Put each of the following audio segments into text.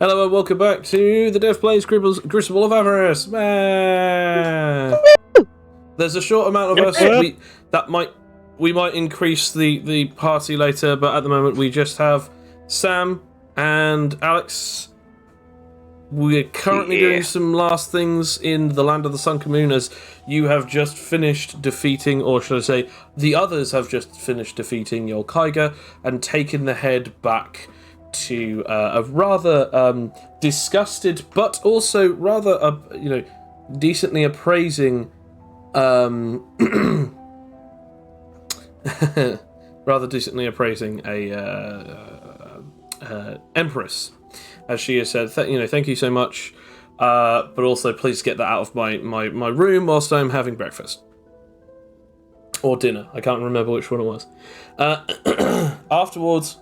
Hello and welcome back to the Dev Plays Crucible of Avarice. There's a short amount of us. We might increase the party later, but at the moment we just have Sam and Alex. We're currently doing some last things in the Land of the Sunken Moon, as you have just finished defeating, or should I say, the others have just finished defeating Yolkaiga and taken the head back to a rather disgusted, but also rather decently appraising, rather decently appraising a empress, as she has said. Thank you so much, but also please get that out of my room whilst I'm having breakfast or dinner. I can't remember which one it was. Afterwards.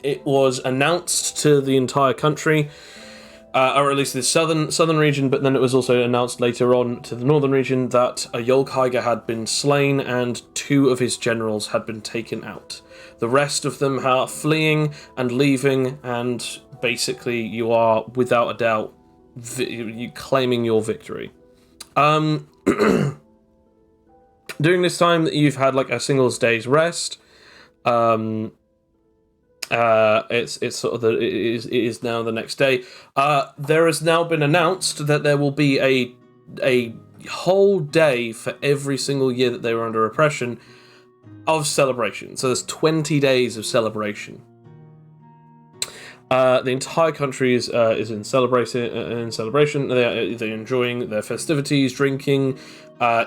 It was announced to the entire country, or at least the southern region, but then it was also announced later on to the northern region that a Yolkaiga had been slain and 2 of his generals had been taken out. The rest of them are fleeing and leaving, and basically you are, without a doubt, you claiming your victory. During this time that you've had like a single day's rest, it's sort of it is now the next day. There has now been announced that there will be a whole day for every single year that they were under oppression of celebration. So there's 20 days of celebration. The entire country is in celebration. They're enjoying their festivities, drinking,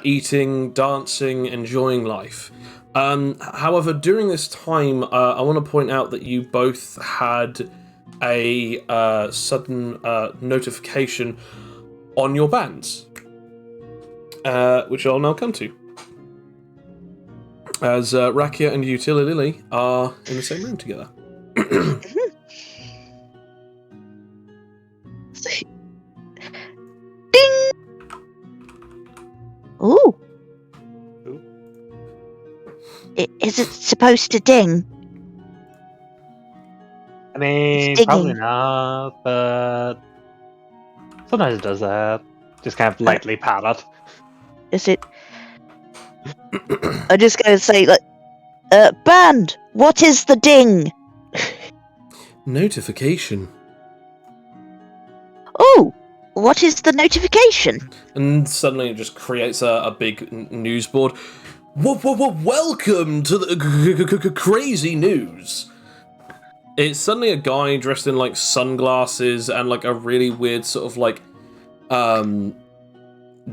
eating, dancing, enjoying life. However, during this time, I want to point out that you both had a sudden notification on your bands, which I'll now come to, as Rakia and Utililily are in the same room together. Ding! Ooh. Is it supposed to ding? I mean, probably not, but sometimes it does that. Just kind of lightly pat it. Is it? I'm just going to say, band, what is the ding? Notification. Oh, what is the notification? And suddenly it just creates a big news board. Welcome to the crazy news. It's suddenly a guy dressed in like sunglasses and like a really weird sort of like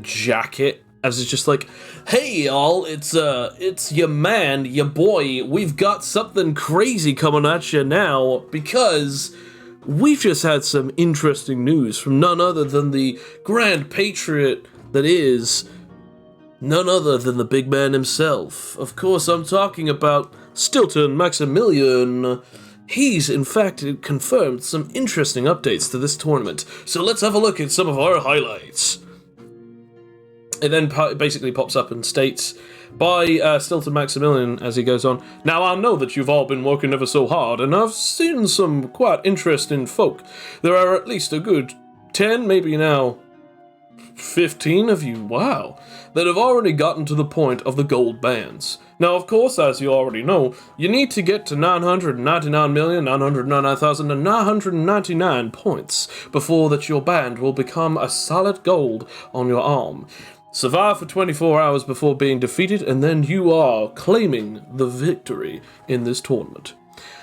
jacket, as it's just like, hey y'all, it's your man, your boy. We've got something crazy coming at you now, because we've just had some interesting news from none other than the Grand Patriot that is none other than the big man himself. Of course, I'm talking about Stilton Maximilian. He's, in fact, confirmed some interesting updates to this tournament. So let's have a look at some of our highlights. It then basically pops up and states, by Stilton Maximilian, as he goes on, now I know that you've all been working ever so hard, and I've seen some quite interesting folk. There are at least a good 10, maybe now 15 of you, wow, that have already gotten to the point of the gold bands. Now, of course, as you already know, you need to get to 999,999,999 points before that your band will become a solid gold on your arm. Survive for 24 hours before being defeated, and then you are claiming the victory in this tournament.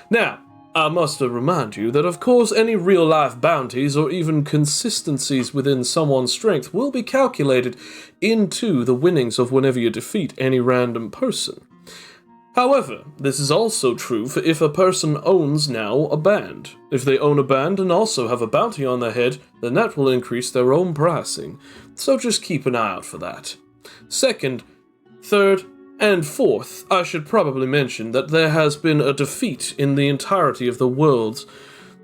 Now, I must remind you that, of course, any real-life bounties or even consistencies within someone's strength will be calculated into the winnings of whenever you defeat any random person. However, this is also true for if a person owns now a band. If they own a band and also have a bounty on their head, then that will increase their own pricing, so just keep an eye out for that. Second, third, and fourth, I should probably mention that there has been a defeat in the entirety of the world.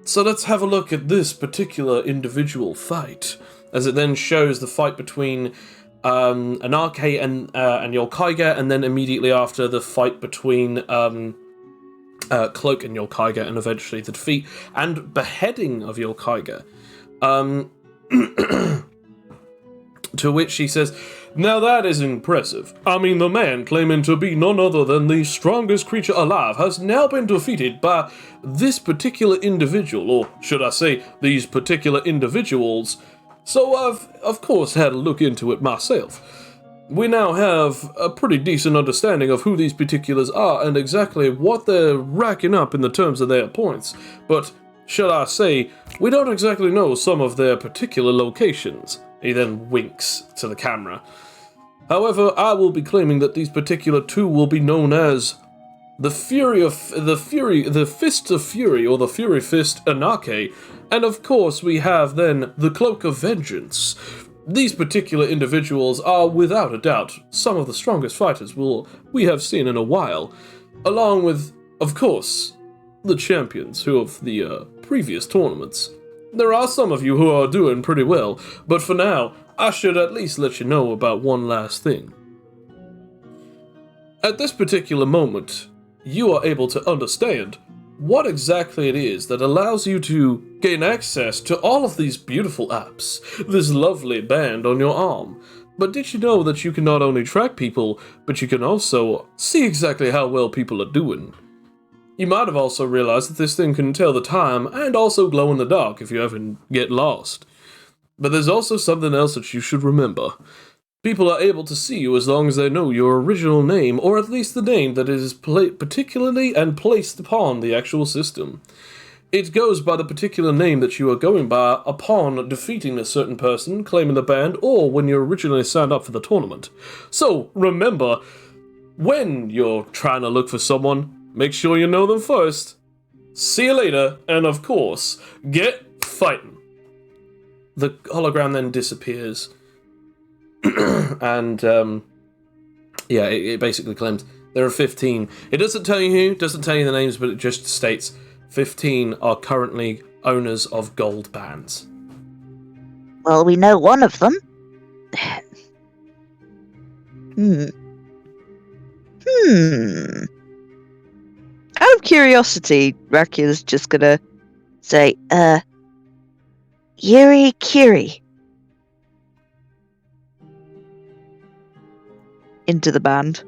So let's have a look at this particular individual fight, as it then shows the fight between Anarche and Yolkaiga, and then immediately after the fight between cloaking your Kaiga, and eventually the defeat and beheading of your Kaiga. To which she says, "Now that is impressive. I mean, the man claiming to be none other than the strongest creature alive has now been defeated by this particular individual, or should I say, these particular individuals. So I've, of course, had a look into it myself. We now have a pretty decent understanding of who these particulars are and exactly what they're racking up in the terms of their points. But, shall I say, we don't exactly know some of their particular locations." He then winks to the camera. "However, I will be claiming that these particular two will be known as the Fist of Fury, or the Fury Fist Anake, and of course we have then the Cloak of Vengeance. These particular individuals are without a doubt some of the strongest fighters we have seen in a while, along with, of course, the champions of the previous tournaments. There are some of you who are doing pretty well, but for now, I should at least let you know about one last thing. At this particular moment, you are able to understand what exactly it is that allows you to gain access to all of these beautiful apps, this lovely band on your arm. But did you know that you can not only track people, but you can also see exactly how well people are doing? You might have also realized that this thing can tell the time and also glow in the dark if you ever get lost. But there's also something else that you should remember. People are able to see you as long as they know your original name, or at least the name that is particularly and placed upon the actual system. It goes by the particular name that you are going by upon defeating a certain person, claiming the band, or when you originally signed up for the tournament. So, remember, when you're trying to look for someone, make sure you know them first. See you later, and of course, get fighting." The hologram then disappears. And, it basically claims there are 15. It doesn't tell you who, doesn't tell you the names, but it just states 15 are currently owners of gold bands. Well, we know one of them. Out of curiosity, Raku's just gonna say, Yuri Kiri. Into the band.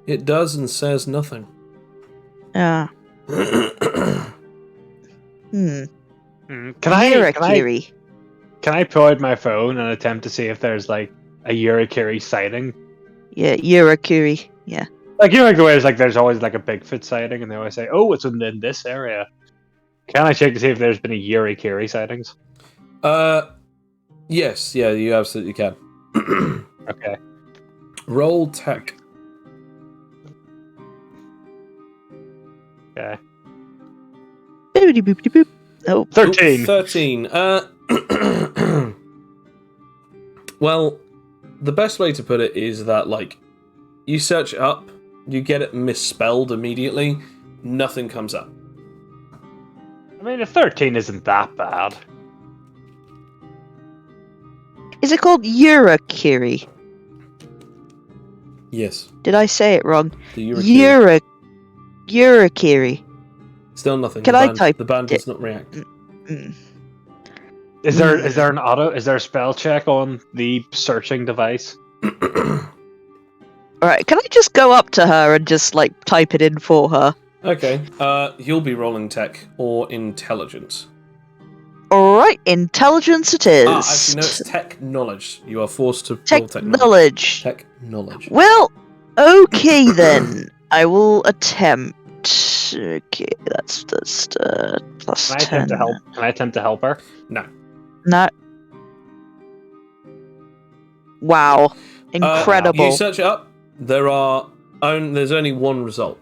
It does and says nothing. Ah. Can I pull out my phone and attempt to see if there's like a Yurakiri sighting? Yeah, Yurakiri. Yeah. Like, you know, like the way there's always like a Bigfoot sighting, and they always say, "Oh, it's in this area." Can I check to see if there's been a Yurakiri sightings? Yes, yeah, you absolutely can. Okay. Roll tech. Okay. Boop. Oh, 13. 13. Well, the best way to put it is that, like, you search it up, you get it misspelled immediately, nothing comes up. I mean, a 13 isn't that bad. is it called Yurakiri? Yes. Did I say it wrong? The Yurakiri. Yurakiri. Still nothing. Can I type the band it? does not react. Is there a spell check on the searching device? Alright, can I just go up to her and just, like, type it in for her? Okay. You'll be rolling tech or intelligence. Alright, intelligence it is. Actually, no, it's tech knowledge. You are forced to roll tech knowledge. Tech knowledge. Well, okay then. I will attempt. Okay, that's plus Can I 10. attempt to help? Can I attempt to help her? No. No. Wow. Incredible. You search it up. There's only one result.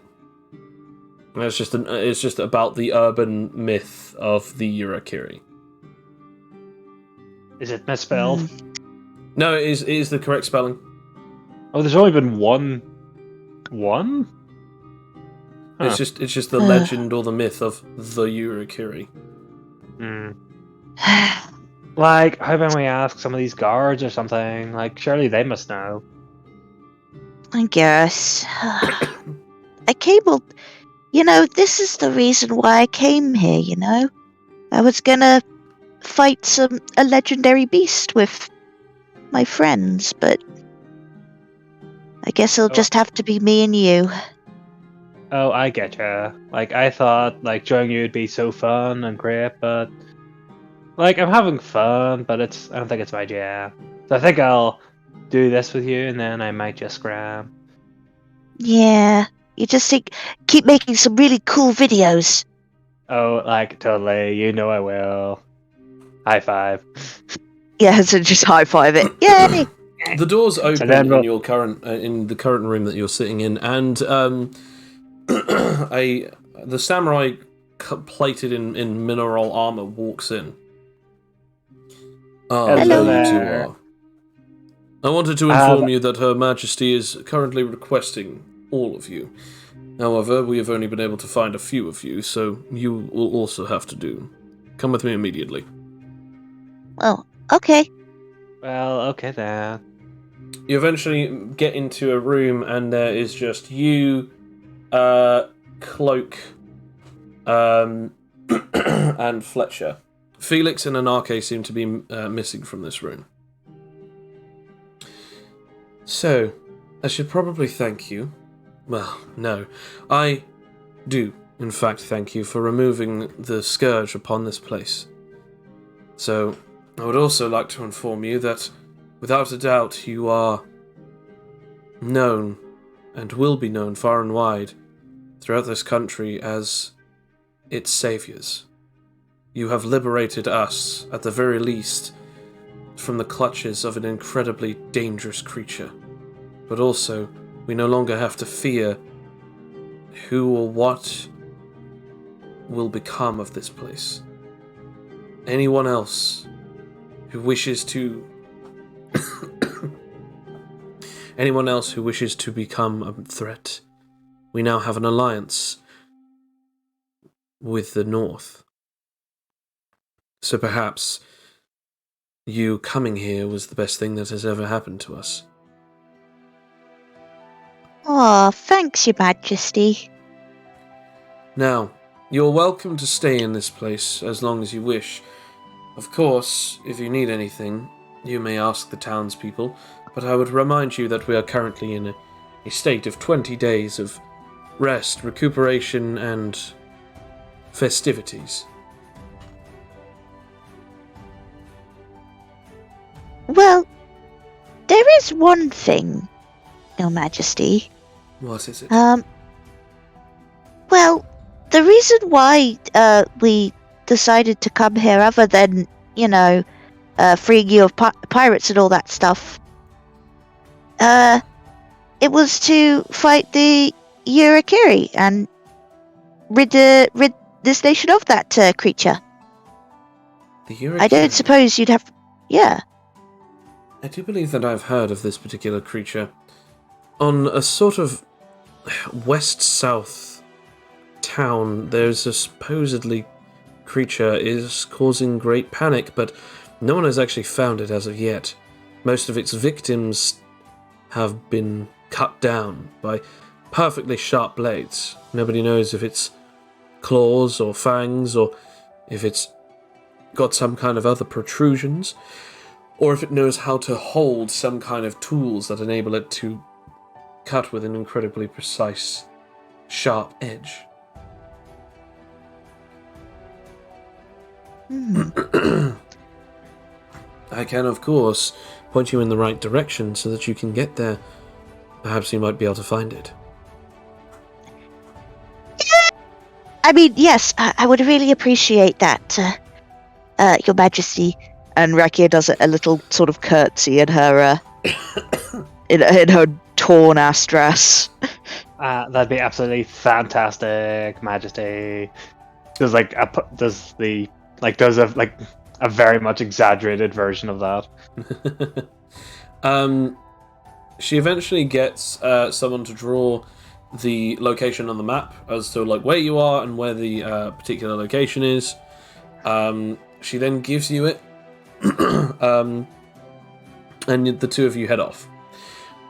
And it's just about the urban myth of the Yurakiri. Is it misspelled? No, it is the correct spelling. Oh, there's only been one. One? Huh. It's just the legend or the myth of the Yurakiri. Like, how about we ask some of these guards or something? Like, surely they must know. I guess. I cabled. This is the reason why I came here, I was gonna fight a legendary beast with my friends, but I guess it'll just have to be me and you. Oh, I get ya. Like, I thought, like, joining you would be so fun and great, but... Like, I'm having fun, but I don't think it's my jam. So I think I'll do this with you, and then I might just scram. Yeah, you just keep making some really cool videos. Oh, like, totally. You know I will. High five. Yeah, so just high five it. Yay! The doors open then in we'll- your in the current room that you're sitting in, and the samurai plated in mineral armor walks in. Ah, Hello there you two there. are. I wanted to inform you that Her Majesty is currently requesting all of you. However, we have only been able to find a few of you, so you will also have to do. Come with me immediately. Oh, okay. Well, okay then. You eventually get into a room, and there is just you, Cloak, and Fletcher. Felix and Anarche seem to be missing from this room. So, I should probably thank you. Well, no. I do, in fact, thank you for removing the scourge upon this place. So, I would also like to inform you that, without a doubt, you are known, and will be known far and wide, throughout this country as its saviors. You have liberated us, at the very least, from the clutches of an incredibly dangerous creature. But also, we no longer have to fear who or what will become of this place. Anyone else who wishes to become a threat, we now have an alliance with the North. So perhaps you coming here was the best thing that has ever happened to us. Aw, thanks, Your Majesty. Now, you're welcome to stay in this place as long as you wish. Of course, if you need anything, you may ask the townspeople, but I would remind you that we are currently in a state of 20 days of rest, recuperation, and festivities. Well, there is one thing, Your Majesty. What is it? Well, the reason why we decided to come here, other than, freeing you of pirates and all that stuff, it was to fight the Yurakiri and rid this nation of that creature. The Yurakiri. I don't suppose you'd have... Yeah. I do believe that I've heard of this particular creature. On a sort of west-south town, there's a supposedly creature is causing great panic, but no one has actually found it as of yet. Most of its victims have been cut down by perfectly sharp blades. Nobody knows if it's claws or fangs, or if it's got some kind of other protrusions, or if it knows how to hold some kind of tools that enable it to cut with an incredibly precise, sharp edge. I can, of course, point you in the right direction so that you can get there. Perhaps you might be able to find it. I mean, yes, I would really appreciate that, Your Majesty. And Rakia does a little sort of curtsy in her in her torn ass dress. That'd be absolutely fantastic, Majesty. Does a very much exaggerated version of that. She eventually gets someone to draw the location on the map as to where you are and where the particular location is. She then gives you it, and the two of you head off.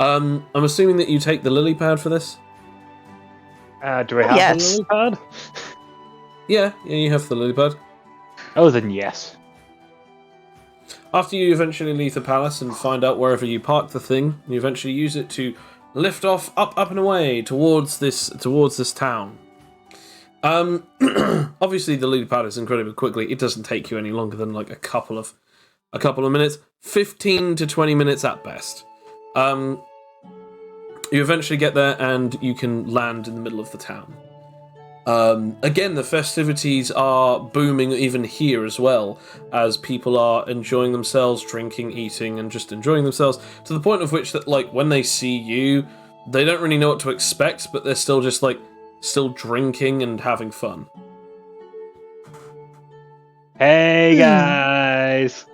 I'm assuming that you take the lily pad for this? Do we have Yes. the lily pad? Yeah, you have the lily pad. Oh, then yes. After you eventually leave the palace and find out wherever you parked the thing, you eventually use it to lift off up and away towards this town. Obviously the lily pad is incredibly quickly. It doesn't take you any longer than like a couple of minutes, 15 to 20 minutes at best. You eventually get there and you can land in the middle of the town. Again, the festivities are booming even here as well, as people are enjoying themselves, drinking, eating, and just enjoying themselves, to the point of which that, like, when they see you, they don't really know what to expect, but they're still just, like, still drinking and having fun. Hey guys!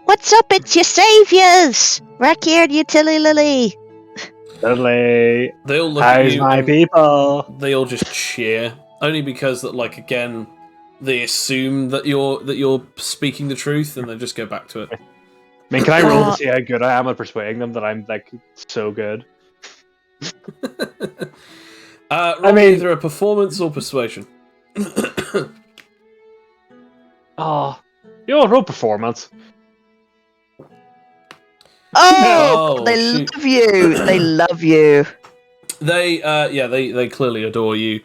What's up? It's your saviors! Racky and Utility Lily! Lily! They all look at How's you my and people? they all just cheer, only because that, like, again, they assume that you're speaking the truth, and they just go back to it. I mean, can I roll to see how good I am at persuading them that I'm, like, so good? Roll either a performance or persuasion. Oh, roll performance. Oh, they shoot. love you! They love you. They clearly adore you.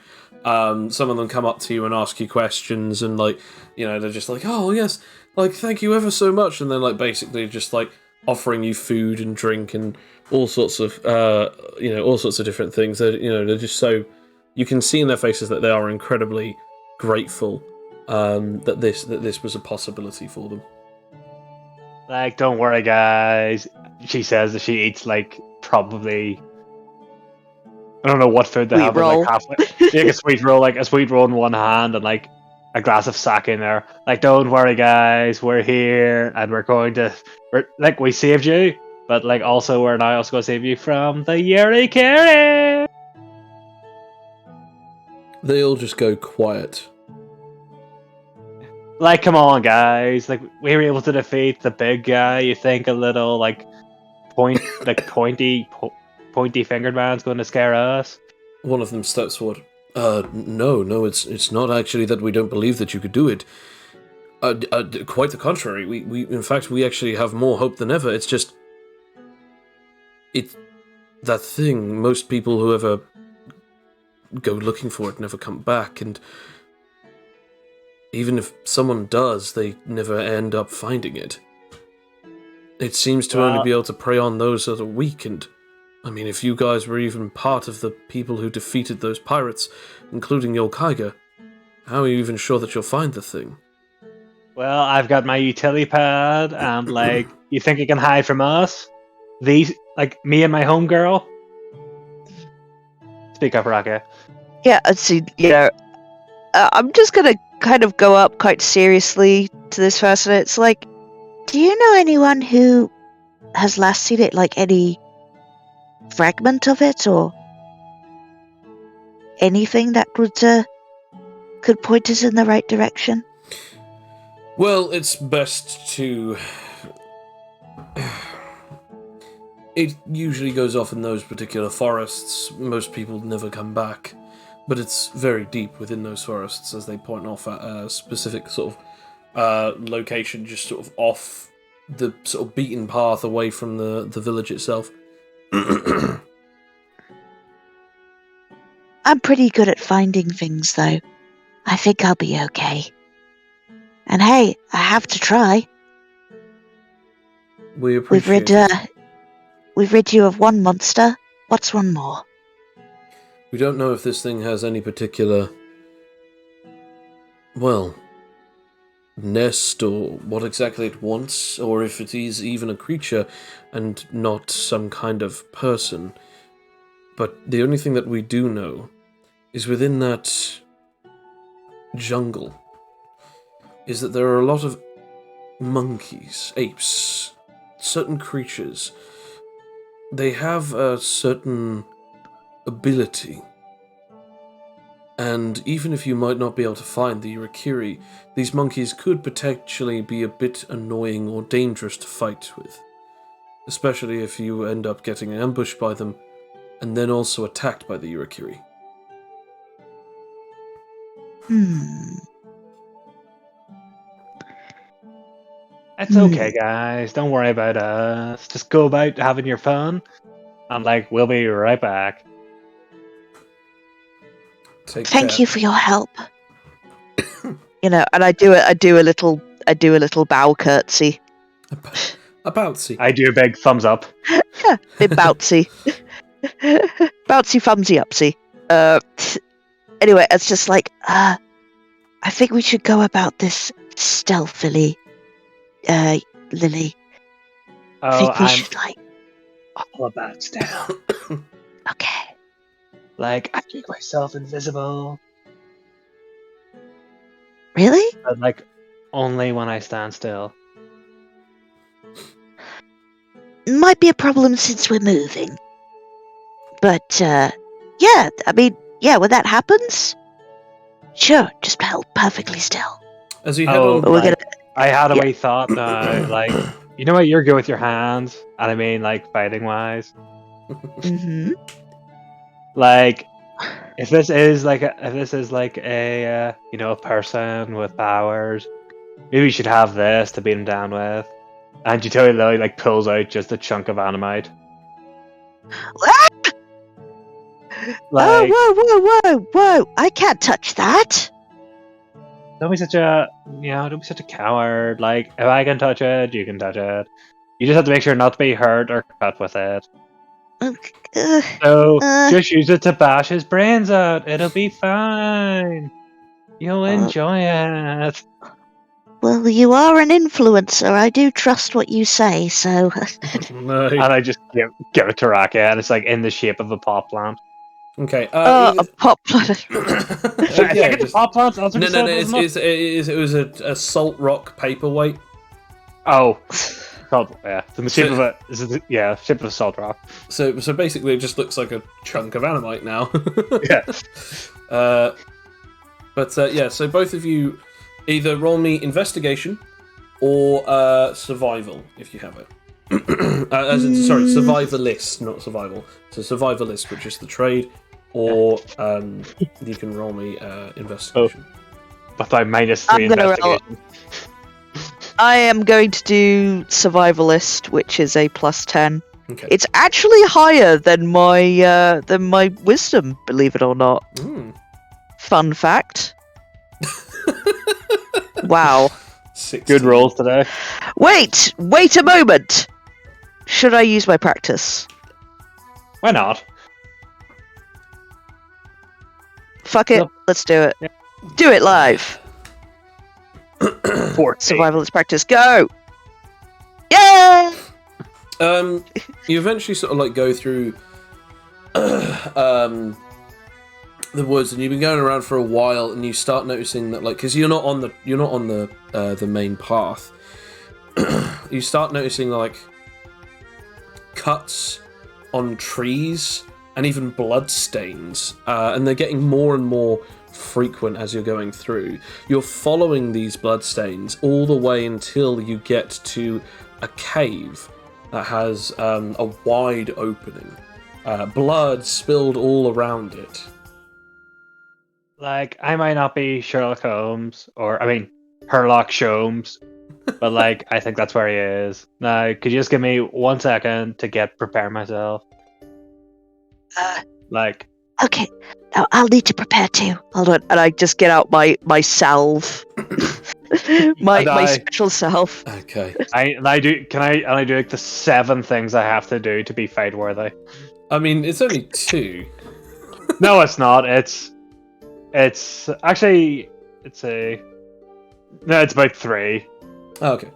Some of them come up to you and ask you questions, and like, they're just like, oh yes, like thank you ever so much, and then like basically just like offering you food and drink and all sorts of different things. They're just so, you can see in their faces that they are incredibly grateful that this was a possibility for them. Like, don't worry, guys. She says that she eats, like, probably... I don't know what food they Sweet have, but, roll. like, halfway... Like, a sweet roll in one hand and, like, a glass of sake in there. Like, don't worry, guys. We're here, and we saved you, but, like, also, we're now also going to save you from the Yuri-Kiri! They all just go quiet. Like, come on, guys. Like, we were able to defeat the big guy. You think a little, like, pointy fingered man's going to scare us? One of them steps forward. No, it's not actually that we don't believe that you could do it. Quite the contrary. We in fact, we actually have more hope than ever. It's just... It's that thing. Most people who ever go looking for it never come back, and even if someone does, they never end up finding it. It seems to only be able to prey on those that are weak, and I mean, if you guys were even part of the people who defeated those pirates, including your Kaiga, how are you even sure that you'll find the thing? Well, I've got my utility pad, and, like, you think you can hide from us? These, like, me and my homegirl? Speak up, Raka. Yeah, see, I'm just gonna kind of go up quite seriously to this person. It's like, do you know anyone who has last seen it, like any fragment of it or anything that could point us in the right direction? Well, it's best to... It usually goes off in those particular forests. Most people never come back. But it's very deep within those forests, as they point off at a specific sort of location, just sort of off the sort of beaten path away from the village itself. I'm pretty good at finding things, though. I think I'll be okay. And hey, I have to try. We appreciate it. We've rid you of one monster. What's one more? We don't know if this thing has any particular, well, nest or what exactly it wants, or if it is even a creature and not some kind of person. But the only thing that we do know is within that jungle is that there are a lot of monkeys, apes, certain creatures. They have a certain ability. And even if you might not be able to find the Yuri-Kiri, these monkeys could potentially be a bit annoying or dangerous to fight with. Especially if you end up getting ambushed by them, and then also attacked by the Urakiri. It's okay, guys. Don't worry about us. Just go about having your fun, and like we'll be right back. Thank you for your help. You know, and I do a little bow curtsy. A bouncy. I do a big thumbs up. Yeah, big bouncy. Bouncy thumbsy upsy. Anyway, it's just like, I think we should go about this stealthily, Lily. I think we should, like... all about stealth. Okay. Like, I make myself invisible. Really? But, like, only when I stand still. Might be a problem since we're moving. But, yeah, I mean, yeah, when that happens, sure, just hold perfectly still. As you head on, I had a wee thought now, like, you know what, you're good with your hands, and I mean, like, fighting-wise. Mm-hmm. Like, if this is like a you know, a person with powers, maybe you should have this to beat him down with. And you totally like pulls out just a chunk of animite. Like, Whoa! I can't touch that. don't be such a coward. Like, if I can touch it, you can touch it. You just have to make sure not to be hurt or cut with it. So just use it to bash his brains out. It'll be fine. You'll enjoy it. Well, you are an influencer. I do trust what you say, so... No. And I just give it to Raka, and it's like in the shape of a pot plant. Okay. a pot plant. Yeah, pot plants. No. It was a salt rock paperweight. Oh. Yeah, the shape of shape of a salt rock. So basically, it just looks like a chunk of animite now. Yeah. Yeah. So both of you either roll me investigation or survival if you have it. Survivalist, not survival. So survivalist, which is the trade, or you can roll me investigation. But I -3 investigation. I am going to do survivalist, which is a +10. Okay. It's actually higher than my wisdom, believe it or not. Fun fact. Wow. 16. Good rolls today. Wait a moment. Should I use my practice? Why not? Fuck it. Yep. Let's do it. Yep. Do it live. 14. Survivalist practice. Go. Yeah. You eventually sort of like go through the woods, and you've been going around for a while, and you start noticing that, like, because you're not on the main path, you start noticing like cuts on trees and even blood stains, and they're getting more and more frequent as you're going through. You're following these blood stains all the way until you get to a cave that has a wide opening, blood spilled all around it. Like, I might not be Sherlock Holmes, Herlock Sholmes, but like, I think that's where he is. Now, could you just give me 1 second to prepare myself? Okay. Now I'll need to prepare too. Hold on, and I just get out my salve, my special salve. Okay. I do like the 7 things I have to do to be fight worthy. I mean, it's only 2. No, it's not. It's actually it's about 3. Oh, okay.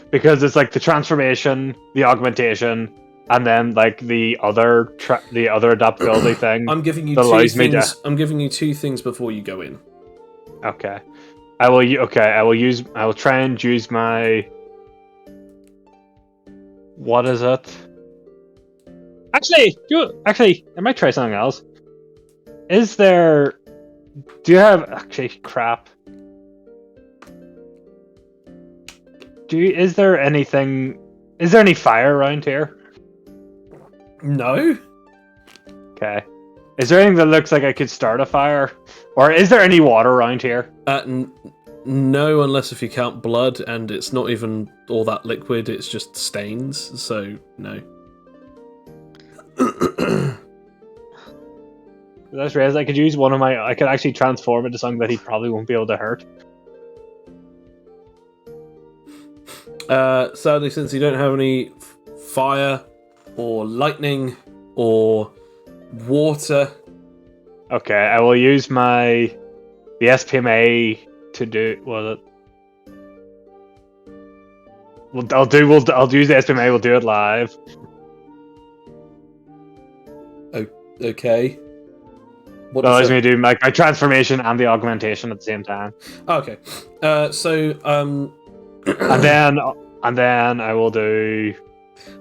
Because it's like the transformation, the augmentation, and then like the other adaptability thing. I'm giving you 2 things. I'm giving you 2 things before you go in. Okay. I will try and use my. What is it? Actually, I might try something else. Do you have crap? Is there any fire around here? No. Okay. Is there anything that looks like I could start a fire? Or is there any water around here? No, unless if you count blood, and it's not even all that liquid, it's just stains, so no. I just realized I could use one of my... I could actually transform into something that he probably won't be able to hurt. Sadly, since you don't have any fire, or lightning, or water... Okay, I will use the SPMA to do... Well, I'll use the SPMA, we'll do it live. Okay. What allows me to do my transformation and the augmentation at the same time. Okay. And then I will do.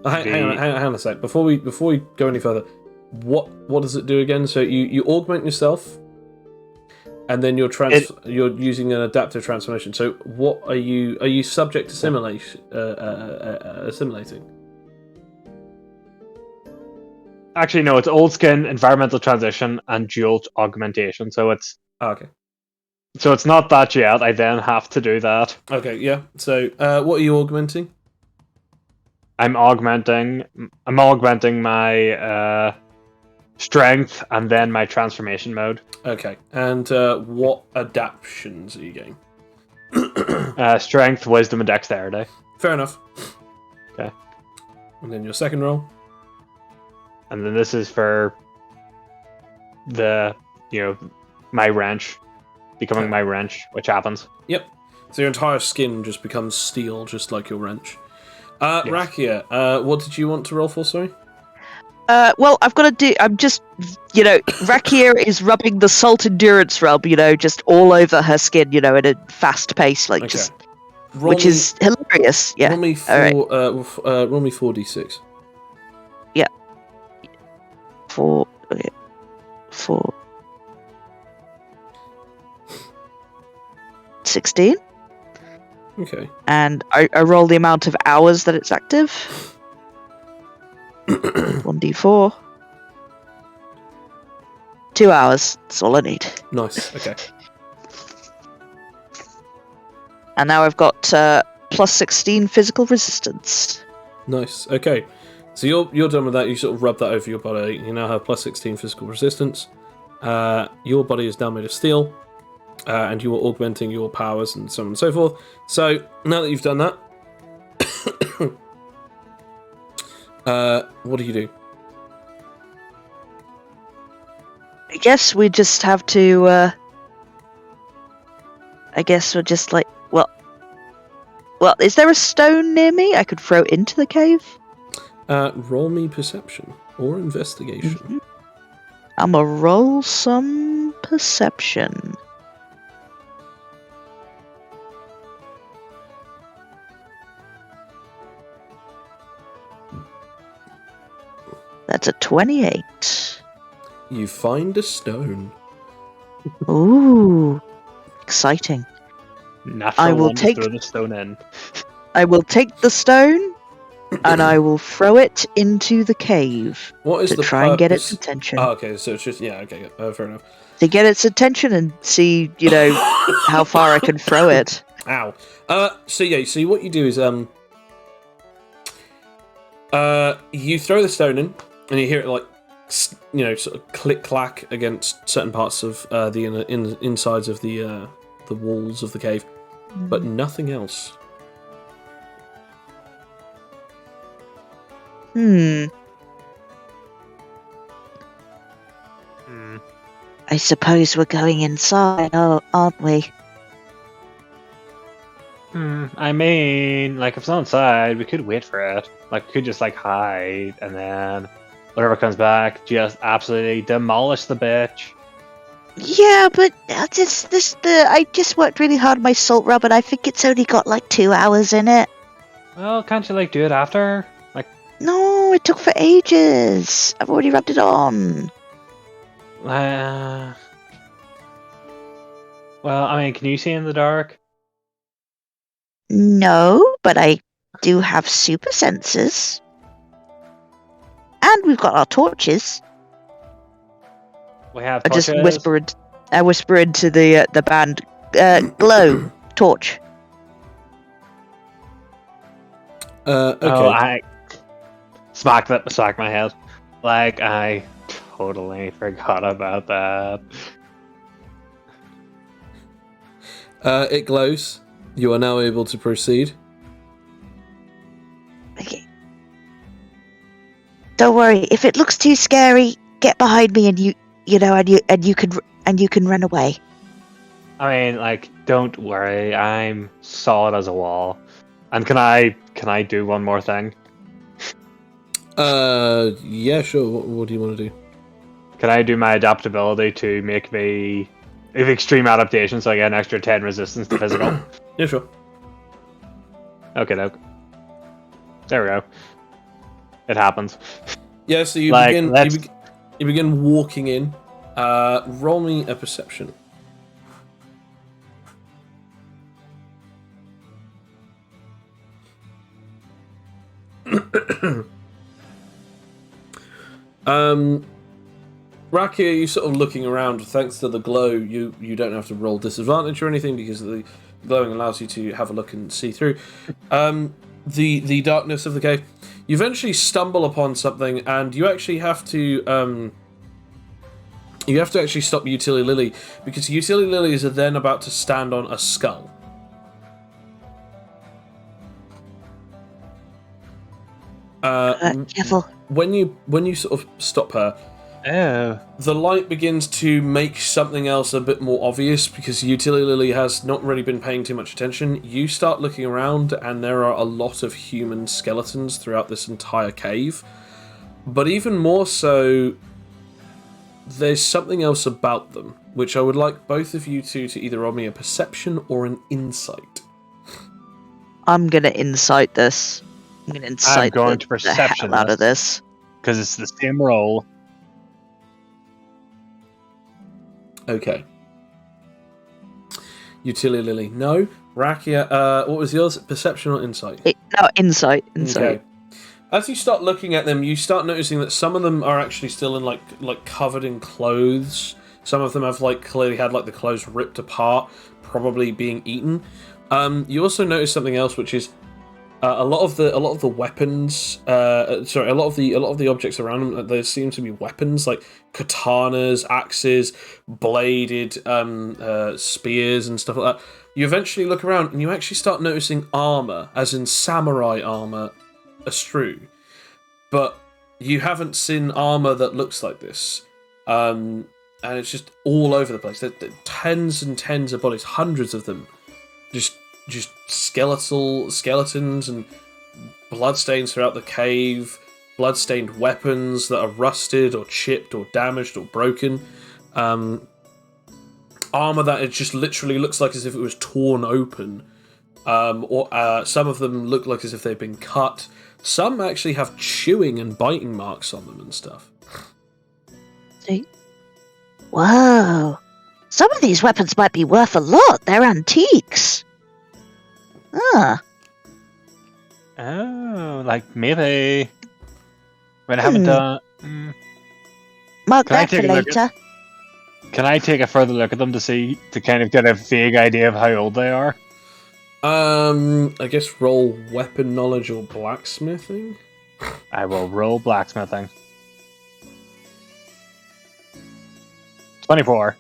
Hang on a sec. Before we go any further, what does it do again? So you augment yourself, and then you're using an adaptive transformation. So what are you subject to assimilating? Actually, no. It's old skin, environmental transition, and dual augmentation. So it's okay. So it's not that yet. I then have to do that. Okay, yeah. So what are you augmenting? I'm augmenting my strength and then my transformation mode. Okay, and what adaptions are you getting? Strength, wisdom, and dexterity. Fair enough. Okay. And then your second roll. And then this is for my wrench. Becoming my wrench, which happens. Yep. So your entire skin just becomes steel, just like your wrench. Yes. Rakia, what did you want to roll for, sorry? Well, I've got to do... I'm just... Rakia is rubbing the salt endurance rub, just all over her skin, at a fast pace, Okay. Which is hilarious, yeah. Roll me 4d6. Yeah. 4... 16. Okay. And I roll the amount of hours that it's active. 1d4. 2 hours. That's all I need. Nice. Okay. And now I've got plus 16 physical resistance. Nice. Okay. So you're done with that. You sort of rub that over your body. You now have plus 16 physical resistance. Your body is now made of steel. And you are augmenting your powers and so on and so forth. So, now that you've done that, what do you do? I guess we just have to, I guess we're just like, well, is there a stone near me I could throw into the cave? Roll me perception or investigation. Mm-hmm. I'm gonna roll some perception. That's a 28. You find a stone. Ooh, exciting. I will throw the stone in. I will take the stone and I will throw it into the cave. What is to the try and get its attention. Oh, okay, so it's just okay, fair enough. To get its attention and see, how far I can throw it. Ow. So what you do is you throw the stone in, and you hear it sort of click clack against certain parts of the insides of the walls of the cave, but nothing else. I suppose we're going inside, aren't we? I mean, if it's not inside, we could wait for it. We could just hide, and then whatever comes back, just absolutely demolish the bitch. Yeah, but I just worked really hard on my salt rub, and I think it's only got 2 hours in it. Well, can't you do it after? No, it took for ages. I've already rubbed it on. Well, I mean, can you see in the dark? No, but I do have super senses. And we've got our torches. We have I just torches. whisper into the band. Glow torch. Okay. Oh, I smack my head. Like, I totally forgot about that. It glows. You are now able to proceed. Okay. Don't worry. If it looks too scary, get behind me, and you can run away. I mean, like, don't worry. I'm solid as a wall. And can I do one more thing? Yeah, sure. What do you want to do? Can I do my adaptability to make me if extreme adaptation, so I get an extra 10 resistance to physical? Yeah, sure. Okay, no. There we go. It happens. Yeah, so you Like, you begin walking in. Roll me a perception. Rakia, you sort of looking around. Thanks to the glow, you don't have to roll disadvantage or anything because the glowing allows you to have a look and see through. The darkness of the cave. You eventually stumble upon something, and you actually have to actually stop Utility Lily because Utility Lilies are then about to stand on a skull. Careful. When you sort of stop her, the light begins to make something else a bit more obvious because Utility Lily has not really been paying too much attention. You start looking around, and there are a lot of human skeletons throughout this entire cave. But even more so, there's something else about them, which I would like both of you to either roll me a perception or an insight. I'm gonna insight this. I'm gonna insight I'm going to the perception hell out of this. because it's the same roll. Okay. Utility Lily, no. Rakia, what was yours? Perception or insight? Insight. Okay. As you start looking at them, you start noticing that some of them are actually still in like covered in clothes. Some of them have clearly had the clothes ripped apart, probably being eaten. You also notice something else, which is a lot of the weapons. A lot of the objects around them. There seem to be weapons like katanas, axes, bladed spears, and stuff like that. You eventually look around and you actually start noticing armor, as in samurai armor, astrew. But you haven't seen armor that looks like this. And it's just all over the place. There are tens and tens of bodies, hundreds of them, just skeletons and bloodstains throughout the cave, bloodstained weapons that are rusted or chipped or damaged or broken, armor that it just literally looks like as if it was torn open, or some of them look like as if they've been cut. Some actually have chewing and biting marks on them and stuff. Whoa. Some of these weapons might be worth a lot. They're antiques. Ah. Oh, maybe. When I haven't done. Mark that for later. Can I take a further look at them to kind of get a vague idea of how old they are? I guess roll weapon knowledge or blacksmithing. I will roll blacksmithing. 24.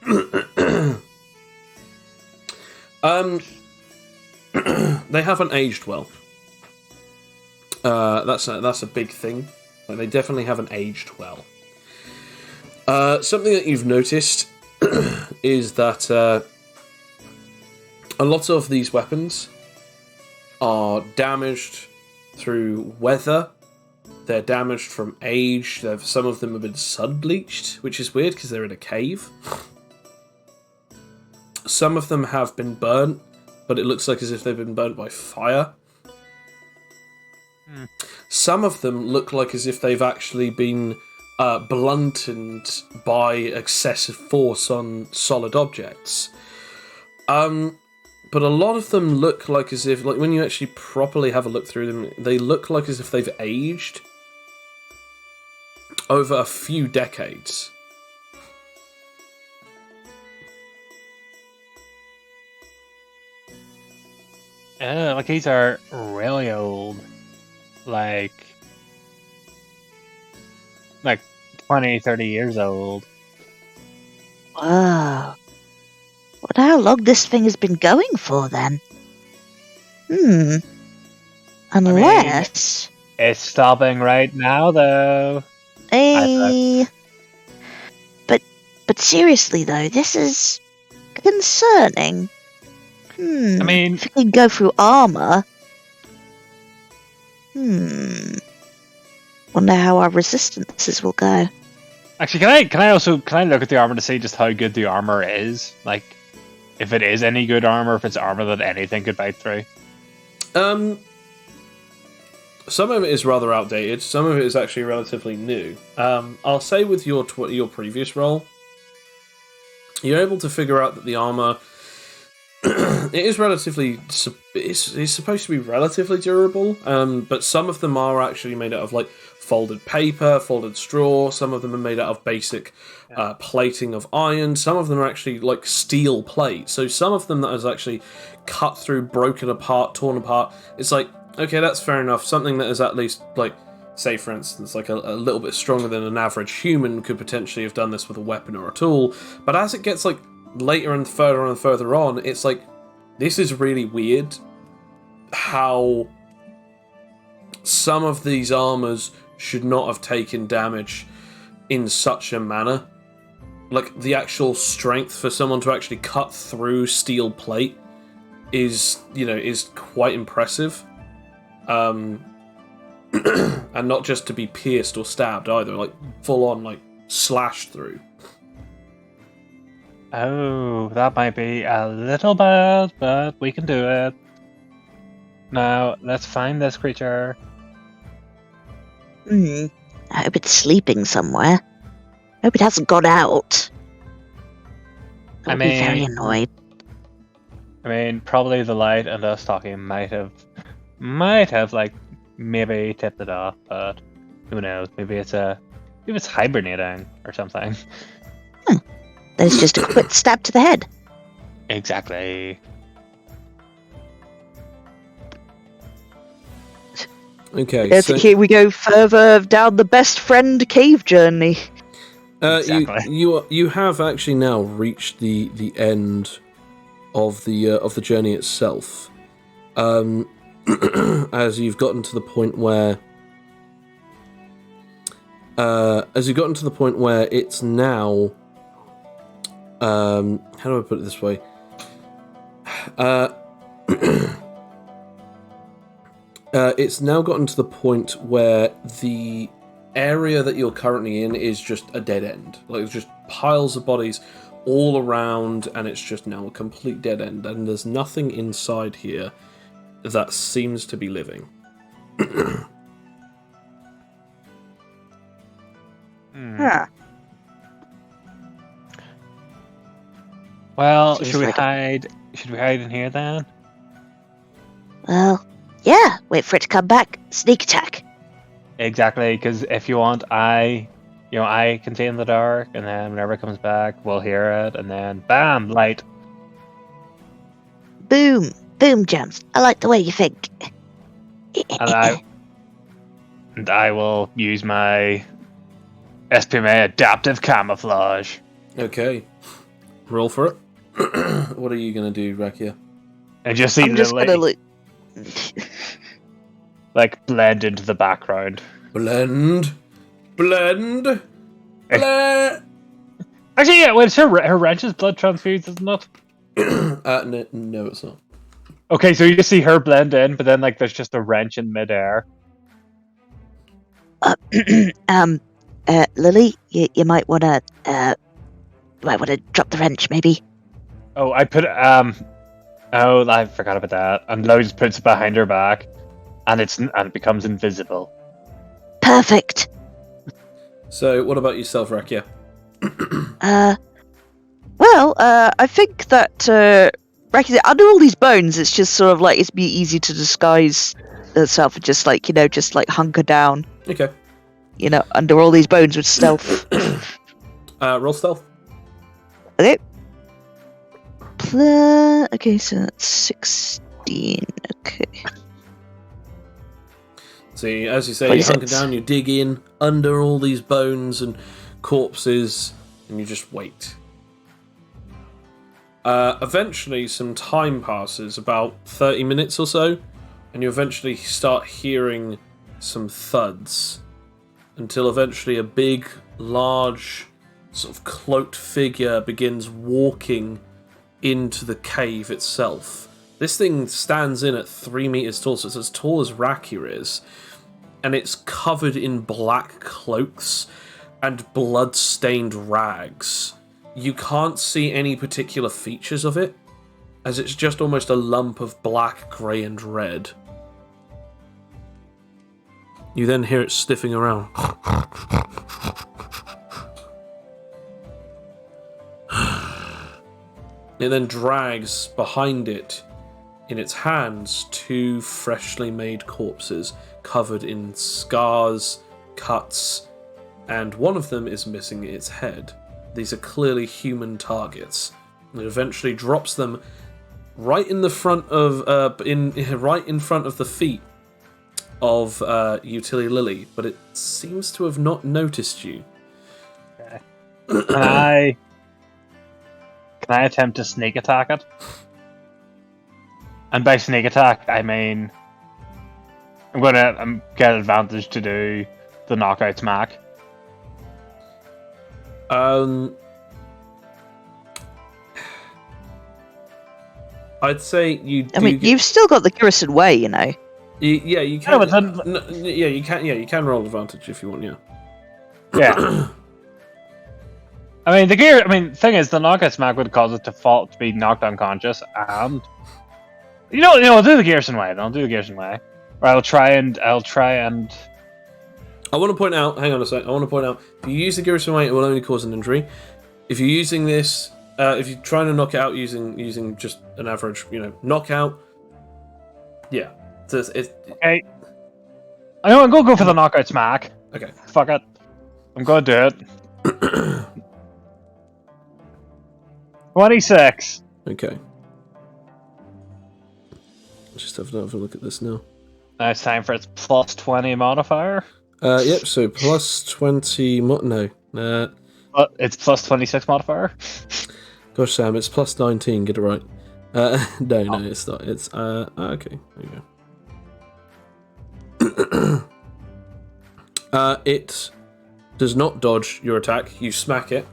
They haven't aged well. That's a big thing. They definitely haven't aged well. Something that you've noticed is that a lot of these weapons are damaged through weather. They're damaged from age. Some of them have been sun-bleached, which is weird because they're in a cave. Some of them have been burnt, but it looks like as if they've been burnt by fire. Some of them look like as if they've actually been blunted by excessive force on solid objects. But a lot of them look like as if, when you actually properly have a look through them, they look like as if they've aged over a few decades. Yeah, like these are really old. Like 20, 30 years old. Whoa. Wonder how long this thing has been going for then. Unless. It's stopping right now, though. But seriously though, this is concerning. I mean, if it can go through armor. Wonder how our resistances will go. actually, can I look at the armor to see just how good the armor is? Like, if it is any good armor, if it's armor that anything could bite through. Some of it is rather outdated. Some of it is actually relatively new. I'll say with your previous roll, you're able to figure out that the armor it is relatively. It's supposed to be relatively durable, but some of them are actually made out of like folded paper, folded straw. Some of them are made out of basic plating of iron. Some of them are actually like steel plate. So some of them that is actually cut through, broken apart, torn apart. It's like, okay, that's fair enough. Something that is at least like, say for instance, like a little bit stronger than an average human could potentially have done this with a weapon or a tool. But as it gets like later and further on, it's like, this is really weird how some of these armors should not have taken damage in such a manner. Like, the actual strength for someone to actually cut through steel plate is quite impressive. And not just to be pierced or stabbed either, like full on like slashed through. Oh, that might be a little bad, but we can do it. Now, let's find this creature. I hope it's sleeping somewhere. I hope it hasn't got out. I'll be very annoyed. I mean, probably the light and us talking might have like maybe tipped it off, but who knows? Maybe it's hibernating or something. There's just a quick stab to the head. Exactly. Okay, Yes, so here we go further down the best friend cave journey. Exactly. You have actually now reached the end of the journey itself. As you've gotten to the point where it's now how do I put it this way? It's now gotten to the point where the area that you're currently in is just a dead end. Like, it's just piles of bodies all around, and it's just now a complete dead end, and there's nothing inside here that seems to be living. Huh. Well, Seems should we like hide in here then? Well, yeah. Wait for it to come back. Sneak attack. Exactly, because if you want, I can see in the dark, and then whenever it comes back, we'll hear it, and then bam, light. Boom. Boom, Jams. I like the way you think. And I will use my SPMA adaptive camouflage. Okay, roll for it. What are you gonna do, Rakia? And just see I'm just Lily gonna look. like blend into the background. Blend. Actually, yeah. Wait, her wrench is blood transfused, isn't it? No, it's not. Okay, so you just see her blend in, but then like there's just a wrench in midair. Lily, you might wanna drop the wrench, maybe. Oh, I put oh, I forgot about that. And Lo just puts it behind her back, and it becomes invisible. Perfect. So, what about yourself, Rakia? Well, I think that under all these bones, it's just sort of like it'd be easy to disguise itself and just like hunker down. Okay. Under all these bones with stealth. Roll stealth. Okay. Okay, so that's 16. Okay. See, as you say, you hunker 26. down, you dig in under all these bones and corpses, and you just wait. Eventually, some time passes, about 30 minutes or so, and you eventually start hearing some thuds, until eventually a big, large, sort of cloaked figure begins walking into the cave itself. This thing stands in at 3 meters tall, so it's as tall as Rakir is, and it's covered in black cloaks and blood-stained rags. You can't see any particular features of it, as it's just almost a lump of black, grey, and red. You then hear it sniffing around. It then drags behind it, in its hands, 2 freshly made corpses covered in scars, cuts, and one of them is missing its head. These are clearly human targets. It eventually drops them right in the front of, right in front of the feet of Utility Lily, but it seems to have not noticed you. Okay. Can I attempt to sneak attack it? And by sneak attack, I mean I'm gonna get advantage to do the knockout smack. I'd say you. I mean, you've still got the Garrison Way, you know. Yeah, you can. No, but then- yeah, you can. Yeah, you can roll advantage if you want. Yeah. Yeah. I mean, the thing is, the knockout smack would cause it to be knocked unconscious, and I'll do the Garrison Way. I'll do the Garrison Way. Or I'll try and. I want to point out. Hang on a sec. I want to point out. If you use the Garrison Way, it will only cause an injury. If you're using this, if you're trying to knock it out using just an average, knockout. Yeah. So Okay. I'm gonna go for the knockout smack. Okay. Fuck it. I'm gonna do it. 26. Okay. Just have another look at this now. Now it's time for its plus 20 modifier. Yep. So plus 20. No. It's plus 26 modifier. Gosh, Sam, it's plus 19. Get it right. No, it's not. It's okay. There you go. It does not dodge your attack. You smack it.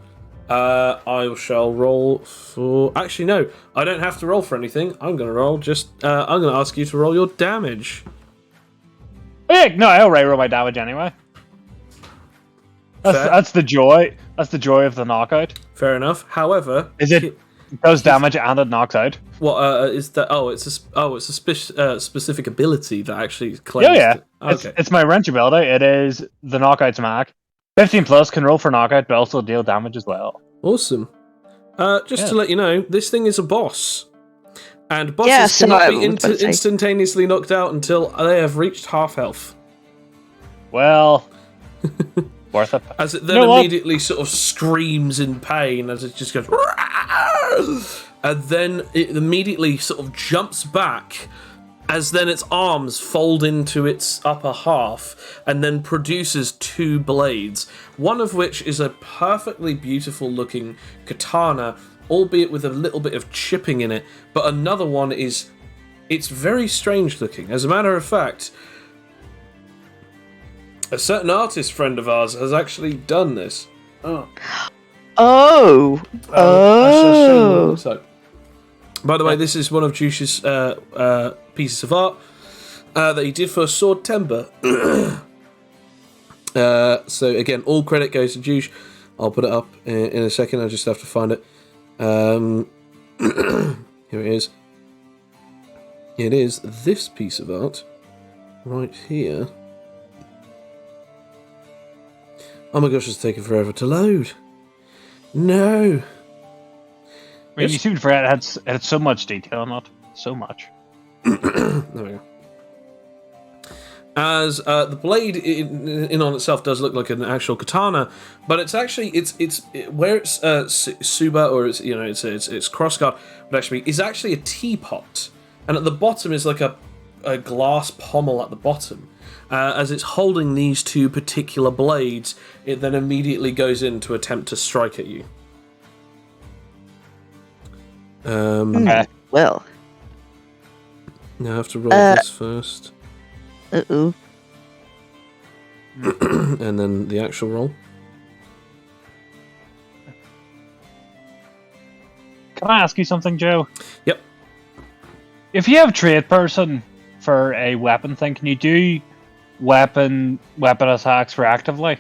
I shall roll for. Actually, no. I don't have to roll for anything. I'm going to roll. I'm going to ask you to roll your damage. Yeah, no, I already roll my damage anyway. That's the joy. That's the joy of the knockout. Fair enough. However, It does damage and it knocks out. what is that? Oh, it's a specific ability that actually claims. Yeah. Okay. It's my wrench ability. It is the knockout smack. 15 plus can roll for knockout, but also deal damage as well. Awesome. Just to let you know, this thing is a boss. And bosses Yeah, so cannot I be was gonna say. instantaneously knocked out until they have reached half health. Well, worth it. As it then You know what? immediately sort of screams in pain as it just goes. And then it immediately sort of jumps back as then its arms fold into its upper half and then produces 2 blades, one of which is a perfectly beautiful looking katana, albeit with a little bit of chipping in it, but another one it's very strange looking. As a matter of fact, a certain artist friend of ours has actually done this. Oh. I shall show you what it looks like. By the way, this is one of Juice's pieces of art that he did for Sword Timber. So again, all credit goes to Juice. I'll put it up in a second. I just have to find it. Here it is. It is this piece of art right here. Oh my gosh, it's taking forever to load. No. I mean, you seem to forget it had so much detail in it. So much. There we go. As the blade in on itself does look like an actual katana, but it's actually where it's suba, or it's crossguard, but actually is actually a teapot, and at the bottom is like a a glass pommel at the bottom. As it's holding these two particular blades, it then immediately goes in to attempt to strike at you. Well. Now I have to roll this first. Uh-oh. And then the actual roll. Can I ask you something, Joe? Yep. If you have trade person for a weapon thing, can you do weapon attacks reactively?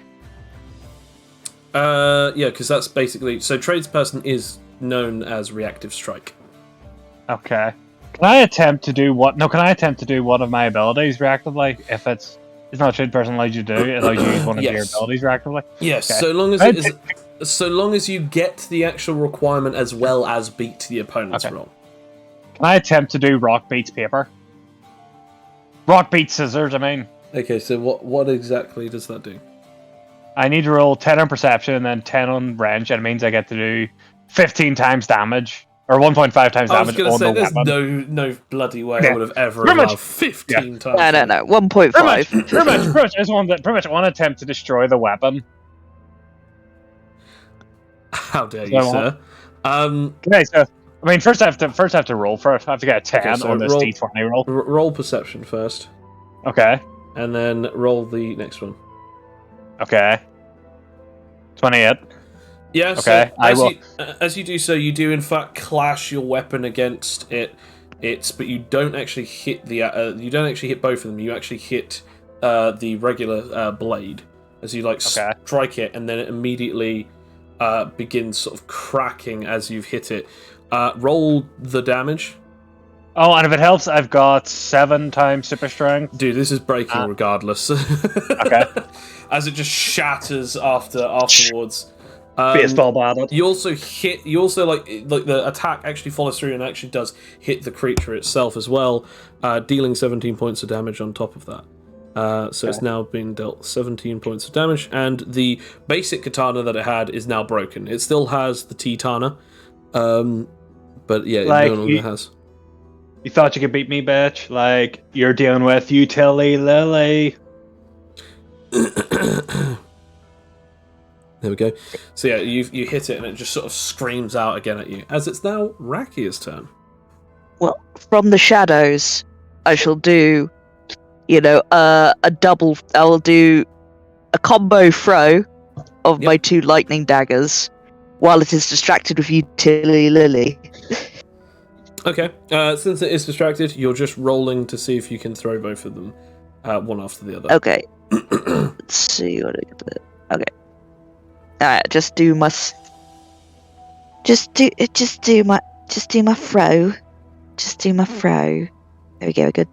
Yeah, because that's basically... So tradesperson is known as reactive strike. Okay. Can I attempt to do what? No, can I attempt to do one of my abilities reactively? If it's not a trade person allows you to do, it allows you to use one of your abilities reactively? Yes, Okay. so long as it is... So long as you get the actual requirement as well as beat the opponent's roll. Can I attempt to do rock beats paper? Rock beats scissors, I mean. Okay, so what exactly does that do? I need to roll 10 on perception and then 10 on range, and it means I get to do 15 times damage, or 1.5 times I was damage going to on say, the there's weapon. no bloody way Okay. I would have ever Pretty allowed much- 15 times. No, 1.5. Pretty much, I just want to attempt to destroy the weapon. How dare So you, I sir? Okay, so I mean, first I have to roll for it. I have to get a 10 Okay, so on this roll- D20 roll. Roll perception first, Okay, and then roll the next one. okay. 28. Yeah, Okay, so I will. as you do so, you do in fact clash your weapon against it. But you don't actually hit you don't actually hit both of them. You actually hit the regular blade as you strike it, and then it immediately begins sort of cracking as you've hit it. Roll the damage. Oh, and if it helps, I've got 7 times super strength. Dude, this is breaking regardless. Okay. As it just shatters afterwards. Baseball batted. You also like the attack actually follows through and actually does hit the creature itself as well, dealing 17 points of damage on top of that. So it's now been dealt 17 points of damage, and the basic katana that it had is now broken. It still has the T-tana, but yeah, it no longer has. You thought you could beat me, bitch? Like, you're dealing with Utility Lily. There we go. So yeah, you hit it and it just sort of screams out again at you, as it's now Rakia's turn. Well, from the shadows, I shall do, a double. I'll do a combo throw of my 2 lightning daggers, while it is distracted with Utility Lily. Okay. Since it is distracted, you're just rolling to see if you can throw both of them, one after the other. Okay. Let's see what I can do. Okay. Alright, just do my throw. Just do my throw. There we go, good.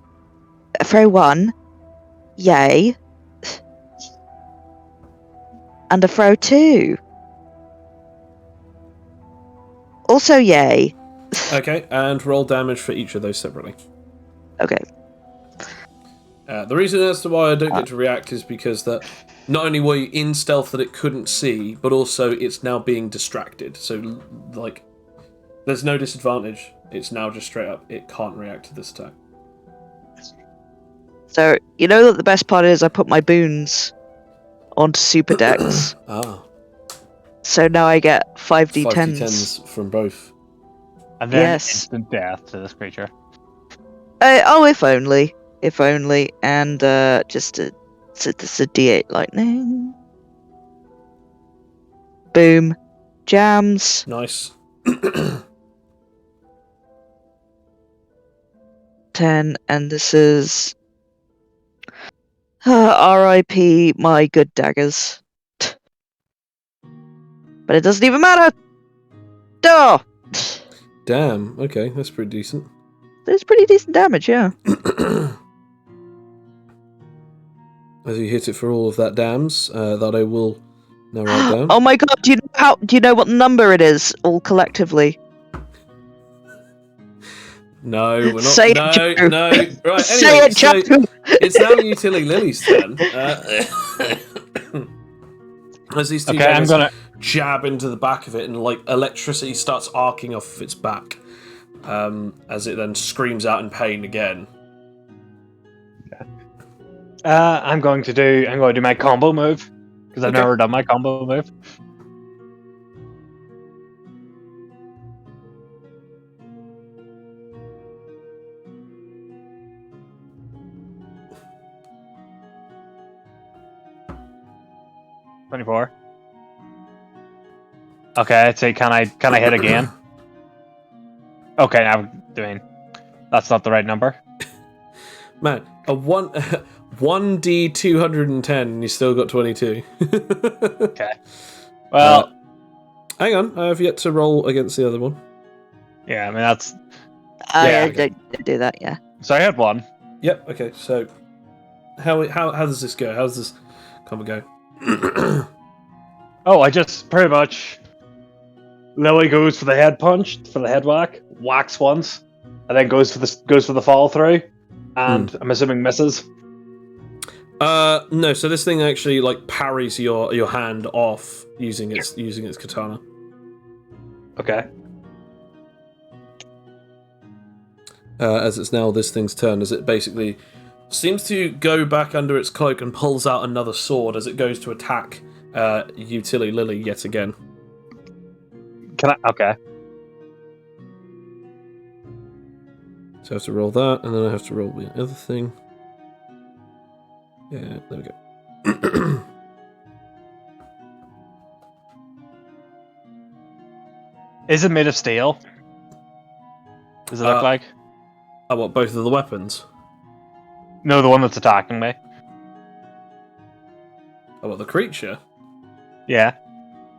Throw 1. Yay. And a throw 2. Also yay. Okay, and roll damage for each of those separately. Okay. The reason as to why I don't get to react is because that not only were you in stealth that it couldn't see, but also it's now being distracted. So, like, there's no disadvantage. It's now just straight up. It can't react to this attack. So, you know that the best part is I put my boons onto super decks. So now I get 5d10s. 5d10s from both. And then Yes. instant death to this creature. If only. If only. And just a d8 lightning. Boom. Jams. Nice. 10, and this is R.I.P. my good daggers. But it doesn't even matter. Duh. Damn. Okay, that's pretty decent. It's pretty decent damage, yeah. As you hit it for all of that damns, that I will now write down. Oh my god! Do you know what number it is all collectively? No, we're not. Say it, no. Joe. Right. Anyway, Say it, so Joe. it's now Utility Lily's turn. As these two Okay, I'm daggers gonna. jab into the back of it, and like electricity starts arcing off of its back, as it then screams out in pain again. I'm going to do my combo move because I've Okay. never done my combo move. $24. Okay, let's see. Can I hit again? Okay, now I'm doing. That's not the right number. Man, a 1d 210, and you still got 22. Okay. Well, hang on, I have yet to roll against the other one. yeah. I mean that's. I okay. don't do that. Yeah. So I had one. Yep. Okay. So, how does this go? How does this combo go? Oh, I just pretty much. Lily goes for the head punch, for the head whack, whacks once, and then goes for the follow through, and I'm assuming misses. No. So this thing actually like parries your hand off using its katana. Okay. As it's now this thing's turn, as it basically seems to go back under its cloak and pulls out another sword as it goes to attack Utility Lily yet again. Can I? Okay. So I have to roll that, and then I have to roll the other thing. Yeah, there we go. Is it made of steel? Does it look like? Oh, what, both of the weapons? No, the one that's attacking me. Oh, what, the creature? Yeah.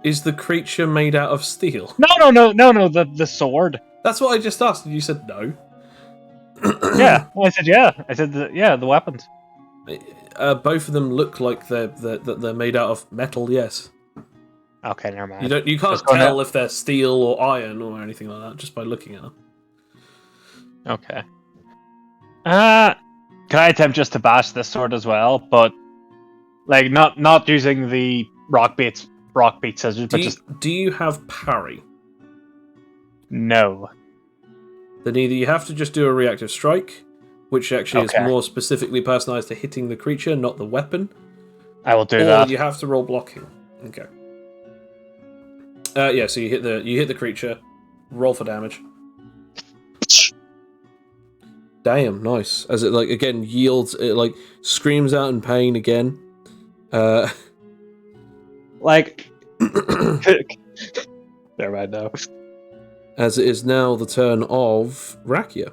Is the creature made out of steel? No. The sword. That's what I just asked, and you said no. Yeah. Well, I said yeah. I said the weapons. Both of them look like they're made out of metal. Yes. Okay, never mind. You can't tell if they're steel or iron or anything like that just by looking at them. Okay. Can I attempt just to bash this sword as well, but like not using the rock beat scissors, but just do you have parry? No. Then either you have to just do a reactive strike, which actually is more specifically personalized to hitting the creature, not the weapon. I will do that. Or you have to roll blocking. Okay. Yeah, so you hit the creature, roll for damage. Damn, nice. As it like again yields, it like screams out in pain again. Like never mind now. As it is now the turn of Rakia.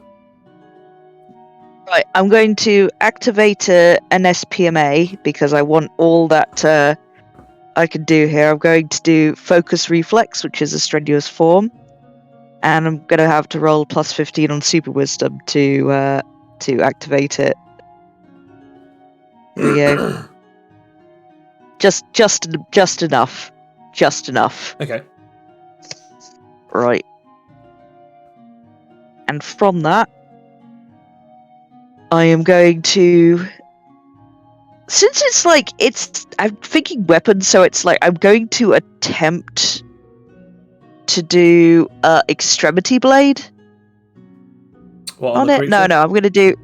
Right, I'm going to activate an SPMA because I want all that I can do here. I'm going to do Focus Reflex, which is a strenuous form, and I'm going to have to roll plus 15 on Super Wisdom to activate it. Here we go. just enough. Just enough. Okay. Right. And from that, I am going to... Since I'm thinking weapons, so it's like I'm going to attempt to do Extremity Blade What, on it. No, I'm going to do...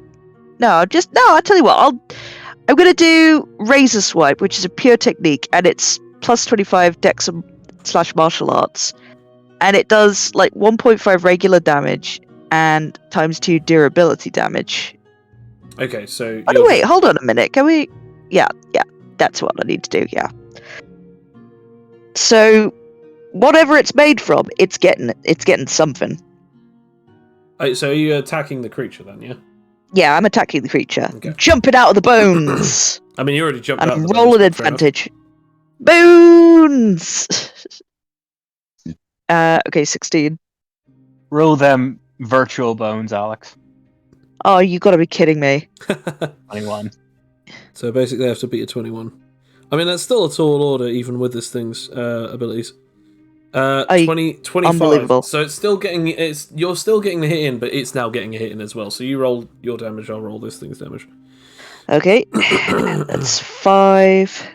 I'll tell you what, I'm going to do Razor Swipe, which is a pure technique, and it's plus 25 Dex / martial arts. And it does like 1.5 regular damage and ×2 durability damage. Okay, so... Oh, no, wait, hold on a minute. Can we... Yeah, that's what I need to do, yeah. So, whatever it's made from, it's getting something. So are you attacking the creature then, yeah? Yeah, I'm attacking the creature. Okay. Jumping out of the bones! I mean, you already jumped out of And the roll an bones, but fair enough. advantage. Bones! Okay, 16. Roll them virtual bones, Alex. Oh, you gotta be kidding me. 21. So basically I have to beat a 21. I mean, that's still a tall order, even with this thing's abilities. 25. Unbelievable. So you're still getting the hit in, but it's now getting a hit in as well. So you roll your damage, I'll roll this thing's damage. Okay, that's 5.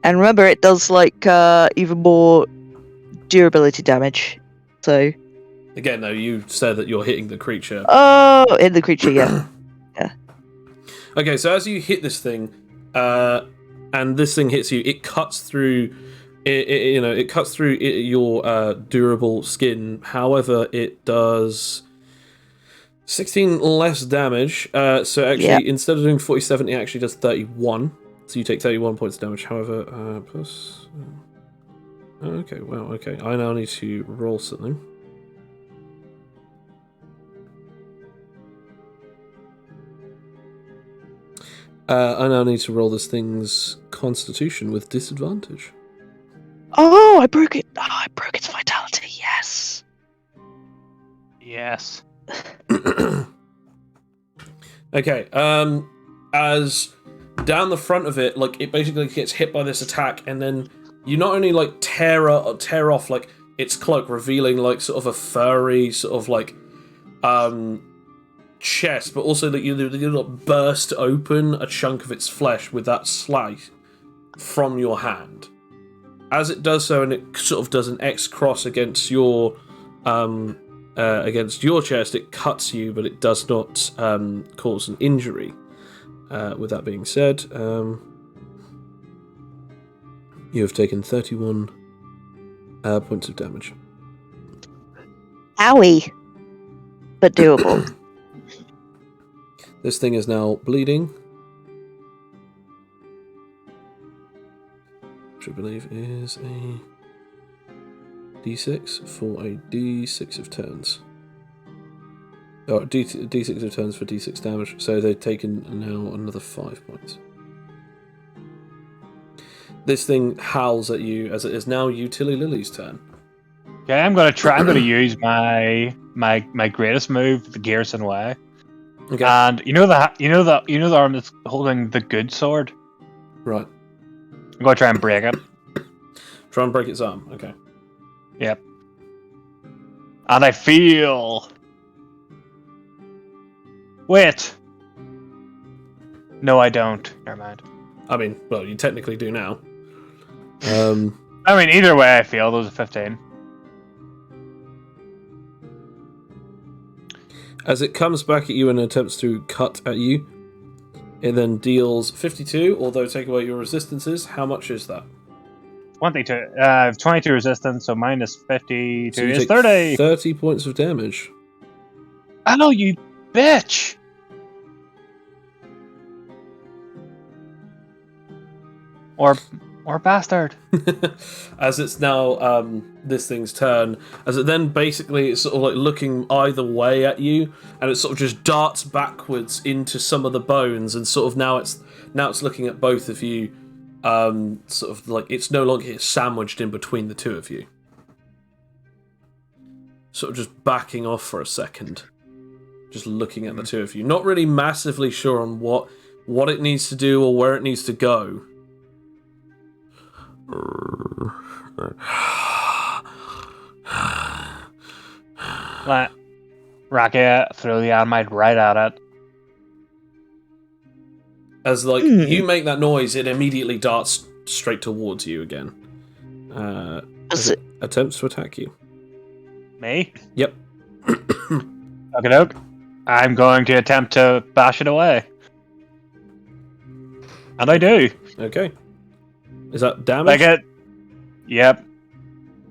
And remember, it does like even more durability damage. to? Again, though, you said that you're hitting the creature. Oh, in the creature, yeah. Okay, so as you hit this thing, and this thing hits you, it cuts through. It cuts through your durable skin. However, it does 16 less damage. So actually, instead of doing 47, it actually does 31. So you take 31 points of damage. However, plus. Okay, well, okay. I now need to roll something. I now need to roll this thing's constitution with disadvantage. Oh, I broke it. Oh, I broke its vitality. Yes. Yes. Okay, as down the front of it, like, it basically gets hit by this attack, and then you not only, like, tear off, like, its cloak, revealing, like, sort of a furry, sort of, like, chest, but also that you burst open a chunk of its flesh with that slice from your hand. As it does so, and it sort of does an X cross against your chest, it cuts you, but it does not cause an injury. With that being said, you have taken 31 points of damage. Owie. But doable. This thing is now bleeding, which I believe is a D6 for a D6 of turns. Oh, D6 of turns for D6 damage, so they've taken now another 5 points. This thing howls at you as it is now Tilly Lily's turn. Okay, I'm gonna use my greatest move, the Garrison Way. Okay. And you know the arm that's holding the good sword? Right. I'm gonna try and break it. Try and break its arm. Okay. Yep. And I feel. Wait. No, I don't. Never mind. I mean, well, you technically do now. I mean, either way, I feel those are 15. As it comes back at you and attempts to cut at you, it then deals 52, although take away your resistances. How much is that? 22. 22 resistance, so minus 52 So you is take 30. 30 points of damage. Oh, you bitch! Or bastard. As it's now this thing's turn, as it then basically it's sort of like looking either way at you, and it sort of just darts backwards into some of the bones, and sort of now it's looking at both of you, sort of like it's no longer sandwiched in between the two of you. Sort of just backing off for a second, just looking at the two of you, not really massively sure on what it needs to do or where it needs to go. Let Rocket throw the animite right at it. As like you make that noise, it immediately darts straight towards you again. As it attempts to attack you. Me? Yep. Okay, doke. I'm going to attempt to bash it away. And I do. Okay. Is that damage? Like it. Yep.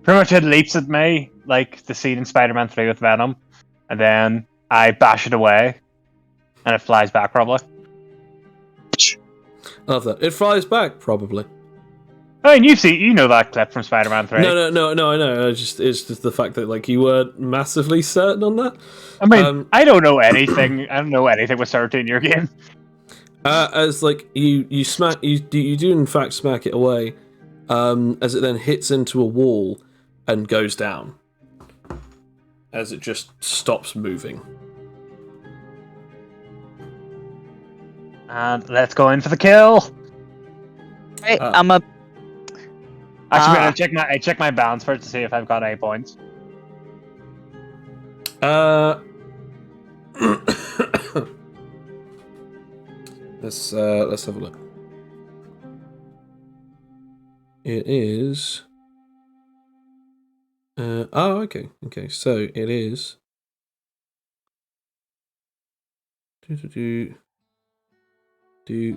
Pretty much it leaps at me, like the scene in Spider-Man 3 with Venom. And then I bash it away. And it flies back, probably. I love that. It flies back, probably. I mean, you know that clip from Spider-Man 3. No, I know. It's just the fact that like you weren't massively certain on that. I mean, I don't know anything. I don't know anything with certainty in your game. As like you smack, you do in fact smack it away, as it then hits into a wall and goes down. As it just stops moving. And let's go in for the kill. Right, I'm a. Actually, I check my balance first to see if I've got any points. Let's have a look. It is Okay. Okay, so it is. Do.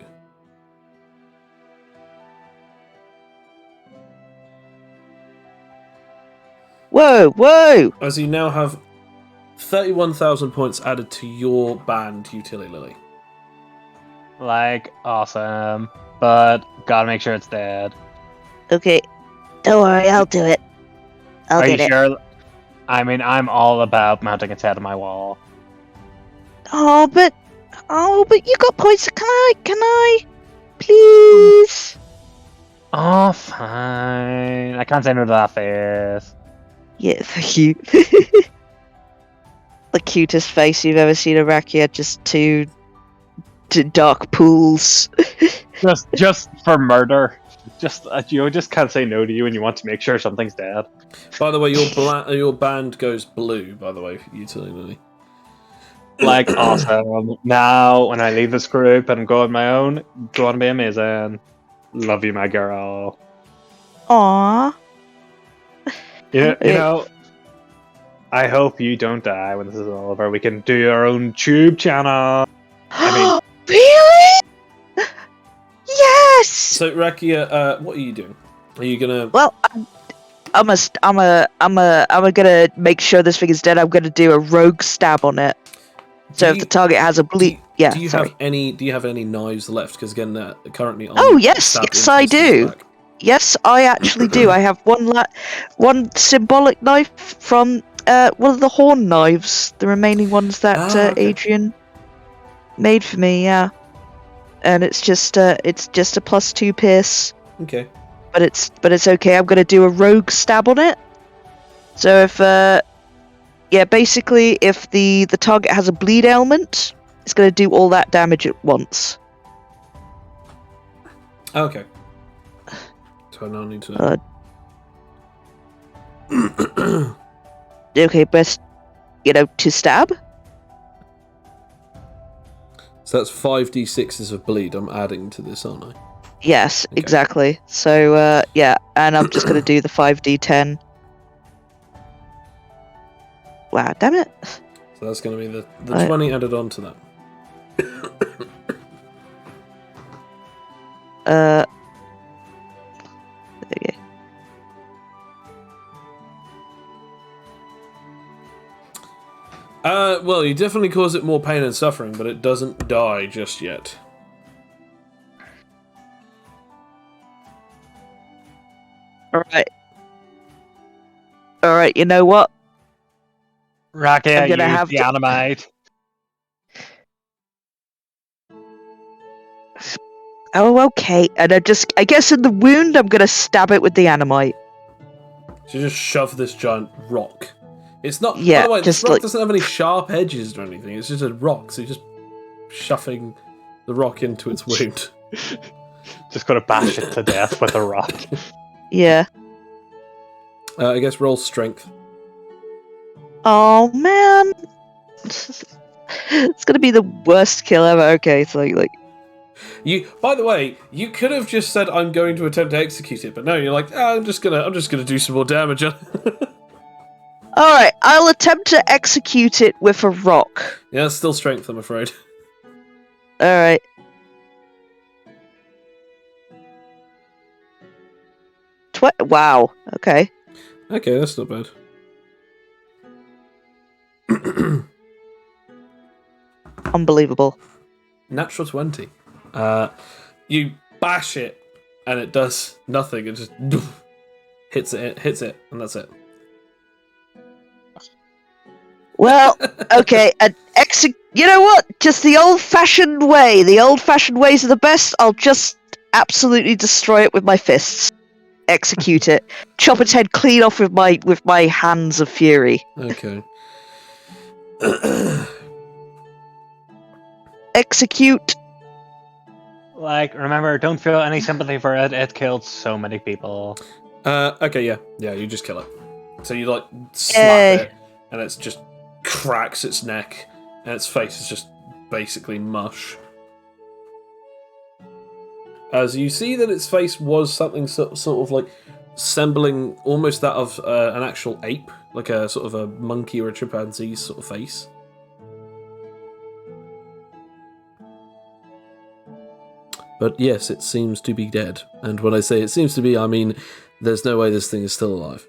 Whoa! As you now have 31,000 points added to your band utility, Lily. Like, awesome. But gotta make sure it's dead. Okay, don't worry, I'll do it. I'll Are you get it. sure? I mean, I'm all about mounting its head on my wall. Oh, but you got points. Can I, please? Oh, fine. I can't say no to that face. Yeah, thank you. The cutest face you've ever seen, Arakia. Just two dark pools. Just for murder. Just you just can't say no to you, and you want to make sure something's dead. By the way, your band goes blue. By the way, utility, Lily. Like, awesome. Now, when I leave this group and go on my own, going to be amazing. Love you, my girl. Aww. You know, I hope you don't die when this is over. We can do our own tube channel. Really? Yes. So, Rakia, what are you doing? Are you gonna? Well, I'm gonna make sure this thing is dead. I'm gonna do a rogue stab on it. So if the target has a bleed, Do you have any knives left? Because again, currently. Oh yes, I do. Back. Yes, I actually do. I have one symbolic knife from one of the horn knives, the remaining ones that okay. Adrian made for me. Yeah, and it's just a +2 pierce. Okay. But it's okay. I'm gonna do a rogue stab on it. So if basically if the target has a bleed ailment, it's gonna do all that damage at once. Okay. So I now need to. Okay, best to stab. So that's 5d6s of bleed I'm adding to this, aren't I? Yes, Okay. exactly. So and I'm just gonna do the 5d10. Wow, damn it! So that's going to be the 20 added on to that. Okay. Well, you definitely cause it more pain and suffering, but it doesn't die just yet. Alright, you know what? Rakia, I'm gonna use have the to- animate. Oh, okay. And I guess in the wound, I'm gonna stab it with the animite. So you just shove this giant rock. It's not. Yeah, by the way, this just rock like- doesn't have any sharp edges or anything. It's just a rock, so you're just shoving the rock into its wound. Just gotta bash it to death with a rock. Yeah. I guess roll strength. Oh man. It's gonna be the worst kill ever. Okay, so like. You. By the way, you could have just said, "I'm going to attempt to execute it," but no, you're like, I'm just gonna do some more damage. Alright, I'll attempt to execute it with a rock. Yeah, it's still strength, I'm afraid. Alright. Wow. Okay. Okay, that's not bad. Unbelievable. Natural 20. You bash it, and it does nothing. It just hits it, and that's it. Well, okay, you know what? Just the old-fashioned way. The old-fashioned ways are the best. I'll just absolutely destroy it with my fists. Execute it. Chop its head clean off with my hands of fury. Okay. Execute. Like, remember, don't feel any sympathy for it. It killed so many people. Okay, yeah, you just kill it. So you like slap it, and it's just cracks its neck, and its face is just basically mush. As you see that its face was something sort of like resembling almost that of an actual ape, like a sort of a monkey or a chimpanzee sort of face. But yes, it seems to be dead. And when I say it seems to be, I mean there's no way this thing is still alive.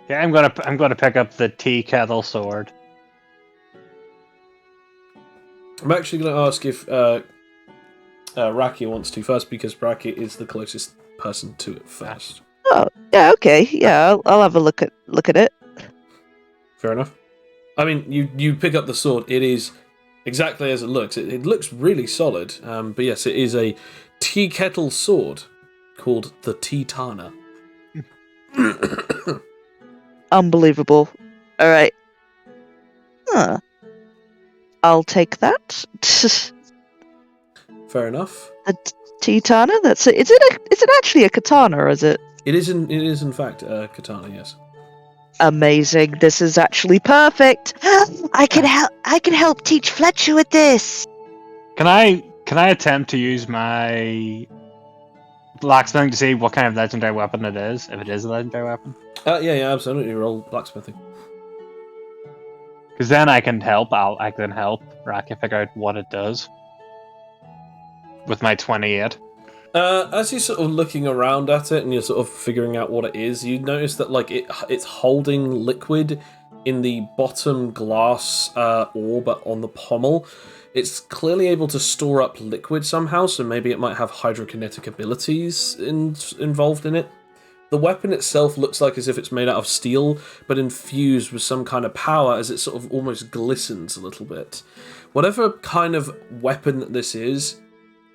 Yeah, I'm gonna pick up the tea kettle sword. I'm actually going to ask if Rakia wants to first, because Rakia is the closest person to it first. Oh, yeah, okay. Yeah, I'll have a look at it. Fair enough. I mean, you pick up the sword. It is exactly as it looks. It looks really solid. But yes, it is a tea kettle sword called the Titana. Unbelievable. All right. Huh. I'll take that. Fair enough. A Titana? That's it. Is it actually a katana, or is it? It is in fact a katana, yes. Amazing. This is actually perfect. I can help teach Fletcher with this. Can I attempt to use my blacksmithing to see what kind of legendary weapon it is, if it is a legendary weapon? Yeah, absolutely. Roll blacksmithing. Because then I can help Rakia figure out what it does with my 28. As you're sort of looking around at it and you're sort of figuring out what it is, you notice that like it's holding liquid in the bottom glass orb on the pommel. It's clearly able to store up liquid somehow, so maybe it might have hydrokinetic abilities involved in it. The weapon itself looks like as if it's made out of steel, but infused with some kind of power, as it sort of almost glistens a little bit. Whatever kind of weapon that this is,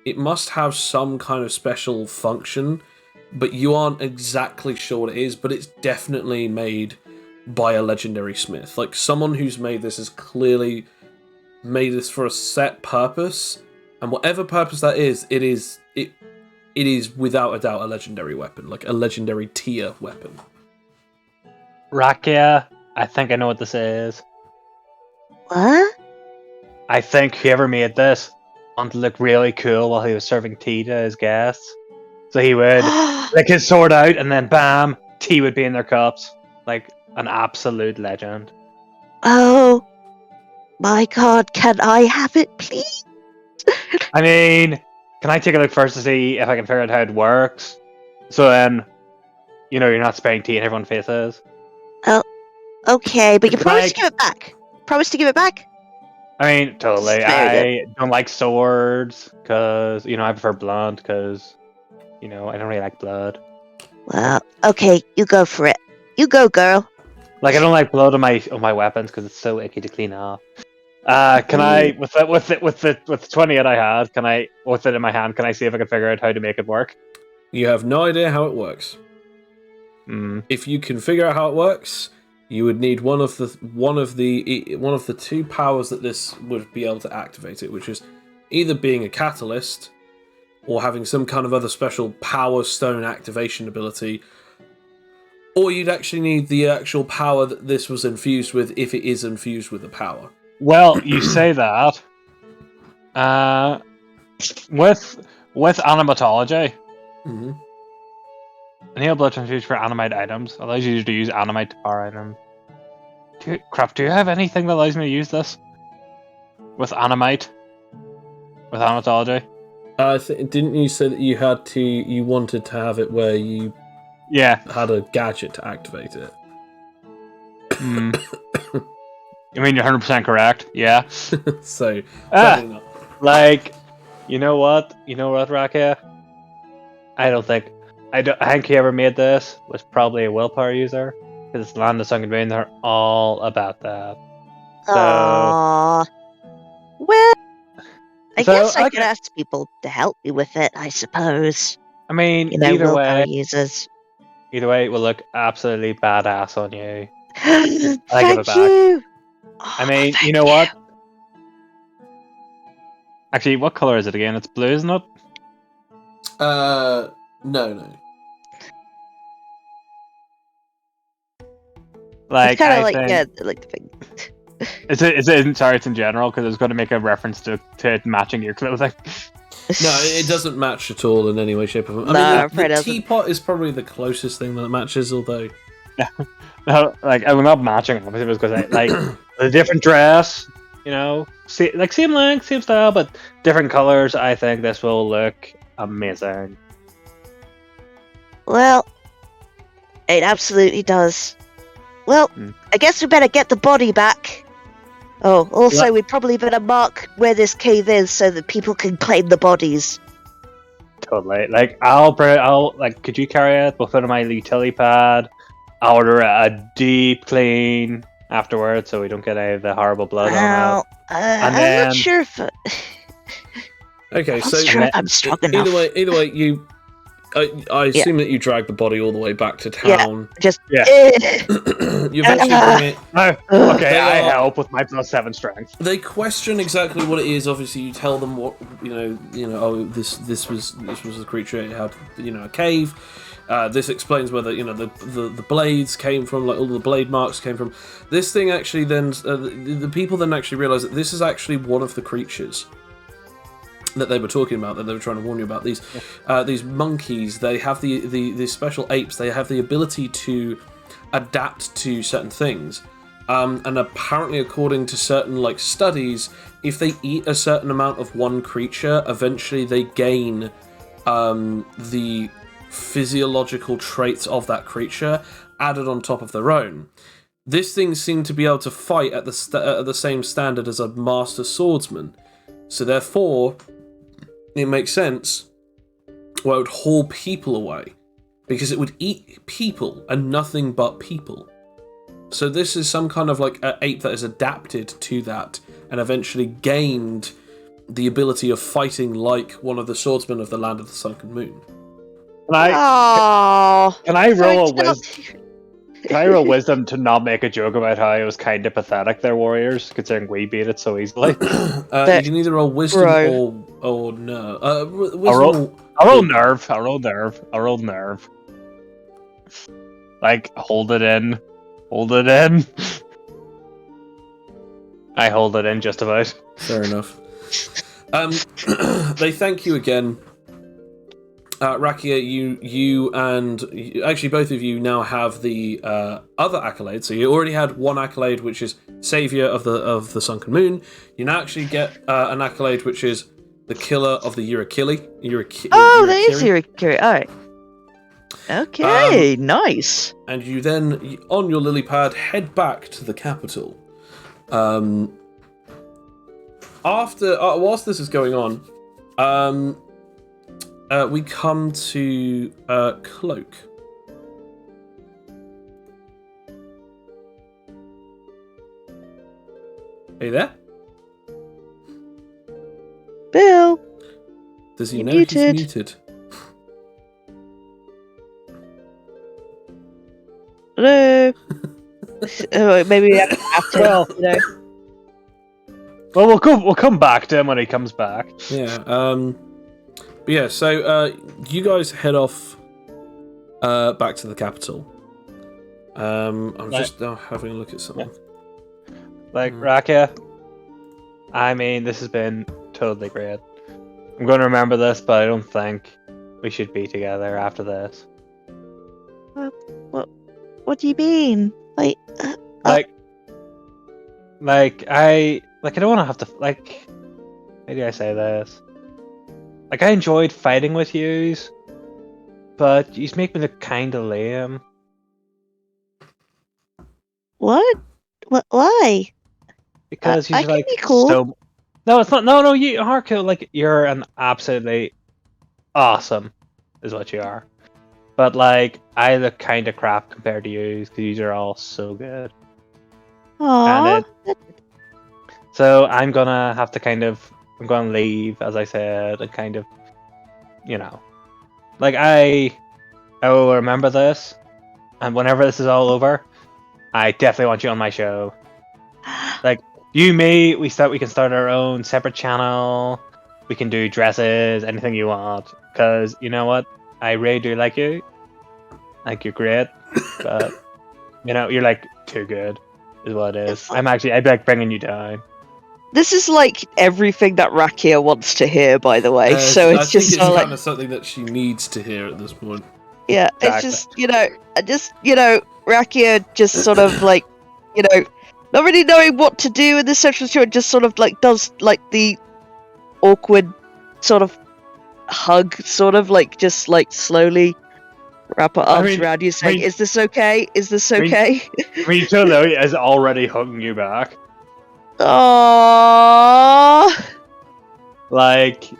it must have some kind of special function, but you aren't exactly sure what it is, but it's definitely made by a legendary smith. Like, someone who's made this has clearly made this for a set purpose, and whatever purpose that is, it is without a doubt a legendary weapon, like a legendary tier weapon. Rakia, I think I know what this is. What? I think whoever made this wanted to look really cool while he was serving tea to his guests. So he would lick his sword out and then bam, tea would be in their cups. Like an absolute legend. Oh my god, can I have it, please? I mean, can I take a look first to see if I can figure out how it works? So then, you're not spraying tea in everyone's faces. Okay, but you promise Like- to give it back. Promise to give it back? I mean, totally. Very I don't like swords, because, I prefer blood, because, I don't really like blood. Well, okay, you go for it. You go, girl. Like, I don't like blood on my weapons, because it's so icky to clean off. Can I, with the 20 that I had, with it in my hand, can I see if I can figure out how to make it work? You have no idea how it works. If you can figure out how it works, you would need one of the two powers that this would be able to activate it, which is either being a catalyst or having some kind of other special power stone activation ability, or you'd actually need the actual power that this was infused with, if it is infused with a power. Well, you say that. With animatology, enable blood transfusion for animate items allows you to use animate to power items. Do you have anything that allows me to use this? With animate? With animatology? Didn't you say that you wanted to have it where you had a gadget to activate it? I mean, you're 100% correct. Yeah. So, like, you know what, Rakia? I think whoever made this was probably a willpower user, because it's Land of Sunken Moon. They're all about that. So, Aww. Well, I So, guess I could okay. ask people to help me with it, I suppose. I mean, Willpower users. either way, it will look absolutely badass on you. Thank give it back. you. I mean, you know what? Actually, what color is it again? It's blue, isn't it? No. Like, It's kind I of like, think... yeah, like the thing. Sorry, it's in general, because I was going to make a reference to matching your clothing. No, it doesn't match at all in any way, shape, or form. No, I'm I afraid mean, it the doesn't. teapot is probably the closest thing that matches, although... No, like I'm not matching. Obviously, it was because like the different dress. Same length, same style, but different colors. I think this will look amazing. Well, it absolutely does. Well, I guess we better get the body back. Oh, also, we probably better mark where this cave is so that people can claim the bodies. Totally. Like could you carry it? We'll put it on my utility pad. I'll order a deep clean afterwards, so we don't get any of the horrible blood on it. I'm not sure if. Okay, I'm so sure if I'm strong enough. Either way, you. I assume that you drag the body all the way back to town. Yeah. You eventually bring it. No. Okay, I help with my +7 strength. They question exactly what it is. Obviously, you tell them what Oh, this was the creature. It had a cave. This explains where the blades came from. Like all the blade marks came from. This thing actually then the people then actually realize that this is actually one of the creatures that they were talking about, that they were trying to warn you about. These monkeys, they have these special apes. They have the ability to adapt to certain things, and apparently, according to certain studies, if they eat a certain amount of one creature, eventually they gain the physiological traits of that creature added on top of their own. This thing seemed to be able to fight at the same standard as a master swordsman, so therefore it makes sense why it would haul people away, because it would eat people and nothing but people. So this is some kind of ape that is adapted to that and eventually gained the ability of fighting like one of the swordsmen of the Land of the Sunken Moon. Can I roll a wisdom? Can I roll wisdom to not make a joke about how it was kind of pathetic, their warriors, considering we beat it so easily? You can either roll wisdom or no. I'll roll nerve. I'll roll nerve. Hold it in. I hold it in just about. Fair enough. They thank you again. Rakia, you and actually both of you now have the other accolade. So you already had one accolade, which is Savior of the Sunken Moon. You now actually get an accolade, which is the Killer of the Urakili. That is Urakiri. All right. Okay, nice. And you then, on your lily pad, head back to the capital. Whilst this is going on, we come to Cloak. Are you there? Bill! Does he know muted. he's muted? Hello? Maybe we have to. Well, we'll come back to him when he comes back. Yeah. But yeah. So you guys head off back to the capital. I'm just having a look at something. Rakia, I mean, this has been totally great. I'm going to remember this, but I don't think we should be together after this. What do you mean? I don't want to have to, how do I say this? I enjoyed fighting with yous, but yous make me look kinda lame. What? Why? Because I can be cool. So... No, it's not. No, you are cool. You're an absolutely awesome, is what you are. But I look kind of crap compared to you, because you are all so good. Aww. So I'm gonna have to I'm gonna leave, as I said, and I will remember this, and whenever this is all over, I definitely want you on my show. We can start our own separate channel. We can do dresses, anything you want. Because you know what, I really do like you. You're great, but you're too good, is what it is. I like bringing you down. this is like everything that Rakia wants to hear, by the way. So I it's think just it's sort of kind like, of something that she needs to hear at this point. yeah, Exactly. it's just Rakia just sort of like, not really knowing what to do in this situation, just sort of like does like the awkward sort of hug, sort of like just like slowly wrap her arms around you, saying, "Is this okay? Is this okay?" I mean, Tolo is already hugging you back. Aww. Like,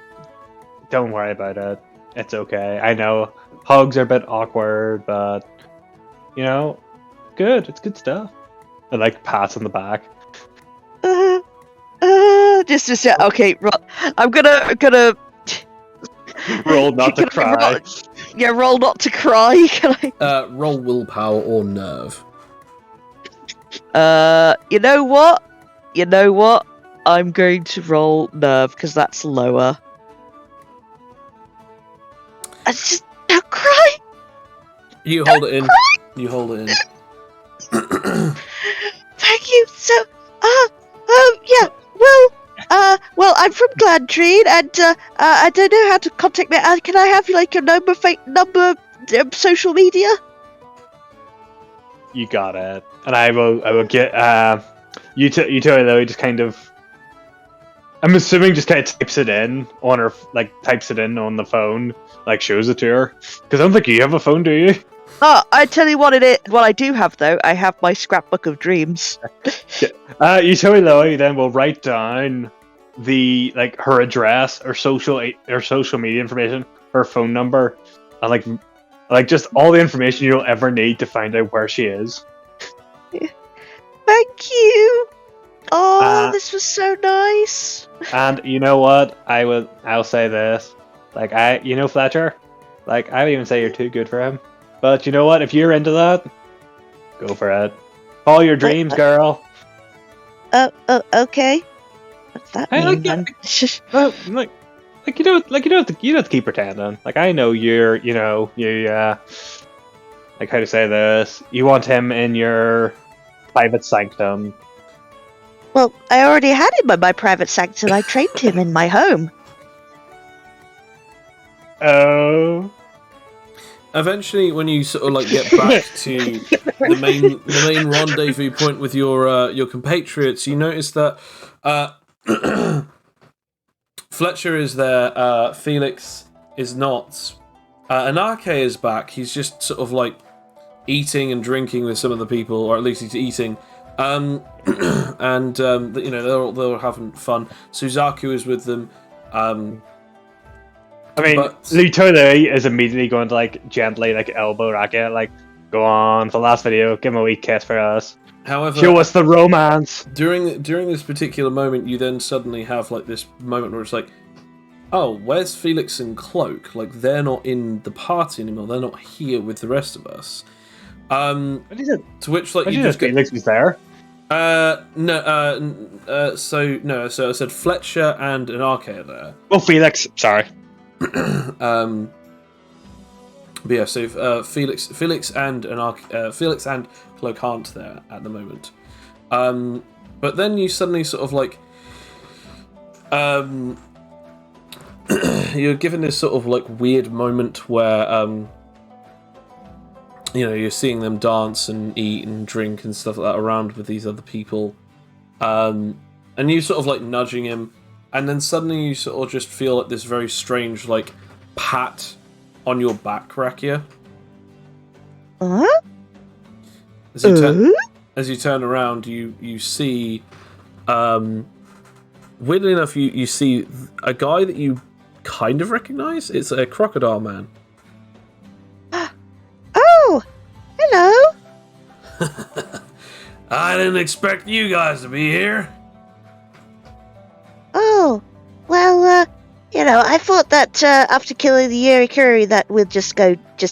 don't worry about it. It's okay. I know hugs are a bit awkward, but good. It's good stuff. And like pats on the back. Just okay. I'm gonna Roll not to Can I cry. roll not to cry. Can I? Roll willpower or nerve. You know what? I'm going to roll nerve because that's lower. I just don't cry. You hold it in. You hold it in. Thank you. So, yeah. Well, I'm from Glandrine, and I don't know how to contact me. Can I have like your number, social media? You got it. And I will get you tell though. He just kind of. I'm assuming just kind of types it in on her, like types it in on the phone, like shows it to her. Because I don't think you have a phone, do you? Oh, I tell you what it is. What I do have though, I have my scrapbook of dreams. You tell Lily then will write down her address or social media information, her phone number, and like just all the information you'll ever need to find out where she is. Thank you. Oh, this was so nice. And you know what? I'll say this. Fletcher. Like I would even say you're too good for him. But you know what? If you're into that, go for it. Follow your dreams, girl. Okay. What's that mean? Then? Well, you don't have to keep pretending. Like I know you like how to say this. You want him in your private sanctum. Well, I already had him in my private sanctum. I trained him in my home. Oh. Eventually, when you sort of like get back to the main rendezvous point with your compatriots, you notice that Fletcher is there. Felix is not. Anarche is back. He's just sort of like eating and drinking with some of the people, or at least he's eating. And they're having fun. Suzaku is with them. I mean, Lutole is immediately going to like gently like elbow Racket, like go on. The last video, give him a wee kiss for us. However, show us the romance. During this particular moment, you then suddenly have like this moment where it's like, oh, where's Felix and Cloak? Like they're not in the party anymore. They're not here with the rest of us. To which like you just get Felix was there. So I said Fletcher and Anarche are there. Oh, Felix, sorry. But yeah, so Felix and Cloak aren't there at the moment. But then you suddenly sort of like you're given this sort of like weird moment where you're seeing them dance and eat and drink and stuff like that around with these other people, and you sort of like nudging him. And then suddenly you sort of just feel like this very strange, like, pat on your back, Rakia. As you turn around, you see, weirdly enough, you see a guy that you kind of recognize. It's a crocodile man. Oh, hello. I didn't expect you guys to be here. Oh, well, I thought that after killing the Yurikuri that we'd just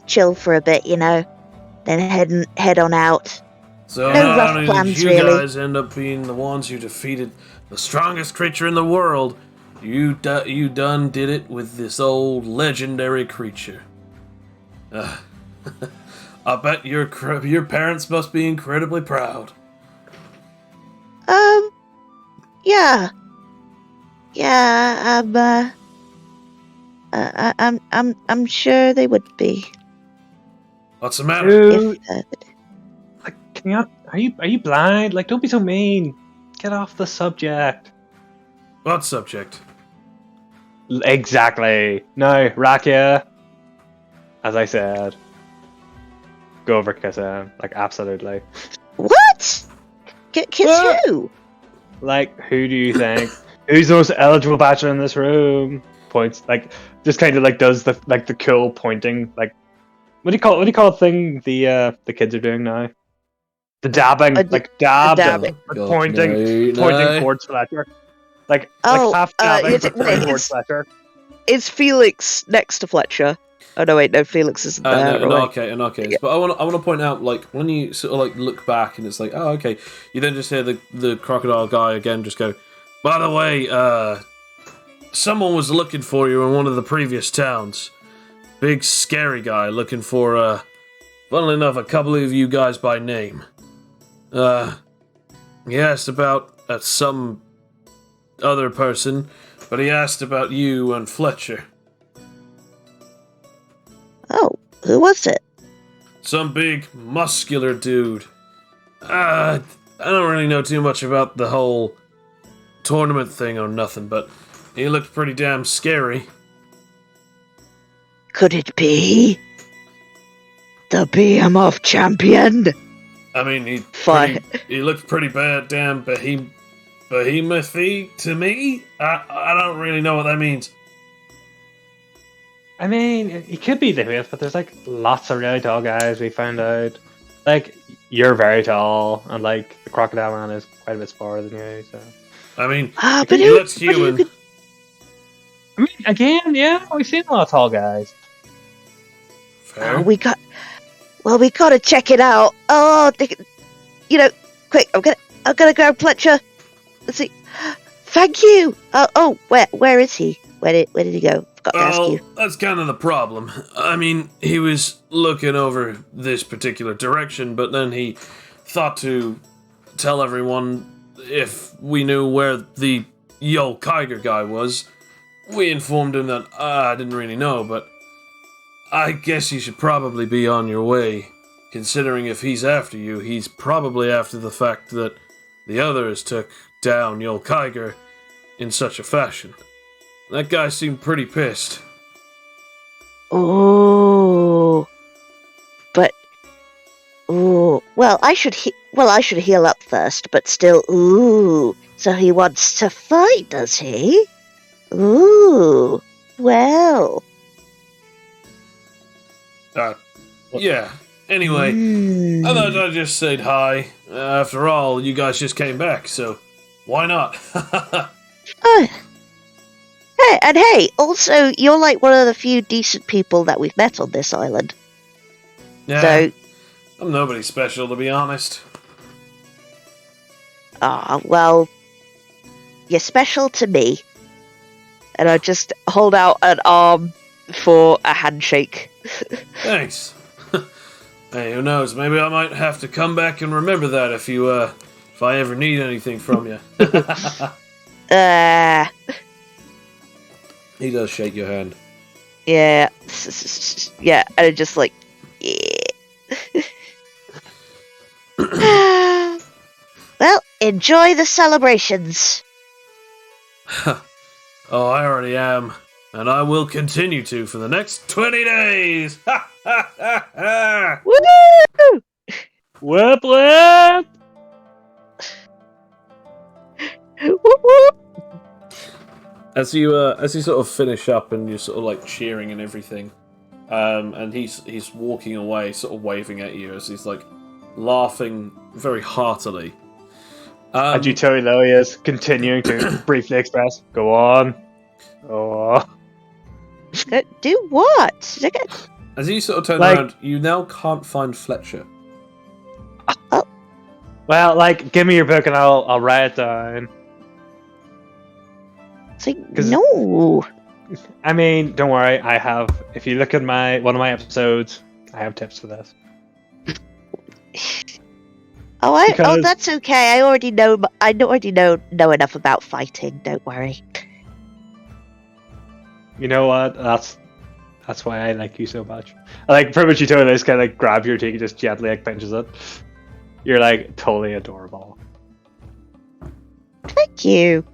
chill for a bit, then head on out. So no not rough only plans, did you really. guys end up being the ones who defeated the strongest creature in the world, you done did it with this old legendary creature. I bet your parents must be incredibly proud. Yeah. Yeah, I'm sure they would be. What's the matter? Dude, If like, can you not, are you blind? Like, don't be so mean. Get off the subject. What subject? Exactly. No, Rakia, as I said, go over kiss him. Like, absolutely. what? Kiss What? who? Like, who do you think? Who's the most eligible bachelor in this room? Points, like, just kind of like does the cool pointing, like, what do you call the thing the kids are doing now? The dabbing, like dab, dabbing. but God, pointing no. towards Fletcher, like Oh, half dabbing, is but it- pointing wait, towards Fletcher. Is Felix next to Fletcher? Oh no, wait, no, Felix isn't there. No, in right? our case. Yeah. But I want to point out, like, when you sort of like look back and it's like, oh, okay, you then just hear the crocodile guy again just go, by the way, someone was looking for you in one of the previous towns. Big scary guy looking for, funnily enough, a couple of you guys by name. He asked about some other person, but he asked about you and Fletcher. Oh, who was it? Some big, muscular dude. I don't really know too much about the whole tournament thing or nothing, but he looked pretty damn scary. Could it be the Behemoth champion? I mean, Fine. he looked pretty bad, damn behemoth-y to me? I don't really know what that means. I mean, he could be the fifth, but there's like lots of really tall guys. We found out, like, you're very tall, and like the crocodile man is quite a bit smaller than you. So, I mean, But he who? looks But who human. could? I mean, again, yeah, we've seen a lot of tall guys. Fair. We gotta check it out. Oh, quick! I'm gonna grab Fletcher. Let's see. Thank you. Where is he? Where did he go? Forgot to ask Well, you. that's kind of the problem. I mean, he was looking over this particular direction, but then he thought to tell everyone if we knew where the Yol Kiger guy was. We informed him that I didn't really know, but I guess you should probably be on your way. Considering if he's after you, he's probably after the fact that the others took down Yol Kiger in such a fashion. That guy seemed pretty pissed. Oh, but well, I should heal up first. But still, so he wants to fight, does he? Ooh, well. Yeah. Anyway, I thought I'd just say hi. After all, you guys just came back, so why not? Hey, also, you're like one of the few decent people that we've met on this island. Yeah, So, I'm nobody special, to be honest. well, you're special to me. And I just hold out an arm for a handshake. Thanks. Hey, who knows? Maybe I might have to come back and remember that if I ever need anything from you. He does shake your hand. Yeah, yeah, and it just like, yeah. Well, enjoy the celebrations. Oh, I already am. And I will continue to for the next 20 days! Ha ha ha ha! Woo! Whip, whip! Whoop, whoop. As you sort of finish up and you're sort of like cheering and everything, and he's walking away, sort of waving at you as he's like laughing very heartily. As you tell though, he is continuing to briefly express. Go on. Oh. Do what? As you sort of turn Like- around, you now can't find Fletcher. Well, like, give me your book and I'll write it down. It's like, 'Cause- no. I mean, don't worry. I have. If you look at one of my episodes, I have tips for this. Oh, Because- that's okay. I already know enough about fighting. Don't worry. You know what? That's why I like you so much. I like pretty much you totally just kind of like grab your cheek and just gently like pinches it. You're like totally adorable. Thank you.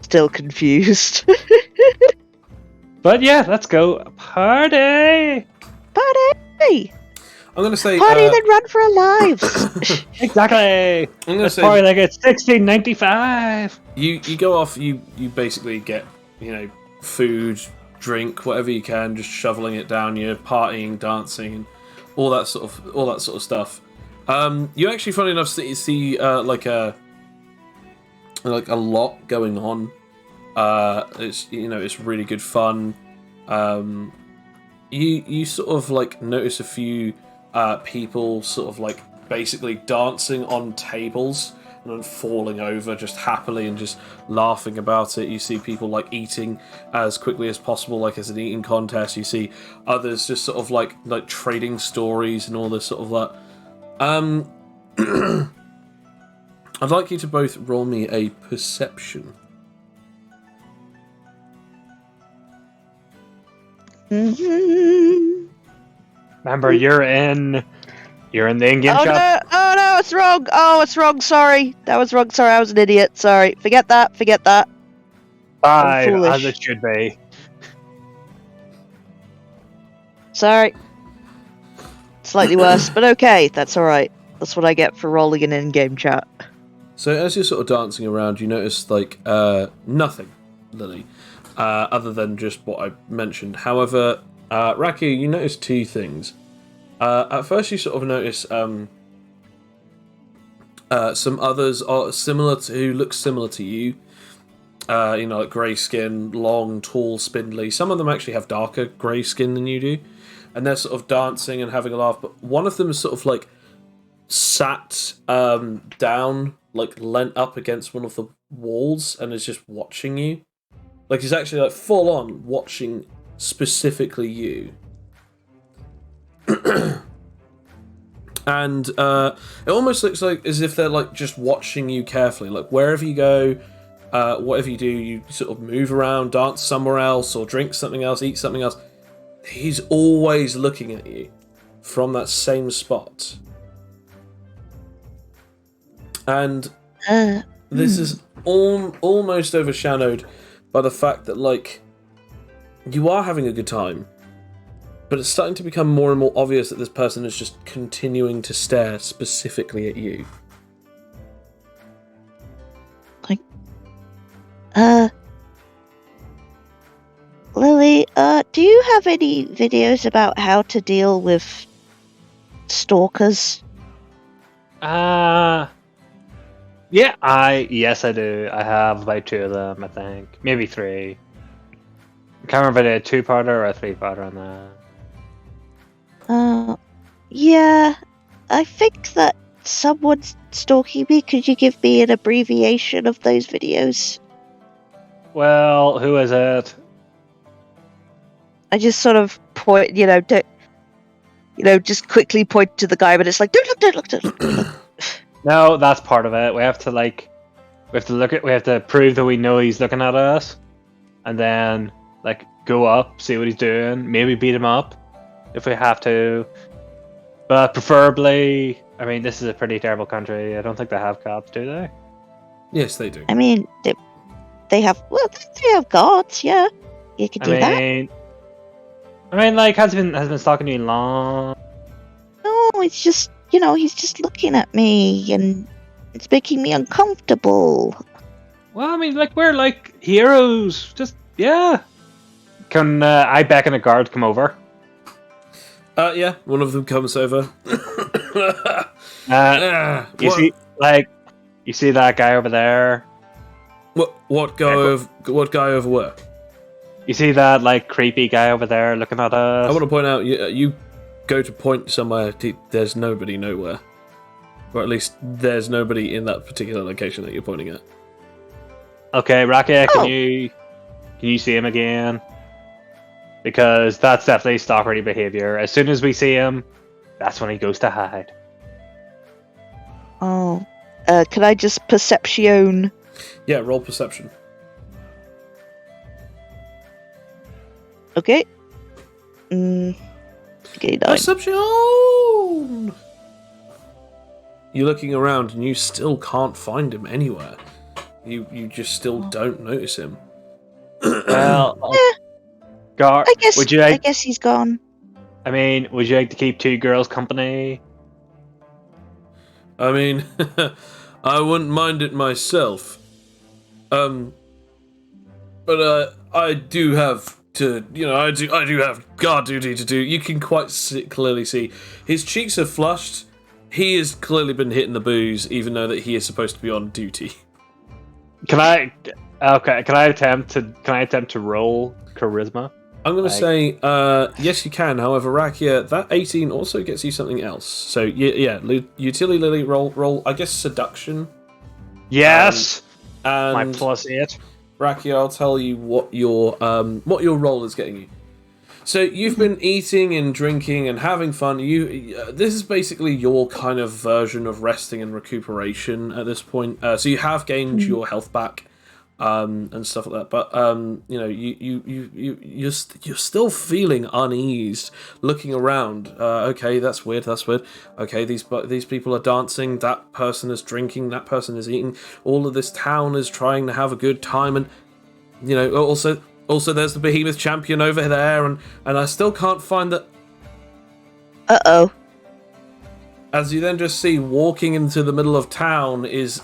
Still confused. But yeah, let's go party. Party! I'm gonna say Party then run for our lives. Exactly. I'm gonna It's say probably like it's 1695. you go off. You basically get food, drink, whatever you can, just shoveling it down. You're partying, dancing, and all that sort of stuff. You actually, funny enough, see like a lot going on. It's really good fun. You sort of like notice a few people sort of like basically dancing on tables and then falling over just happily and just laughing about it. You see people like eating as quickly as possible, like as an eating contest. You see others just sort of like trading stories and all this sort of that. I'd like you to both roll me a perception. Remember, you're in the in-game shop. Oh no, it's wrong. Oh, it's wrong. Sorry. That was wrong. Sorry, I was an idiot. Sorry. Forget that. 5, foolish. as it should be. Sorry. Slightly worse, but okay. That's alright. That's what I get for rolling an in-game chat. So as you're sort of dancing around, you notice like nothing, Lily, other than just what I mentioned. However, Raku, you notice two things. At first, you sort of notice some others are who look similar to you. Like grey skin, long, tall, spindly. Some of them actually have darker grey skin than you do, and they're sort of dancing and having a laugh. But one of them is sort of like sat down, like leant up against one of the walls, and is just watching you. Like he's actually like full on watching specifically you. And it almost looks like as if they're like just watching you carefully. Like wherever you go, whatever you do, you sort of move around, dance somewhere else, or drink something else, eat something else. He's always looking at you from that same spot. And this is almost overshadowed by the fact that, like, you are having a good time, but it's starting to become more and more obvious that this person is just continuing to stare specifically at you. Lily, do you have any videos about how to deal with stalkers? Yes, I do. I have about 2 of them, I think. Maybe 3. I can't remember if I did a 2-parter or a 3-parter on that. Yeah. I think that someone's stalking me. Could you give me an abbreviation of those videos? Well, who is it? I just sort of point, just quickly point to the guy, but it's like, don't look. No, that's part of it. We have to prove that we know he's looking at us, and then like go up, see what he's doing, maybe beat him up if we have to. But preferably, I mean, this is a pretty terrible country. I don't think they have cops, do they? Yes, they do. I mean, they have guards, yeah. You could do that. I mean, like, has been stalking you long? No, it's just, he's just looking at me, and it's making me uncomfortable. Well, I mean, like, we're like heroes. Just, yeah. Can I beckon a guard to come over? Yeah, one of them comes over. You see that guy over there? What guy over where? You see that like creepy guy over there looking at us? I want to point out, you go to point somewhere, there's nobody nowhere. Or at least there's nobody in that particular location that you're pointing at. Okay, Rakia, can you see him again? Because that's definitely stalkery behavior. As soon as we see him, that's when he goes to hide. Oh. Can I just perception? Yeah, roll perception. Okay. Okay, 9. Perception! You're looking around and you still can't find him anywhere. You just still don't notice him. Well, I guess. would you I like? guess he's gone. I mean, would you like to keep 2 girls company? I mean, I wouldn't mind it myself. But I do have to, I do have guard duty to do. You can quite clearly see his cheeks are flushed. He has clearly been hitting the booze, even though that he is supposed to be on duty. Can I? Okay. Can I attempt to roll charisma? I'm going to say, yes, you can. However, Rakia, that 18 also gets you something else. So, yeah, Utility Lily, roll, I guess, seduction. Yes. And My +8. Rakia, I'll tell you what your role is getting you. So you've been eating and drinking and having fun. This is basically your kind of version of resting and recuperation at this point. So you have gained your health back, and stuff like that. But you're still feeling uneased, looking around. Okay, that's weird. Okay, these people are dancing. That person is drinking. That person is eating. All of this town is trying to have a good time, and also there's the behemoth champion over there, and I still can't find the. Uh-oh. As you then just see walking into the middle of town is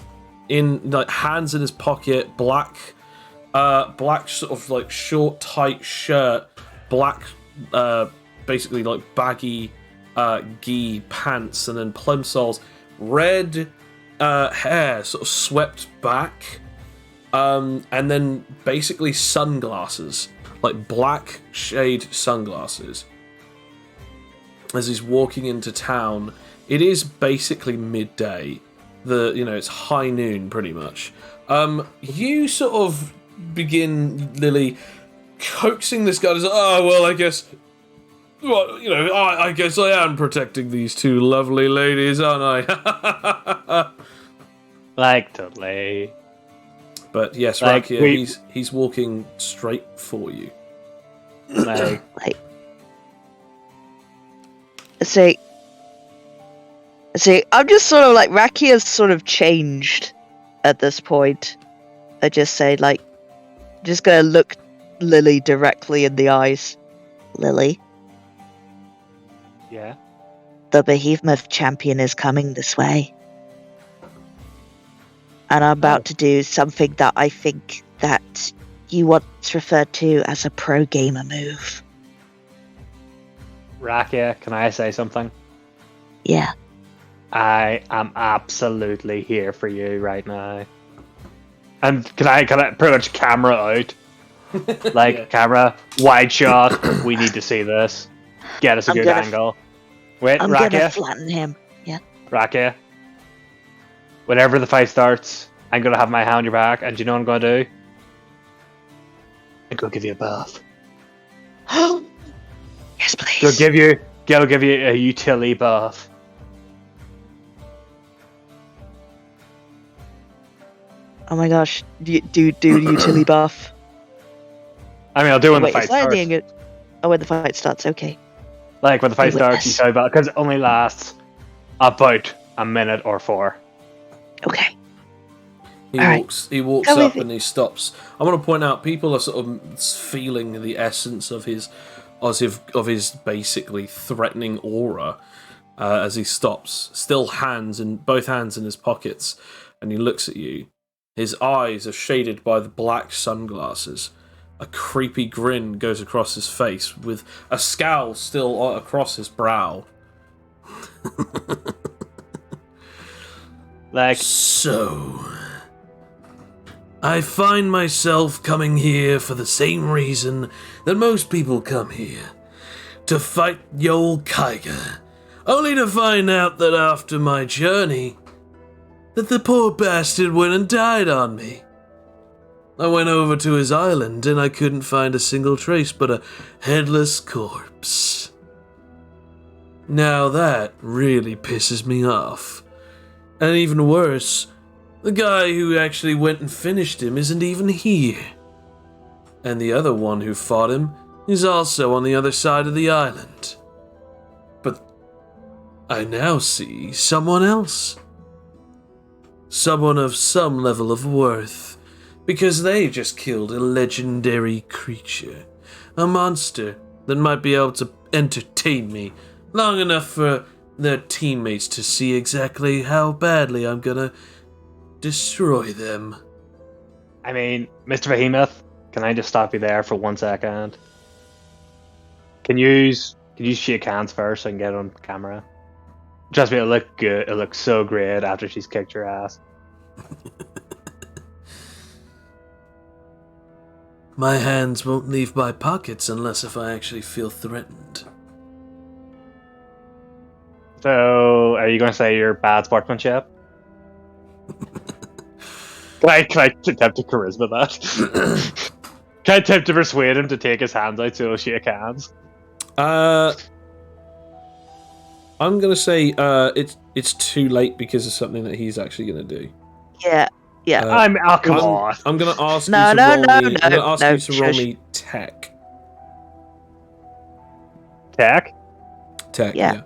in hands in his pocket, black sort of like short tight shirt, black basically like baggy gi pants, and then plimsolls, red hair sort of swept back, and then basically sunglasses, like black shade sunglasses. As he's walking into town, it is basically midday. It's high noon pretty much. You sort of begin, Lily, coaxing this guy. Oh well, I guess. Well, I guess I am protecting these 2 lovely ladies, aren't I? Like totally. But yes, Like, Rakia, he's walking straight for you. Like, See, I'm just sort of like, Rakia's sort of changed at this point. I just say, like, just gonna look Lily directly in the eyes. Lily, yeah. the behemoth champion is coming this way. And I'm about to do something that I think that you once referred to as a pro gamer move. Rakia, can I say something? Yeah. I am absolutely here for you right now. And can I pretty much camera out? Like, Yeah. Camera, wide shot, we need to see this. Get us a good angle. Wait, I'm gonna Rakia, flatten him. Yeah. Rakia. Whenever the fight starts, I'm gonna have my hand on your back, and do you know what I'm gonna do? I'm gonna give you a bath. Yes, please. I'll give you a utility bath. Oh my gosh. Do utility buff. I mean, I'll do when the Wait, fight is that starts. the Oh, when the fight starts, okay. Like, when the fight Wait, starts, yes. you tell about, because it only lasts about a minute or 4. Okay. He All right. walks. He walks Come up with and he stops. I want to point out, people are sort of feeling the essence of his basically threatening aura as he stops, still both hands in his pockets, and he looks at you. His eyes are shaded by the black sunglasses. A creepy grin goes across his face, with a scowl still across his brow. Like, So, I find myself coming here for the same reason that most people come here. To fight the old Kyger. Only to find out that after my journey, that the poor bastard went and died on me. I went over to his island and I couldn't find a single trace but a headless corpse. Now that really pisses me off. And even worse, the guy who actually went and finished him isn't even here. And the other one who fought him is also on the other side of the island. But I now see someone else. Someone of some level of worth, because they just killed a legendary creature. A monster that might be able to entertain me long enough for their teammates to see exactly how badly I'm gonna destroy them. I mean, Mr. Behemoth, can I just stop you there for 1 second? Can you shake hands first so I can get it on camera? Trust me, it'll look good. It'll look so great after she's kicked your ass. My hands won't leave my pockets unless if I actually feel threatened. So, are you going to say you're bad sportsmanship? Can I attempt to charisma that? Can I attempt to persuade him to take his hands out so he'll shake hands? I'm gonna say it's too late because of something that he's actually gonna do. Yeah. Come on. I'm gonna ask No, you to no, roll no, me. no, I'm gonna ask no, you to roll shush. me tech. Tech? Tech. Yeah. Yeah.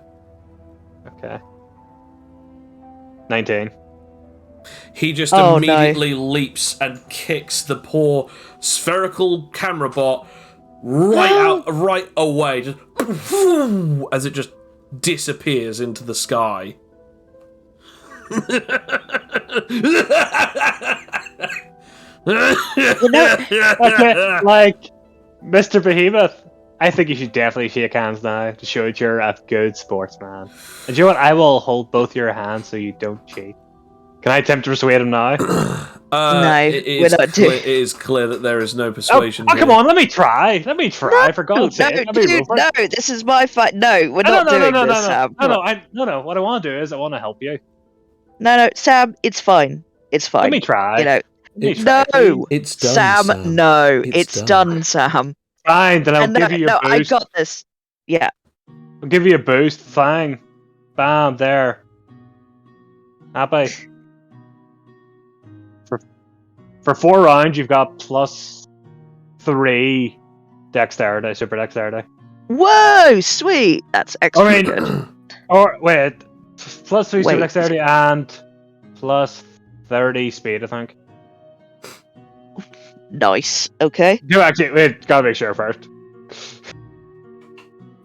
Okay. 19. He just Oh, immediately leaps and kicks the poor spherical camera bot right away, just as it just disappears into the sky. Okay, like, Mr. Behemoth, I think you should definitely shake hands now to show that you're a good sportsman. And you know what? I will hold both your hands so you don't cheat. Can I attempt to persuade him now? No, we're not doing. It is clear that there is no persuasion. Oh, come here. on, let me try. Let me try, for God's sake. Let me roll for it. No, this is my fight. No, we're not doing this, Sam. No. What I want to do is I want to help you. No, Sam, it's fine. It's fine. Let me try. You know, Let me try. no, It's done, Sam. no, it's done, Sam. Fine, then I'll give you a I boost. got this. Yeah. I'll give you a boost. Fine. Bam, there. Happy. For 4 rounds, you've got +3 dexterity, super dexterity. Whoa, sweet. That's extra good. Or, wait. +3 super Wait. dexterity and +30 speed, I think. Nice. Okay. No, actually, wait, gotta make sure first.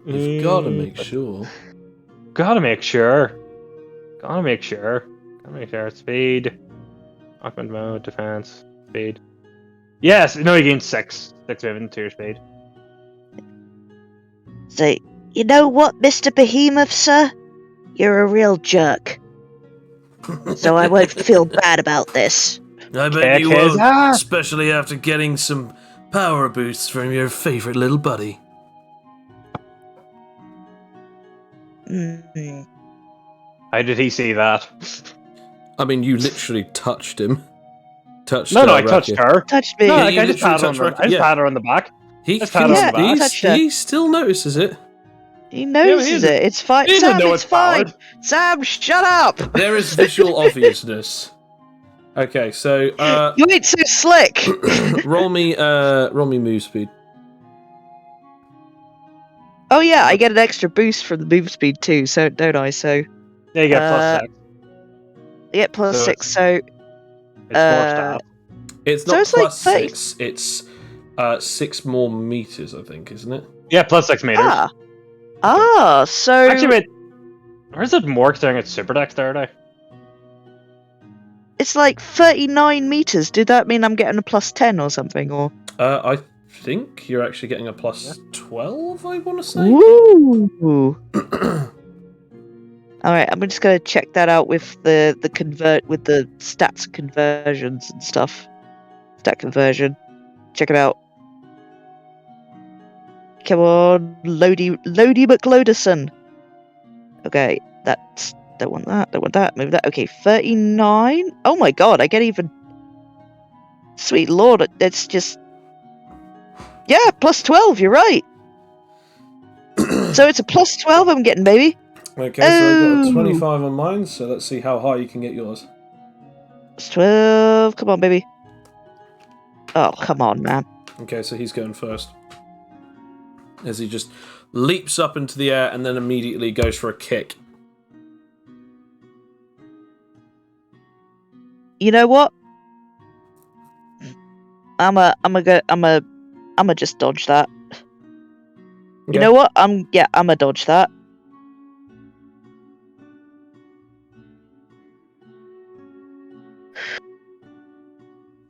You've got to make sure. Gotta make sure. Speed. Augment mode, defense, speed. Yes, no, you gain 6 movement to your speed. So, you know what, Mr. Behemoth, sir? You're a real jerk. So I won't feel bad about this. I bet you won't, especially after getting some power boosts from your favorite little buddy. Mm-hmm. How did he see that? I mean, you literally touched him. No, I touched her. Touched me. No, Yeah, like, you I just literally pat her on the back. He Just pat her on the back. he still notices it. He notices it. It's fine. He doesn't Sam, know it's it's fine. powered. Sam, shut up. There is visual obviousness. Okay, so You ain't so slick. roll me move speed. Oh yeah, I get an extra boost from the move speed too, so don't I? So Yeah, you get +6. yeah, plus So 6. So It's 4 stats. It's So not it's like plus 6. It's 6 more meters, I think, isn't it? Yeah, +6 meters. So Actually, wait. Or is it more considering it's super dexterity? it's like 39 meters. Did that mean I'm getting a +10 or something? Or I think you're actually getting a +12. I want to say. ooh. All right, I'm just gonna check that out with the stats and conversions and stuff. Stat conversion. Check it out. Come on, Lodi McLoderson. Okay, don't want that. Move that. Okay, 39. Oh my god, I get even. Sweet lord, it's just. Yeah, +12. You're right. So it's a +12 I'm getting, baby. Okay, so I've got a Oh. 25 on mine. So let's see how high you can get yours. +12. Come on, baby. Oh, come on, man. Okay, so he's going first. as he just leaps up into the air and then immediately goes for a kick. You know what? I'ma just dodge that. Okay. You know what? I'ma dodge that.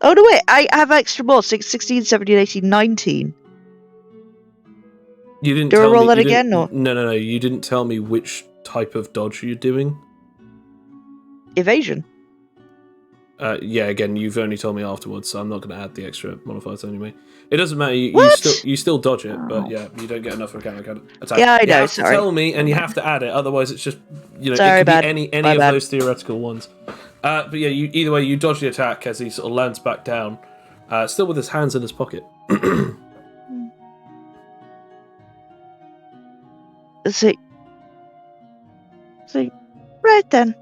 Oh no wait, I have extra more. 16, 17, 18, 19. You didn't Do I tell roll me, that you again, didn't- or? No, you didn't tell me which type of dodge you're doing. Evasion. Yeah, again, you've only told me afterwards, so I'm not going to add the extra modifiers anyway. It doesn't matter. You What? still dodge it, but yeah, you don't get enough for a counter attack. Yeah, I You know, have sorry. to tell me, and you have to add it. Otherwise, it's just Sorry, it could bad. be any My of bad. those theoretical ones. But yeah, either way, you dodge the attack as he sort of lands back down, still with his hands in his pocket. See, right then.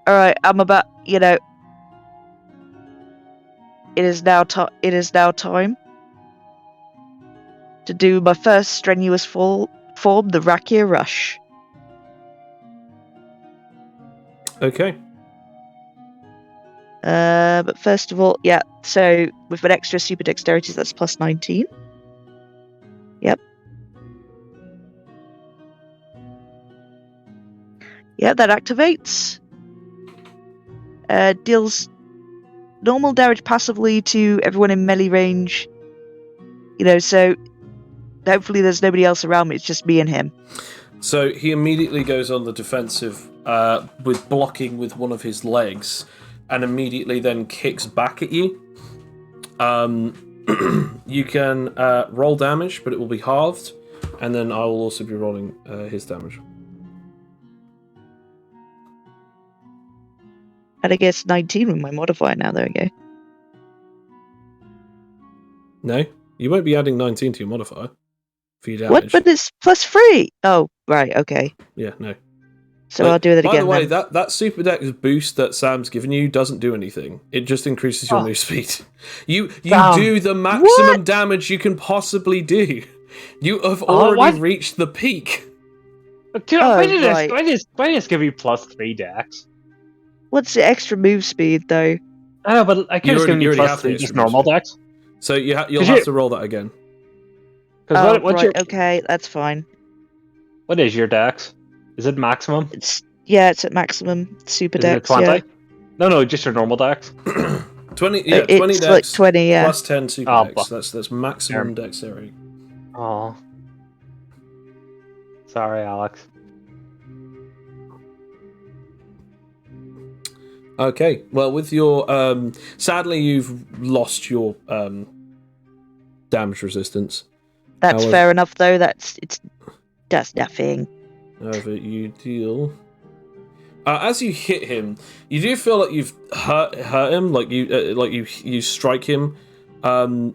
All right, I'm about. It is now time to do my first strenuous form, the Rakia Rush. Okay. But first of all, yeah. So with an extra super dexterity, that's plus 19. Yep. Yeah, that activates. Deals normal damage passively to everyone in melee range. So hopefully there's nobody else around me. It's just me and him. So he immediately goes on the defensive with blocking with one of his legs, and immediately then kicks back at you. You can roll damage, but it will be halved, and then I will also be rolling his damage. And I guess 19 with my modifier now. There we go. No, you won't be adding 19 to your modifier for your What? damage. But it's plus 3. Oh, right. Okay. Yeah, no. So I'll do that again. By the way, then. that super dex boost that Sam's given you doesn't do anything. It just increases your move speed. You do the maximum damage you can possibly do. You have already reached the peak. Dude, why did right. this give you plus 3 dex? What's the extra move speed though? I know, but I could have given you already plus have the 3 extra just normal move dex. So you'll have to roll that again. Oh, What's right. Okay, that's fine. What is your dex? Is it maximum? It's at maximum super Is it dex. 20? Yeah. No, just your normal dex. 20. Yeah, 20 it's dex. like 20. Yeah. Plus 10 super Oh, dex. That's maximum dexterity. Oh. Sorry, Alex. Okay, well, with your sadly you've lost your damage resistance. That's fair enough though. That's nothing. However, you deal. As you hit him, you do feel like you've hurt him, like you strike him, in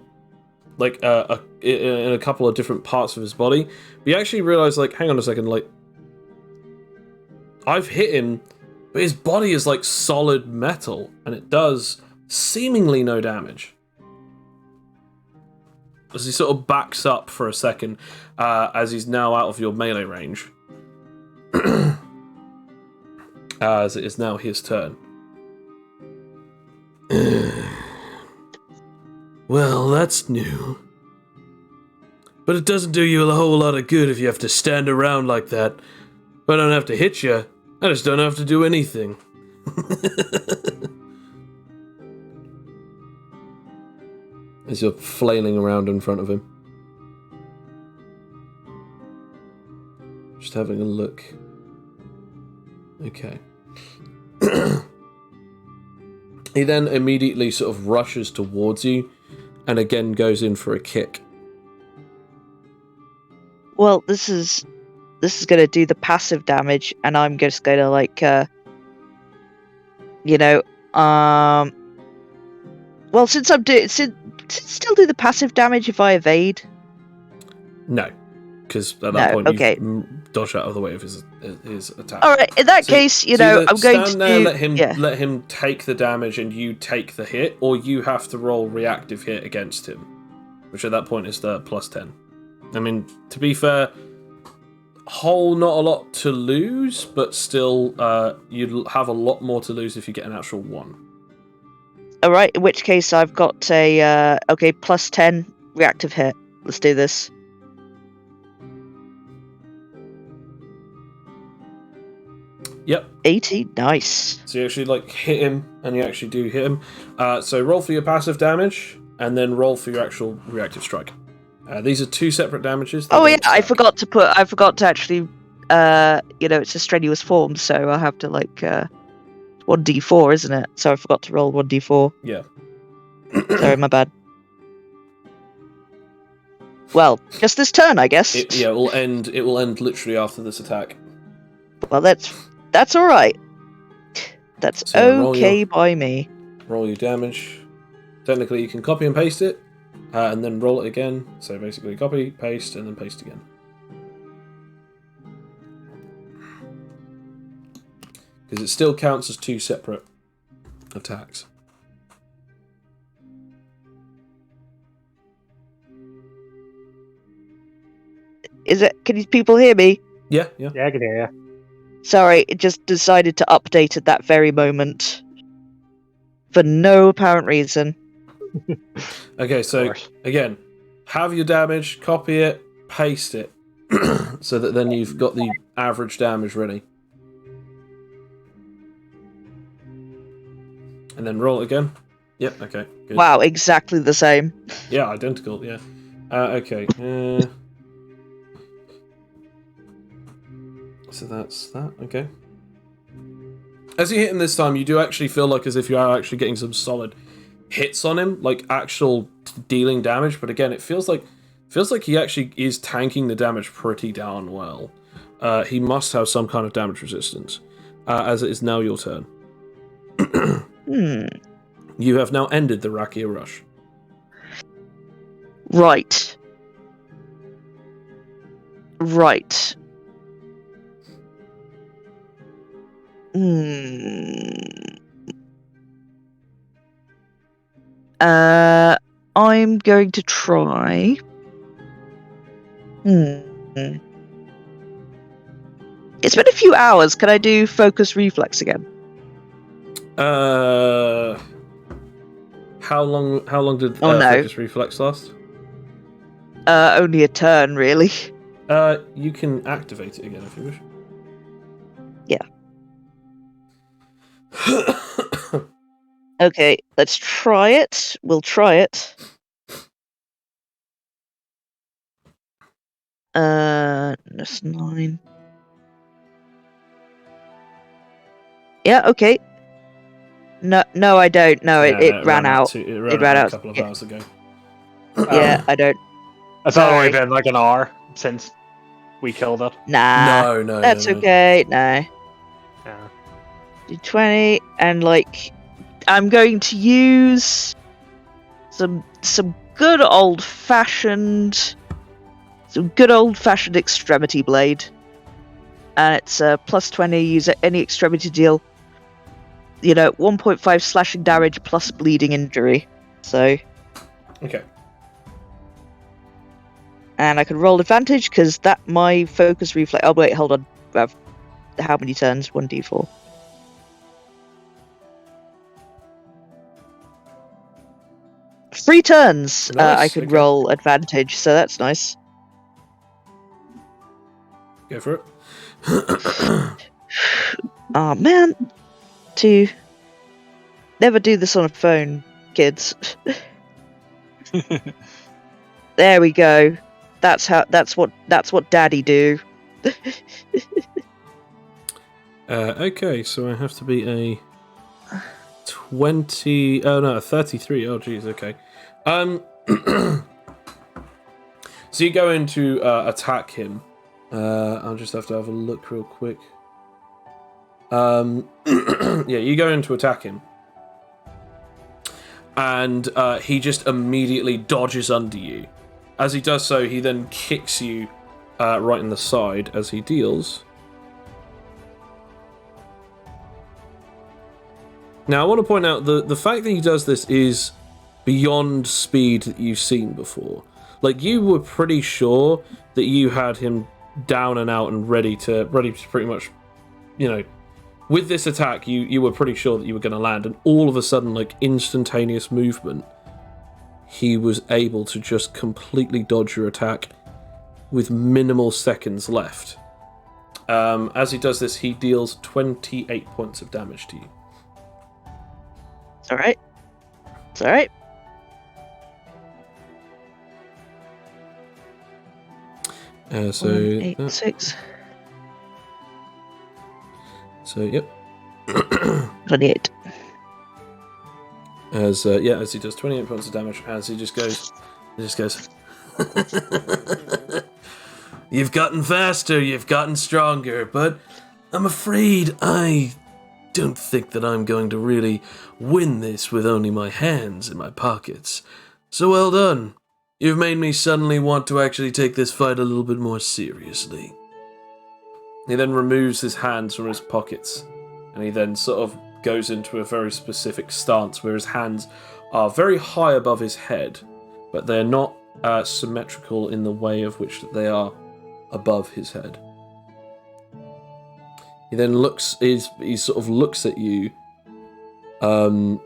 a couple of different parts of his body. But you actually realize, like, hang on a second, like, I've hit him. But his body is like solid metal, and it does seemingly no damage. As he sort of backs up for a second, as he's now out of your melee range. As it is now his turn. Well, that's new. But it doesn't do you a whole lot of good if you have to stand around like that. If I don't have to hit you, I just don't have to do anything. As you're flailing around in front of him. Just having a look. Okay. He then immediately sort of rushes towards you and again goes in for a kick. Well, this is going to do the passive damage, and I'm just going to well, since I'm still do the passive damage if I evade. No, because at that point okay. you dodge out of the way of his attack. All right, in that case, I'm going to there, let him take the damage, and you take the hit, or you have to roll reactive hit against him. which at that point is the plus 10. I mean, to be fair, whole not a lot to lose, but still, you'd have a lot more to lose if you get an actual 1. Alright, in which case I've got a, okay, plus 10 reactive hit. Let's do this. Yep. 80, nice. So you actually like hit him, and you actually do hit him. So roll for your passive damage, and then roll for your actual reactive strike. These are 2 separate damages. Oh yeah, I forgot to actually, it's a strenuous form, so I'll have to 1d4, isn't it? So I forgot to roll 1d4. Yeah. Sorry, my bad. Well, just this turn, I guess. It will end literally after this attack. Well, that's all right. That's So okay by me. Roll your damage. Technically, you can copy and paste it, and then roll it again. So basically, copy, paste, and then paste again. Because it still counts as 2 separate attacks. Can you people hear me? Yeah. Yeah, I can hear you. Sorry, it just decided to update at that very moment. For no apparent reason. Okay, so again, have your damage, copy it, paste it, so that then you've got the average damage ready. And then roll it again. Yep, okay, good. Wow, exactly the same. Yeah, identical, yeah. Okay. So that's that, okay. As you hit him this time, you do actually feel like as if you are actually getting some solid hits on him, like actual dealing damage, but again, it feels like he actually is tanking the damage pretty darn well. He must have some kind of damage resistance, as it is now your turn. You have now ended the Rakia Rush. Right. I'm going to try. It's been a few hours. Can I do focus reflex again? How long did focus reflex last? Only a turn, really. You can activate it again if you wish. Yeah. Okay, let's try it. We'll try it. That's 9. Yeah, okay. No, I don't. No, it ran out. It ran out a couple of hours ago. Yeah, I don't. It's only been like an hour since we killed it. Nah. No. That's okay. No. Yeah. Do 20 and I'm going to use some good old fashioned extremity blade. And it's plus 20, use any extremity deal. 1.5 slashing damage plus bleeding injury. So. Okay. And I can roll advantage because my focus reflex. Oh wait, hold on. How many turns? 1d4. Three turns. Nice, I could okay. roll advantage, so that's nice. Go for it. Oh man, never do this on a phone, kids. There we go. That's what Daddy do. Okay, so I have to be a 20. Oh no, a 33. Oh geez, okay. So you go in to attack him. I'll just have to have a look real quick. Yeah, you go in to attack him. And he just immediately dodges under you. As he does so, he then kicks you right in the side as he deals. Now, I want to point out the fact that he does this is beyond speed that you've seen before. Like, you were pretty sure that you had him down and out and ready to pretty much, with this attack, you were pretty sure that you were going to land, and all of a sudden, like, instantaneous movement, he was able to just completely dodge your attack with minimal seconds left. As he does this, he deals 28 points of damage to you. It's alright. It's alright. So 8, 6. So yep. 28. As he does 28 points of damage, as he just goes. You've gotten faster, you've gotten stronger, but I'm afraid I don't think that I'm going to really win this with only my hands in my pockets. So well done. You've made me suddenly want to actually take this fight a little bit more seriously. He then removes his hands from his pockets, and he then sort of goes into a very specific stance where his hands are very high above his head, but they're not symmetrical in the way of which they are above his head. He then he sort of looks at you, sort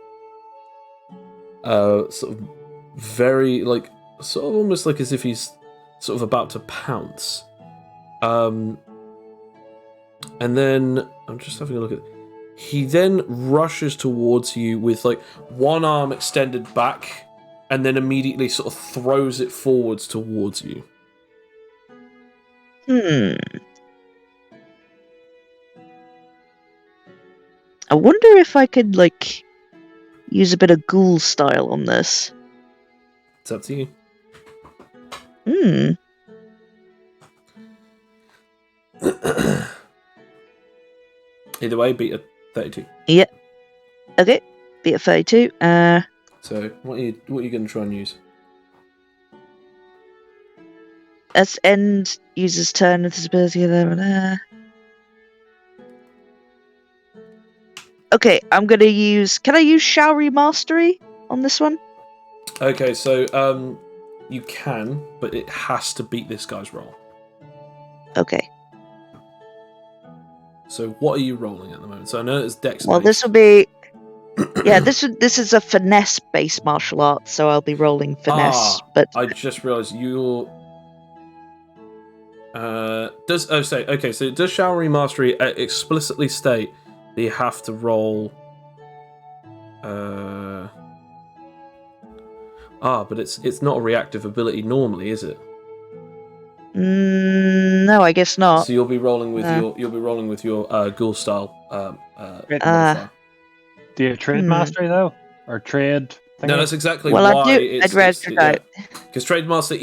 of very, like, sort of almost like as if he's sort of about to pounce. And then, I'm just having a look at... He then rushes towards you with, like, one arm extended back, and then immediately sort of throws it forwards towards you. I wonder if I could, like, use a bit of ghoul style on this. It's up to you. Either way, beat a 32. Yeah. Okay. Beat a 32. So, what are you going to try and use? As end uses turn with his ability. Okay, I'm gonna use. Can I use Showery Mastery on this one? Okay, so you can, but it has to beat this guy's roll. Okay. So what are you rolling at the moment? So I know it's Dex. Well, this will be. Yeah, this is a finesse-based martial art, so I'll be rolling finesse. But I just realised you're. So does Showery Mastery explicitly state that you have to roll? But it's not a reactive ability normally, is it? No, I guess not. So you'll be rolling with your ghoul style. Do you have trade mastery though, or trade? No, that's exactly why. I do. I'd rather check out because tradesperson,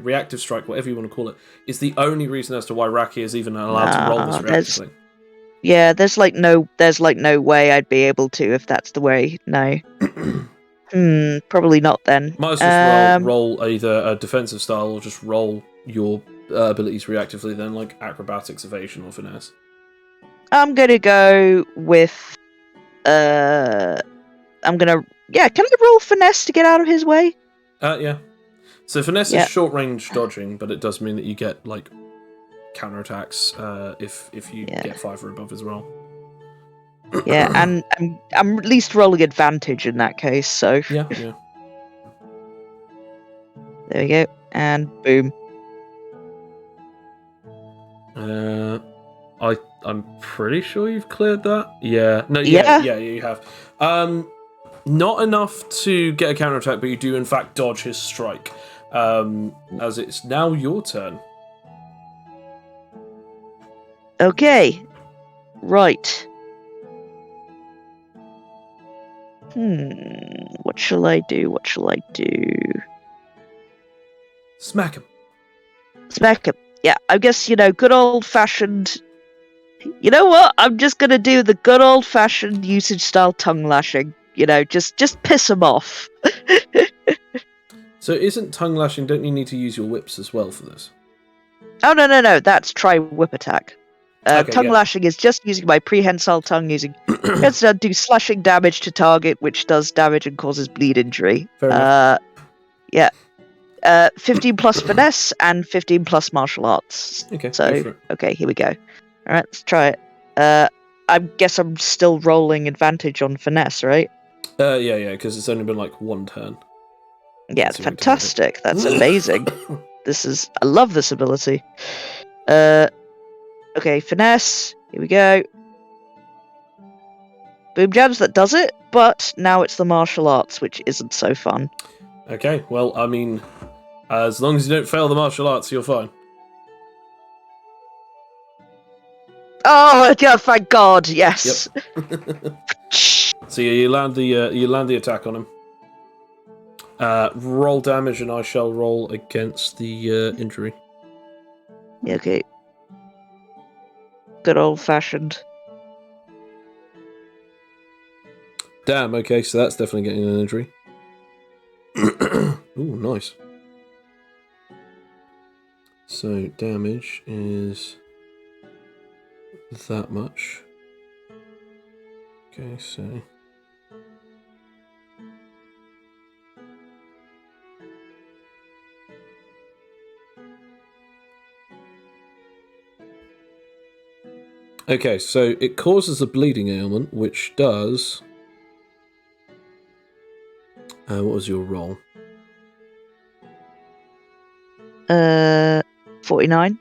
reactive strike, whatever you want to call it, is the only reason as to why Raki is even allowed to roll this reactively. Yeah, there's no way I'd be able to if that's the way. No. Probably not then. Might as well just roll either a defensive style or just roll your abilities reactively, then like acrobatics, evasion, or finesse. I'm gonna go with. Can I roll finesse to get out of his way? Yeah. So finesse is short range dodging, but it does mean that you get like counterattacks if you get 5 or above as well. Yeah, and I'm at least rolling advantage in that case. So yeah. There we go, and boom. I'm pretty sure you've cleared that. Yeah. No. Yeah. You have. Not enough to get a counterattack, but you do in fact dodge his strike. As it's now your turn. Okay. Right. What shall I do? Smack him. Yeah, I guess, good old-fashioned... You know what? I'm just going to do the good old-fashioned usage-style tongue lashing. Just piss him off. So isn't tongue lashing, don't you need to use your whips as well for this? Oh, no. That's try whip attack. Tongue lashing is just using my prehensile tongue using instead do slashing damage to target, which does damage and causes bleed injury. Fair enough. 15 plus finesse and 15 plus martial arts. Okay, go So for it. okay, here we go. All right, let's try it. I guess I'm still rolling advantage on finesse, right? Yeah, because it's only been like one turn. Yeah, That's fantastic. That's amazing. I love this ability. Okay, finesse. Here we go. Boom jabs, that does it, but now it's the martial arts, which isn't so fun. Okay, well, I mean, as long as you don't fail the martial arts, you're fine. Oh, yeah, thank God, yes. Yep. So you land the attack on him. Roll damage, and I shall roll against the injury. Yeah, okay. Good old-fashioned. Damn, okay, so that's definitely getting an injury. Ooh, nice. So, damage is that much. Okay, so... Okay, so it causes a bleeding ailment, which does... what was your roll? 49.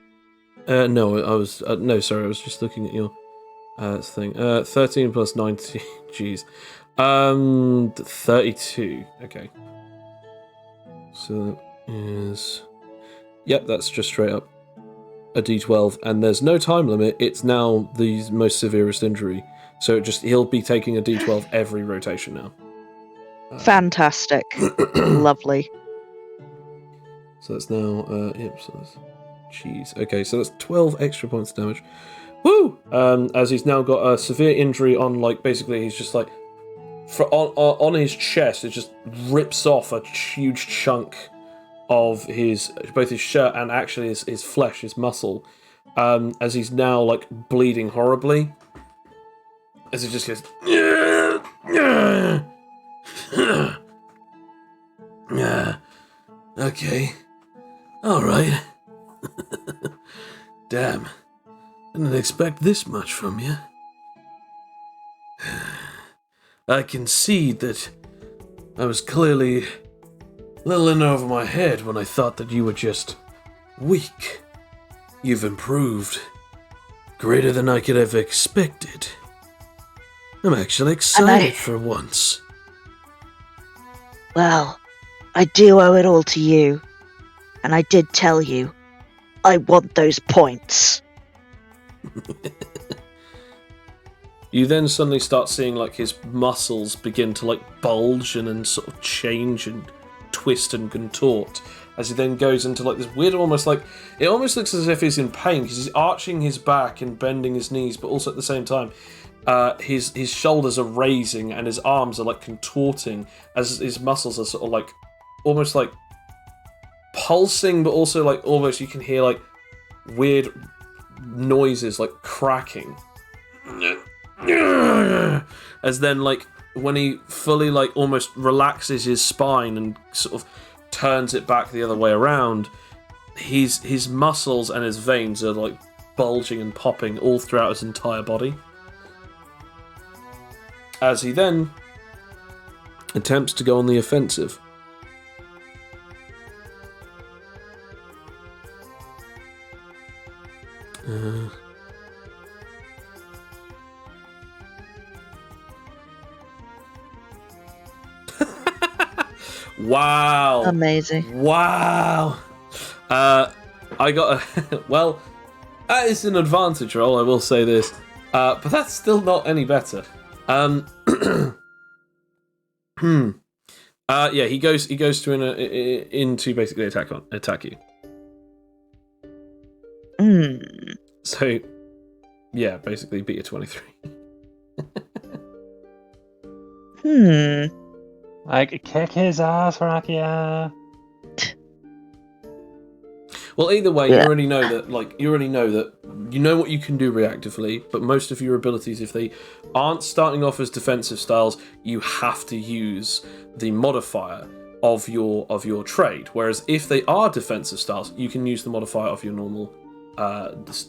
No, I was... no, sorry, I was just looking at your thing. 13 plus 90... Jeez. 32. Okay. So that is... Yep, that's just straight up a d12, and there's no time limit. It's now the most severest injury. So he'll be taking a d12 every rotation now. Fantastic. Lovely. So that's now, jeez. Okay, so that's 12 extra points of damage. Woo! As he's now got a severe injury on, like, basically he's just like, on his chest, it just rips off a huge chunk of both his shirt and actually his flesh, his muscle, as he's now, like, bleeding horribly. As he just goes, okay. Alright. Damn. Didn't expect this much from you. I can see that I was clearly a little in over my head when I thought that you were just weak. You've improved. Greater than I could have expected. I'm actually excited for once. Well, I do owe it all to you. And I did tell you, I want those points. You then suddenly start seeing, like, his muscles begin to, like, bulge and then sort of change and twist and contort as he then goes into, like, this weird almost, like, it almost looks as if he's in pain because he's arching his back and bending his knees, but also at the same time his shoulders are raising and his arms are, like, contorting as his muscles are sort of, like, almost, like, pulsing, but also, like, almost you can hear, like, weird noises, like, cracking. As then, like, when he fully, like, almost relaxes his spine and sort of turns it back the other way around, his muscles and his veins are, like, bulging and popping all throughout his entire body. As he then attempts to go on the offensive. Wow. Amazing. Wow. I got a... well, that is an advantage roll, I will say this. But that's still not any better. Yeah, he goes to into basically attack you. So, yeah, basically beat you 23. Like, kick his ass, Rakia. Well, either way, you already know that you know what you can do reactively, but most of your abilities, if they aren't starting off as defensive styles, you have to use the modifier of your trade. Whereas if they are defensive styles, you can use the modifier of your normal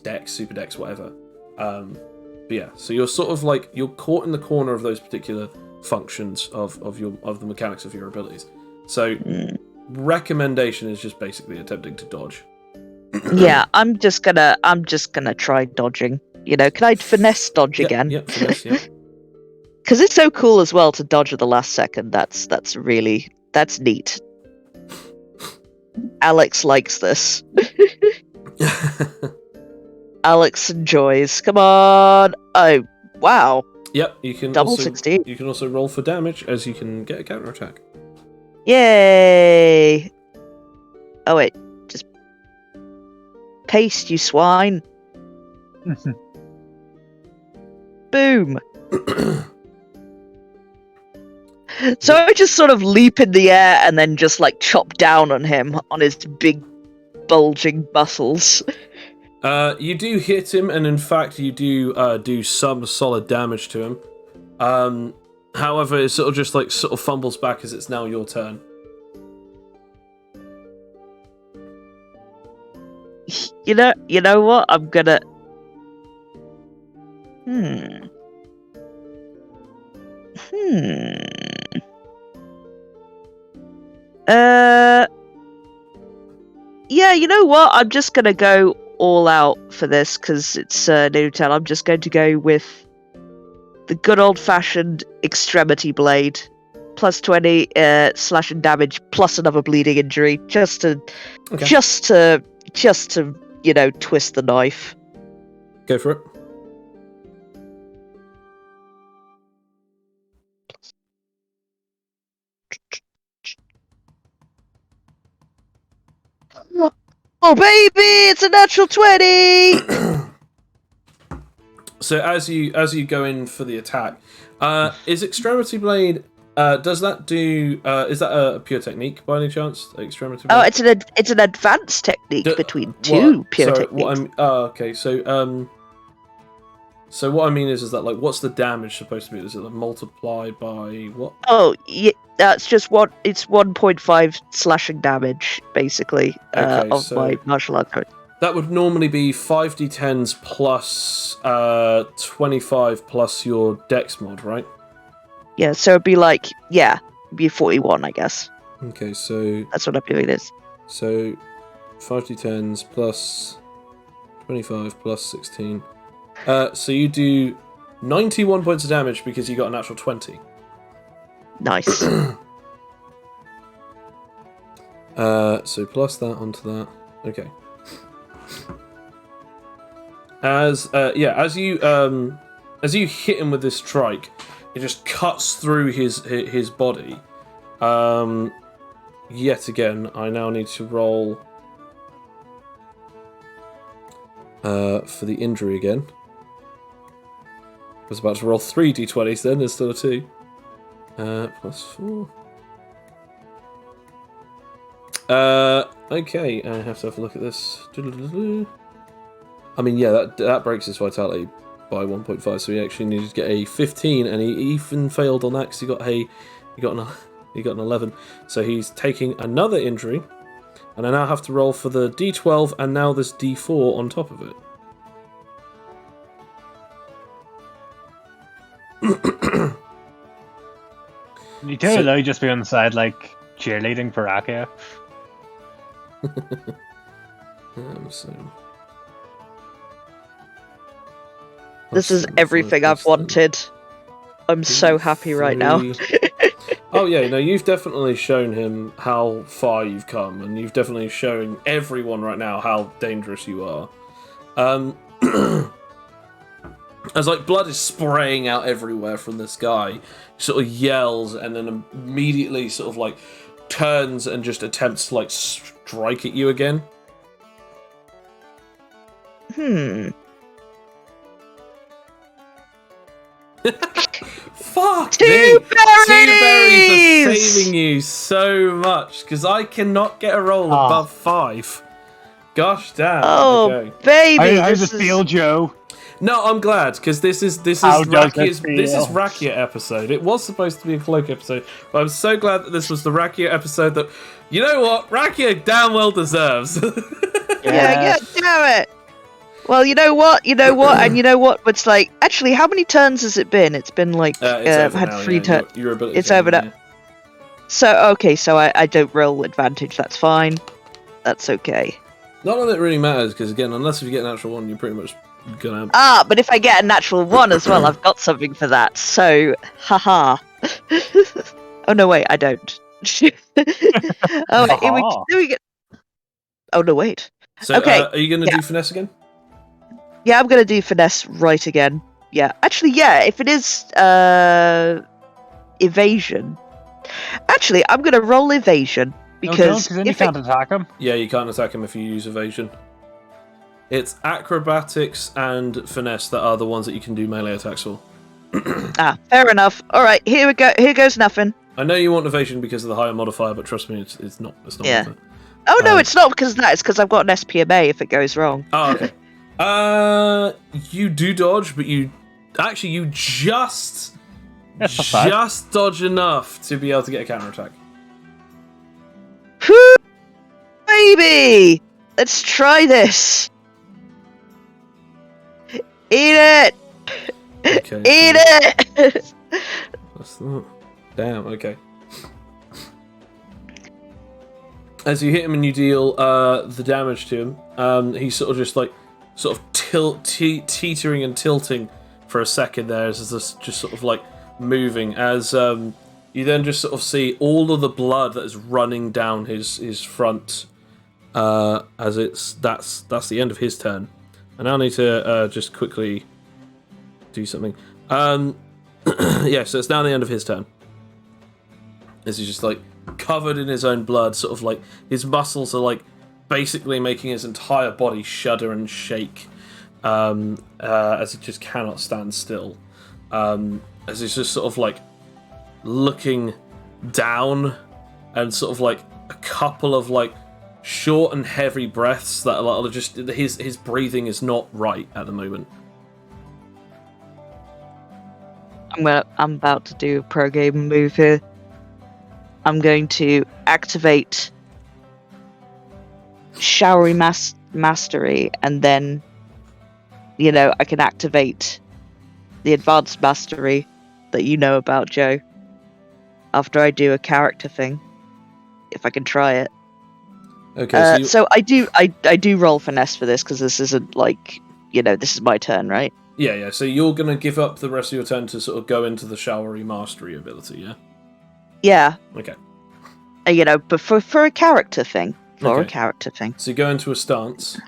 dex, super dex, whatever. But yeah, so you're sort of like you're caught in the corner of those particular functions of the mechanics of your abilities. So recommendation is just basically attempting to dodge. Yeah, I'm just gonna try dodging. You know, can I finesse dodge again? Yep, finesse, yep. Because it's so cool as well to dodge at the last second. That's neat. Alex likes this. Alex enjoys. Come on! Oh, wow! Yep, you can Double also 16. you can also roll for damage as you can get a counter attack. Yay! Oh wait, just paste, you swine! Boom! So I just sort of leap in the air and then just like chop down on him on his big bulging muscles. You do hit him, and in fact, you do some solid damage to him. However, it sort of fumbles back as it's now your turn. You know what? I'm gonna. Yeah, you know what? I'm just gonna go all out for this because it's new turn. I'm just going to go with the good old-fashioned extremity blade, plus 20 slashing damage, plus another bleeding injury, just to twist the knife. Go for it. Oh baby, it's a natural 20. So as you go in for the attack, is Extremity Blade? Does that do? Is that a pure technique by any chance? Extremity Blade? Oh, it's an advanced technique between two pure techniques. Okay. So what I mean is that like, what's the damage supposed to be? Is it like multiplied by what? Oh, yeah, that's just what it's 1.5 slashing damage basically of my martial art code. That would normally be 5d10s plus 25 plus your dex mod, right? Yeah, so it'd be it'd be 41, I guess. Okay, so that's what I believe it is. So 5d10s plus 25 plus 16. So you do 91 points of damage because you got a natural 20. Nice. So plus that onto that. Okay. As you hit him with this strike, it just cuts through his body. Yet again, I now need to roll for the injury again. I was about to roll 3 d20s then, there's still a 2. Plus 4. Okay, I have to have a look at this. I mean, yeah, that breaks his vitality by 1.5, so he actually needed to get a 15, and he even failed on that because he got an 11. So he's taking another injury, and I now have to roll for the d12 and now this d4 on top of it. You totally just be on the side like cheerleading for Akia. This is everything I've wanted. I'm so happy right now. Oh yeah, no, you've definitely shown him how far you've come, and you've definitely shown everyone right now how dangerous you are. As like blood is spraying out everywhere from this guy, he sort of yells and then immediately sort of like turns and just attempts to like strike at you again. Fuck Two me! berries! 2 berries are saving you so much because I cannot get a roll above 5. Gosh damn. Oh, Okay. baby! How does This it is... feel, Joe? No, I'm glad because this is How does it this is feel? Rakia episode. It was supposed to be a Cloak episode, but I'm so glad that this was the Rakia episode. That you know what Rakia damn well deserves. Yeah, damn it! Well, you know what, and you know what? It's like, actually, how many turns has it been? It's been like, it's over had now, 3 yeah. turns. Your ability. It's over now. So, okay, so I don't roll advantage, that's fine. That's okay. Not that it really matters, because again, unless if you get an actual one, you're pretty much gonna. Ah, but if I get a natural 1 as well, I've got something for that, so, haha. Oh, no, wait, I don't. Oh, wait, here we go. Oh, no, wait. So, Okay, are you gonna do finesse again? Yeah, I'm gonna do finesse right again. Yeah, actually, yeah, if it is, evasion. Actually, I'm gonna roll evasion, because then you can't attack him. Yeah, you can't attack him if you use evasion. It's acrobatics and finesse that are the ones that you can do melee attacks for. fair enough. Alright, here we go. Here goes nothing. I know you want evasion because of the higher modifier, but trust me, it's not. It's not. Yeah. worth it. Oh, no, it's not because of that. It's because I've got an SPMA if it goes wrong. Oh, okay. You do dodge, but you just dodge enough to be able to get a counterattack. Whew, baby! Let's try this. Eat it! Okay. Eat it! That's not. Damn. Okay. As you hit him and you deal the damage to him, he's sort of just like teetering and tilting for a second there, as this just sort of like moving. As you then just sort of see all of the blood that is running down his front. As that's the end of his turn. I now need to just quickly do something. Yeah, so it's now the end of his turn. As he's just like covered in his own blood, sort of like his muscles are like basically making his entire body shudder and shake, as he just cannot stand still. As he's just sort of like looking down, and sort of like a couple of like short and heavy breaths that are just his breathing is not right at the moment. I'm about to do a pro game move here. I'm going to activate Showery Mastery, and then, I can activate the Advanced Mastery that you know about, Joe, after I do a character thing, if I can try it. Okay, so I do roll finesse for this, because this isn't like, this is my turn, right? Yeah. So you're gonna give up the rest of your turn to sort of go into the Showery Mastery ability, yeah? Yeah. Okay. But for a character thing. For a Okay. character thing. So you go into a stance,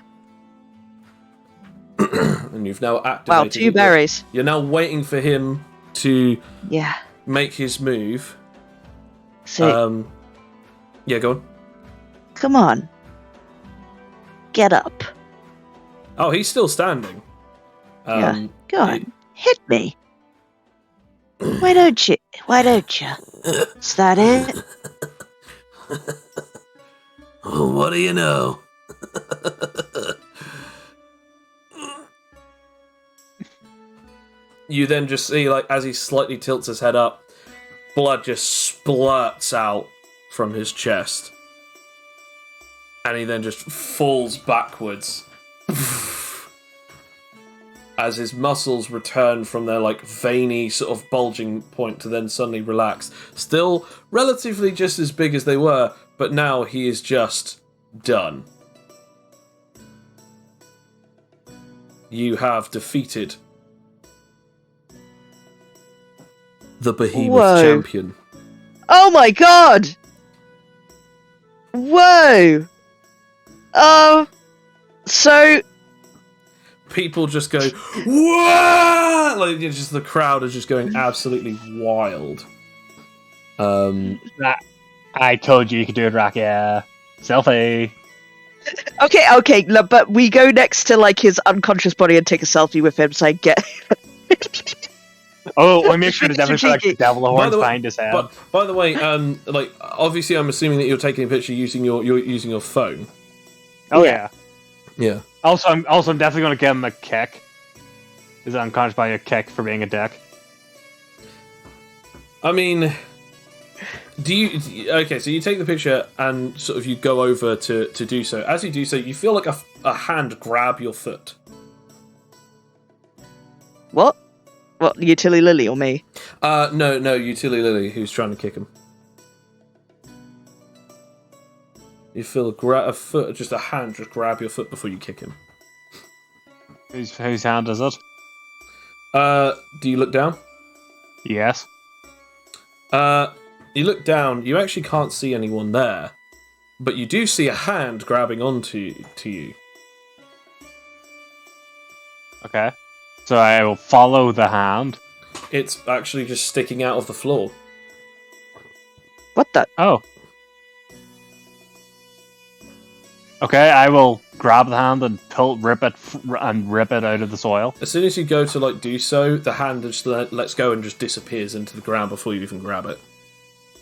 and you've now activated. Wow, 2 berries. You're now waiting for him to Yeah. make his move. So, Yeah, go on. come on. Get up. Oh, he's still standing. Yeah. Go on. Hit me. Why don't you? Is that it? What do you know? You then just see, like, as he slightly tilts his head up, blood just splurts out from his chest. And he then just falls backwards. As his muscles return from their, like, veiny sort of bulging point to then suddenly relax. Still relatively just as big as they were, but now he is just done. You have defeated the Behemoth Whoa. champion. Oh my god! Whoa! Oh, so People just go, whoa! Like, just the crowd is just going absolutely wild. I told you could do it, Rakia. Selfie. okay, look, but we go next to like his unconscious body and take a selfie with him, so I get. Oh, we make sure to demonstrate like devil By horns the way- behind his head. But by the way, like obviously, I'm assuming that you're taking a picture using your phone. Oh yeah. Yeah. I'm definitely gonna give him a kick. Is unconscious by a kick for being a dick. I mean, okay, so you take the picture and sort of you go over to do so. As you do so, you feel like a hand grab your foot. What? What, you Tilly Lily or me? No, you Tilly Lily, who's trying to kick him. You feel a foot, just a hand, just grab your foot before you kick him. Whose hand is it? Do you look down? Yes. You look down, you actually can't see anyone there. But you do see a hand grabbing onto you. Okay. So I will follow the hand. It's actually just sticking out of the floor. What the? Oh. Okay, I will grab the hand and rip it out of the soil. As soon as you go to do so, the hand just lets go and just disappears into the ground before you even grab it.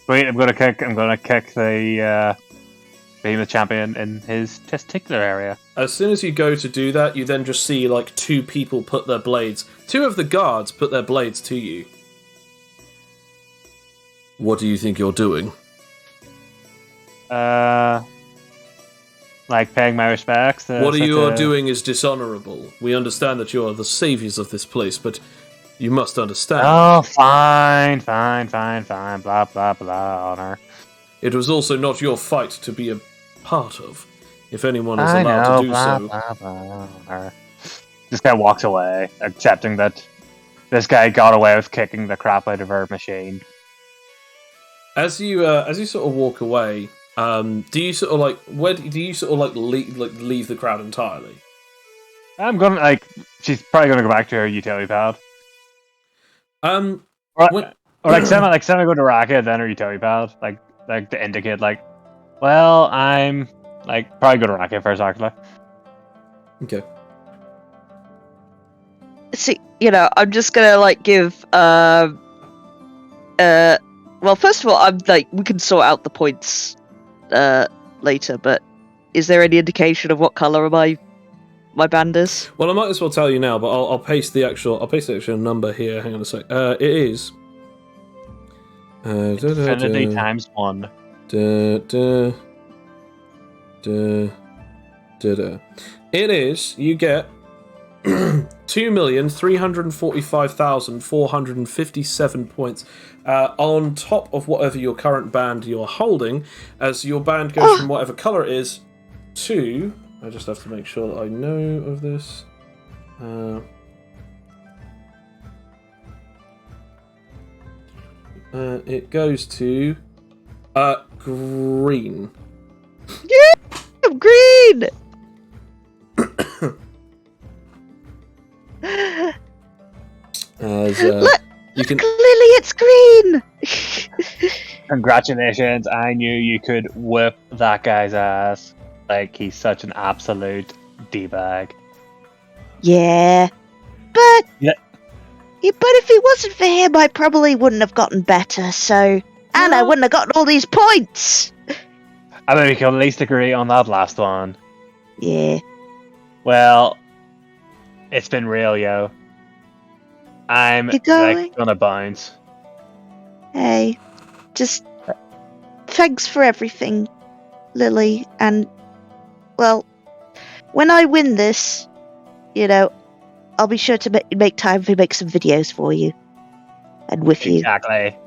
Wait, I'm gonna kick the Behemoth champion in his testicular area. As soon as you go to do that, you then just see two people put their blades. Two of the guards put their blades to you. What do you think you're doing? Paying my respects. What you are doing is dishonorable. We understand that you are the saviors of this place, but you must understand. Oh, fine. Blah, blah, blah, honor. It was also not your fight to be a part of, if anyone is allowed to do blah, so. Blah, blah, honor. This guy walks away, accepting that this guy got away with kicking the crap out of our machine. As you sort of walk away, do you sort of leave the crowd entirely? I'm gonna she's probably gonna go back to her utility pad. Semi go to Raka, then her utility pad, to indicate well, I'm probably go to Raka first actually. Okay. See, I'm just gonna give well, first of all, I'm we can sort out the points later, but is there any indication of what colour my band is? Well, I might as well tell you now, but I'll paste the actual number here. Hang on a sec. It is Infinity times 1. It is, you get 2,345,457 points on top of whatever your current band you're holding, as your band goes from whatever colour it is to... I just have to make sure that I know of this. It goes to green. Yeah, green. As you can Lily, it's green. Congratulations! I knew you could whip that guy's ass. He's such an absolute d-bag. Yeah. But... Yeah. But if it wasn't for him, I probably wouldn't have gotten better, so... And I wouldn't have gotten all these points! I mean, we can at least agree on that last one. Yeah. Well, it's been real, yo. I'm gonna bounce. Hey. Just... Thanks for everything, Lily, and... Well, when I win this, I'll be sure to make time to make some videos for you. And with you. Exactly.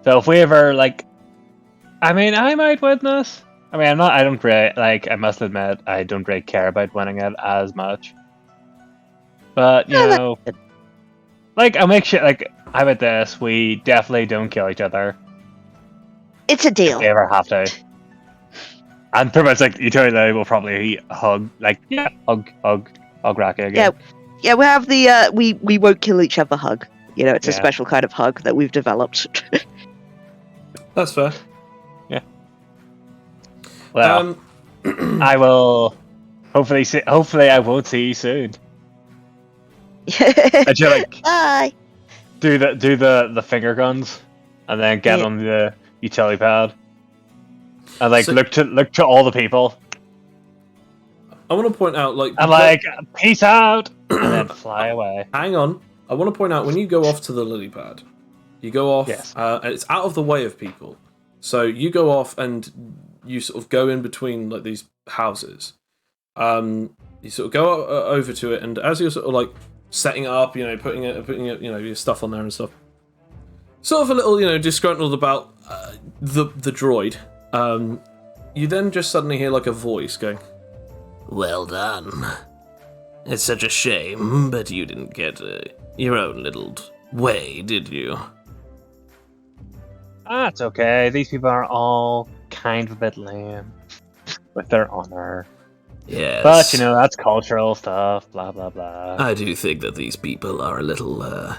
So if we ever, I mean, I might win this. I mean, I don't really, I must admit, I don't really care about winning it as much. But, I'll make sure, how about this? We definitely don't kill each other. It's a deal. If we ever have to. And pretty much, utility will probably hug, hug Raka again. Yeah, we have the we won't kill each other hug. It's a special kind of hug that we've developed. That's fair. Yeah. Well, I will hopefully I won't see you soon. I should Bye. do the finger guns and then get on the utility pad. And look to all the people. I want to point out, like, I'm like, peace out, and then fly away. hang on. I want to point out when you go off to the lily pad, you go off. Yes. And it's out of the way of people, so you go off and you sort of go in between like these houses. You sort of go over to it, and as you're sort of like setting it up, putting it, your stuff on there and stuff. Sort of a little, disgruntled about the droid. You then just suddenly hear like a voice going, "Well done. It's such a shame, but you didn't get your own little way, did you?" That's okay. These people are all kind of a bit lame with their honor. Yes. But, that's cultural stuff, blah, blah, blah. I do think that these people are a little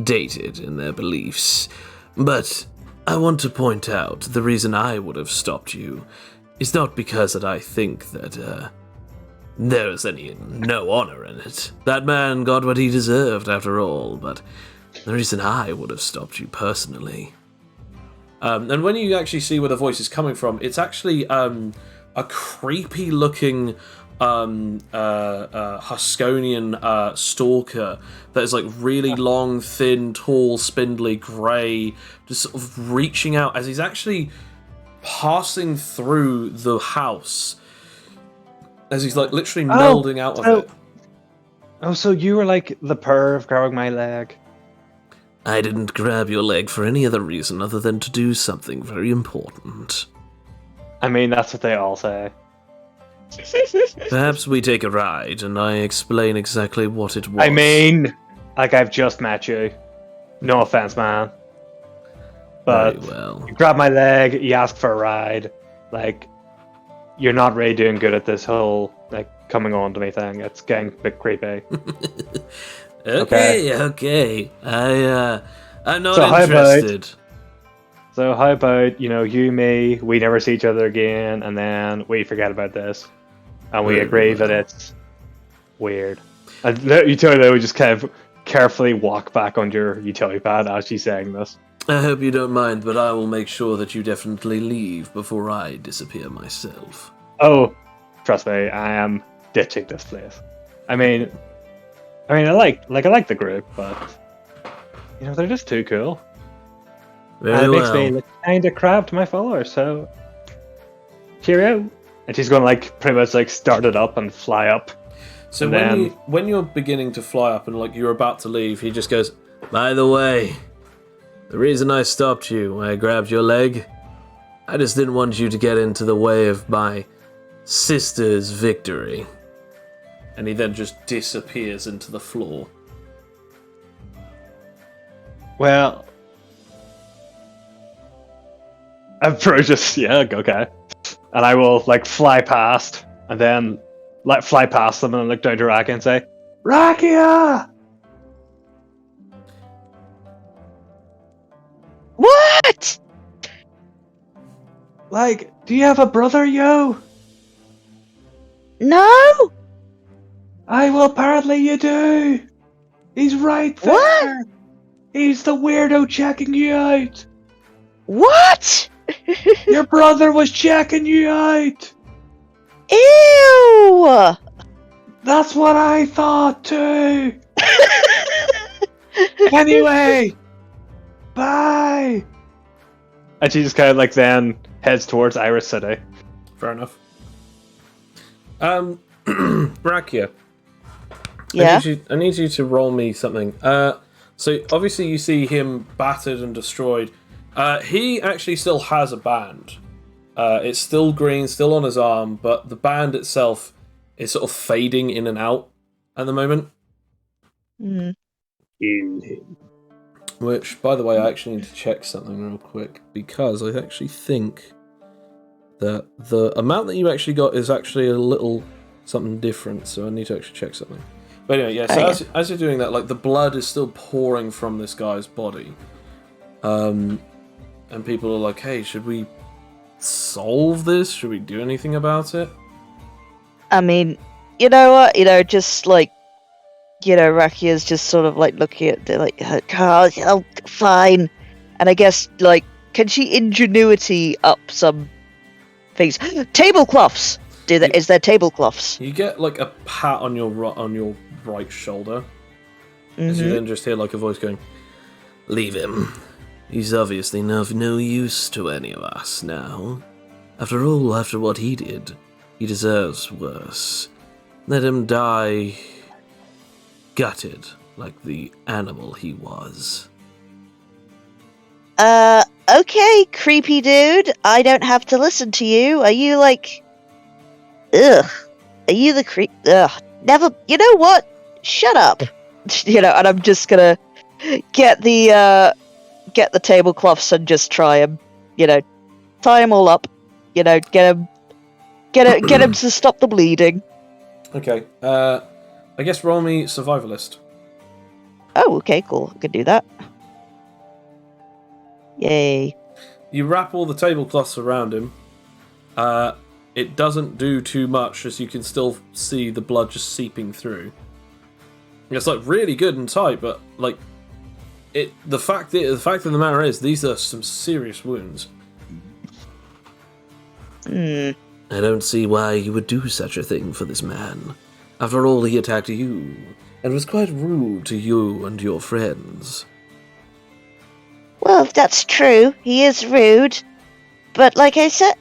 dated in their beliefs. But I want to point out the reason I would have stopped you is not because that I think that there is no honor in it. That man got what he deserved after all, but the reason I would have stopped you personally. And when you actually see where the voice is coming from, it's actually a creepy looking Huskonian stalker that is like really long, thin, tall, spindly, grey, just sort of reaching out as he's actually passing through the house, as he's like literally melding out of it. Oh, so you were like the perv grabbing my leg? I didn't grab your leg for any other reason other than to do something very important. I mean, that's what they all say. Perhaps we take a ride and I explain exactly what it was. I mean, like, I've just met you. No offense, man. But very well. You grab my leg, you ask for a ride. Like, you're not really doing good at this whole, like, coming on to me thing. It's getting a bit creepy. Okay. I'm not So interested. So how about, you, me, we never see each other again, and then we forget about this. And we agree that it's weird. And utility would just kind of carefully walk back on your utility pad as she's saying this. I hope you don't mind, but I will make sure that you definitely leave before I disappear myself. Oh, trust me, I am ditching this place. I mean, I like the group, but they're just too cool. Very it makes well. me look kind of crap to my followers. So, cheerio. And she's going to like pretty much like start it up and fly up. So and when you're beginning to fly up and like you're about to leave, he just goes, "By the way, the reason I stopped you when I grabbed your leg, I just didn't want you to get into the way of my sister's victory." And he then just disappears into the floor. Well, I'm probably just okay. And I will like fly past and then like fly past them and look down to Rakia and say, "Rakia!" What? Like, do you have a brother, yo? No? Well, apparently you do. He's right there. What? He's the weirdo checking you out. What? Your brother was checking you out. Ew! That's what I thought too. Anyway, bye. And she just kind of like then heads towards Iris City. Fair enough. Rakia. Yeah? I need you to roll me something. So obviously you see him battered and destroyed. He actually still has a band. It's still green, still on his arm, but the band itself is sort of fading in and out at the moment. Mm. Which, by the way, I actually need to check something real quick, because I actually think that the amount that you actually got is actually a little something different, so I need to actually check something. But anyway, yeah, so as you're doing that, like, the blood is still pouring from this guy's body. And people are like, hey, should we solve this? Should we do anything about it? I mean, you know what? Just like, Rakia's just sort of like looking at the, like, oh, fine. And I guess, like, can she ingenuity up some things? Tablecloths! Is there tablecloths? You get like a pat on your right shoulder, as you then just hear like a voice going, "Leave him. He's obviously of no use to any of us now. After all, after what he did, he deserves worse. Let him die gutted like the animal he was." Okay, creepy dude. I don't have to listen to you. Are you like... Ugh. Are you the creep... Ugh. Never... You know what? Shut up. And I'm just gonna get the tablecloths and just try them. Tie them all up. Get him to stop the bleeding. Okay, I guess roll me survivalist. Oh, okay, cool. I can do that. Yay. You wrap all the tablecloths around him. It doesn't do too much, as you can still see the blood just seeping through. It's like really good and tight, but like the fact of the matter is, these are some serious wounds. I don't see why you would do such a thing for this man. After all, he attacked you, and was quite rude to you and your friends. Well, if that's true, he is rude. But like I said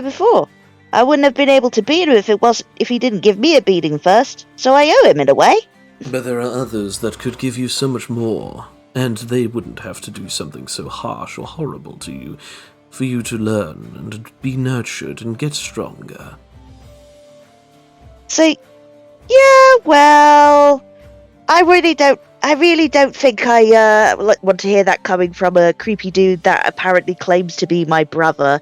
before, I wouldn't have been able to beat him if he didn't give me a beating first. So I owe him in a way. But there are others that could give you so much more, and they wouldn't have to do something so harsh or horrible to you for you to learn and be nurtured and get stronger. So, yeah, well, I really don't think I want to hear that coming from a creepy dude that apparently claims to be my brother.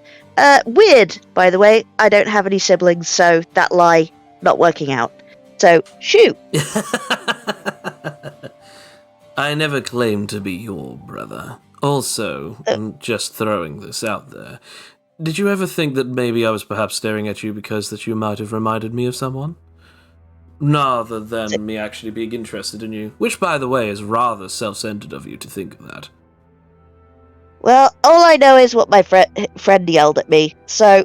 Weird, by the way. I don't have any siblings, so that lie not working out. So, shoot. I never claimed to be your brother. Also, I'm just throwing this out there. Did you ever think that maybe I was perhaps staring at you because that you might have reminded me of someone? Rather than me actually being interested in you. Which, by the way, is rather self-centered of you to think of that. Well, all I know is what my friend yelled at me. So,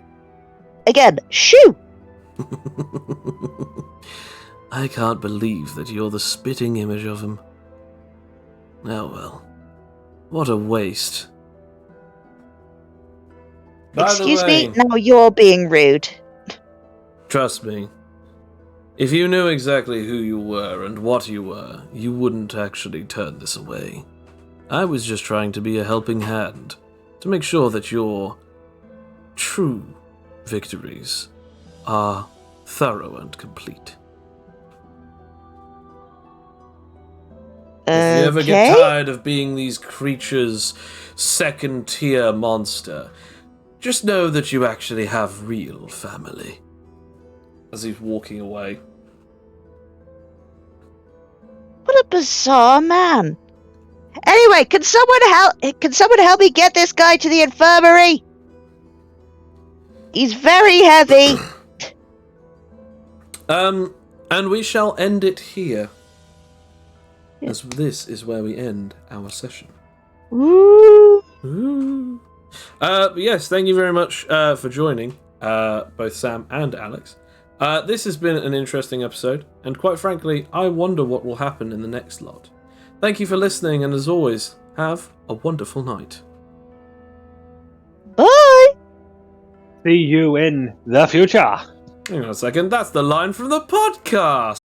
again, shoo! I can't believe that you're the spitting image of him. Oh well. What a waste. Excuse me? Now you're being rude. Trust me. If you knew exactly who you were and what you were, you wouldn't actually turn this away. I was just trying to be a helping hand, to make sure that your true victories are thorough and complete. If you ever get tired of being these creatures' second-tier monster, just know that you actually have real family. As he's walking away. What a bizarre man. Anyway, can someone help me get this guy to the infirmary? He's very heavy. And we shall end it here. As this is where we end our session. Ooh. Yes, thank you very much for joining, both Sam and Alex. This has been an interesting episode, and quite frankly, I wonder what will happen in the next lot. Thank you for listening, and as always, have a wonderful night. Bye! See you in the future. Hang on a second, that's the line from the podcast!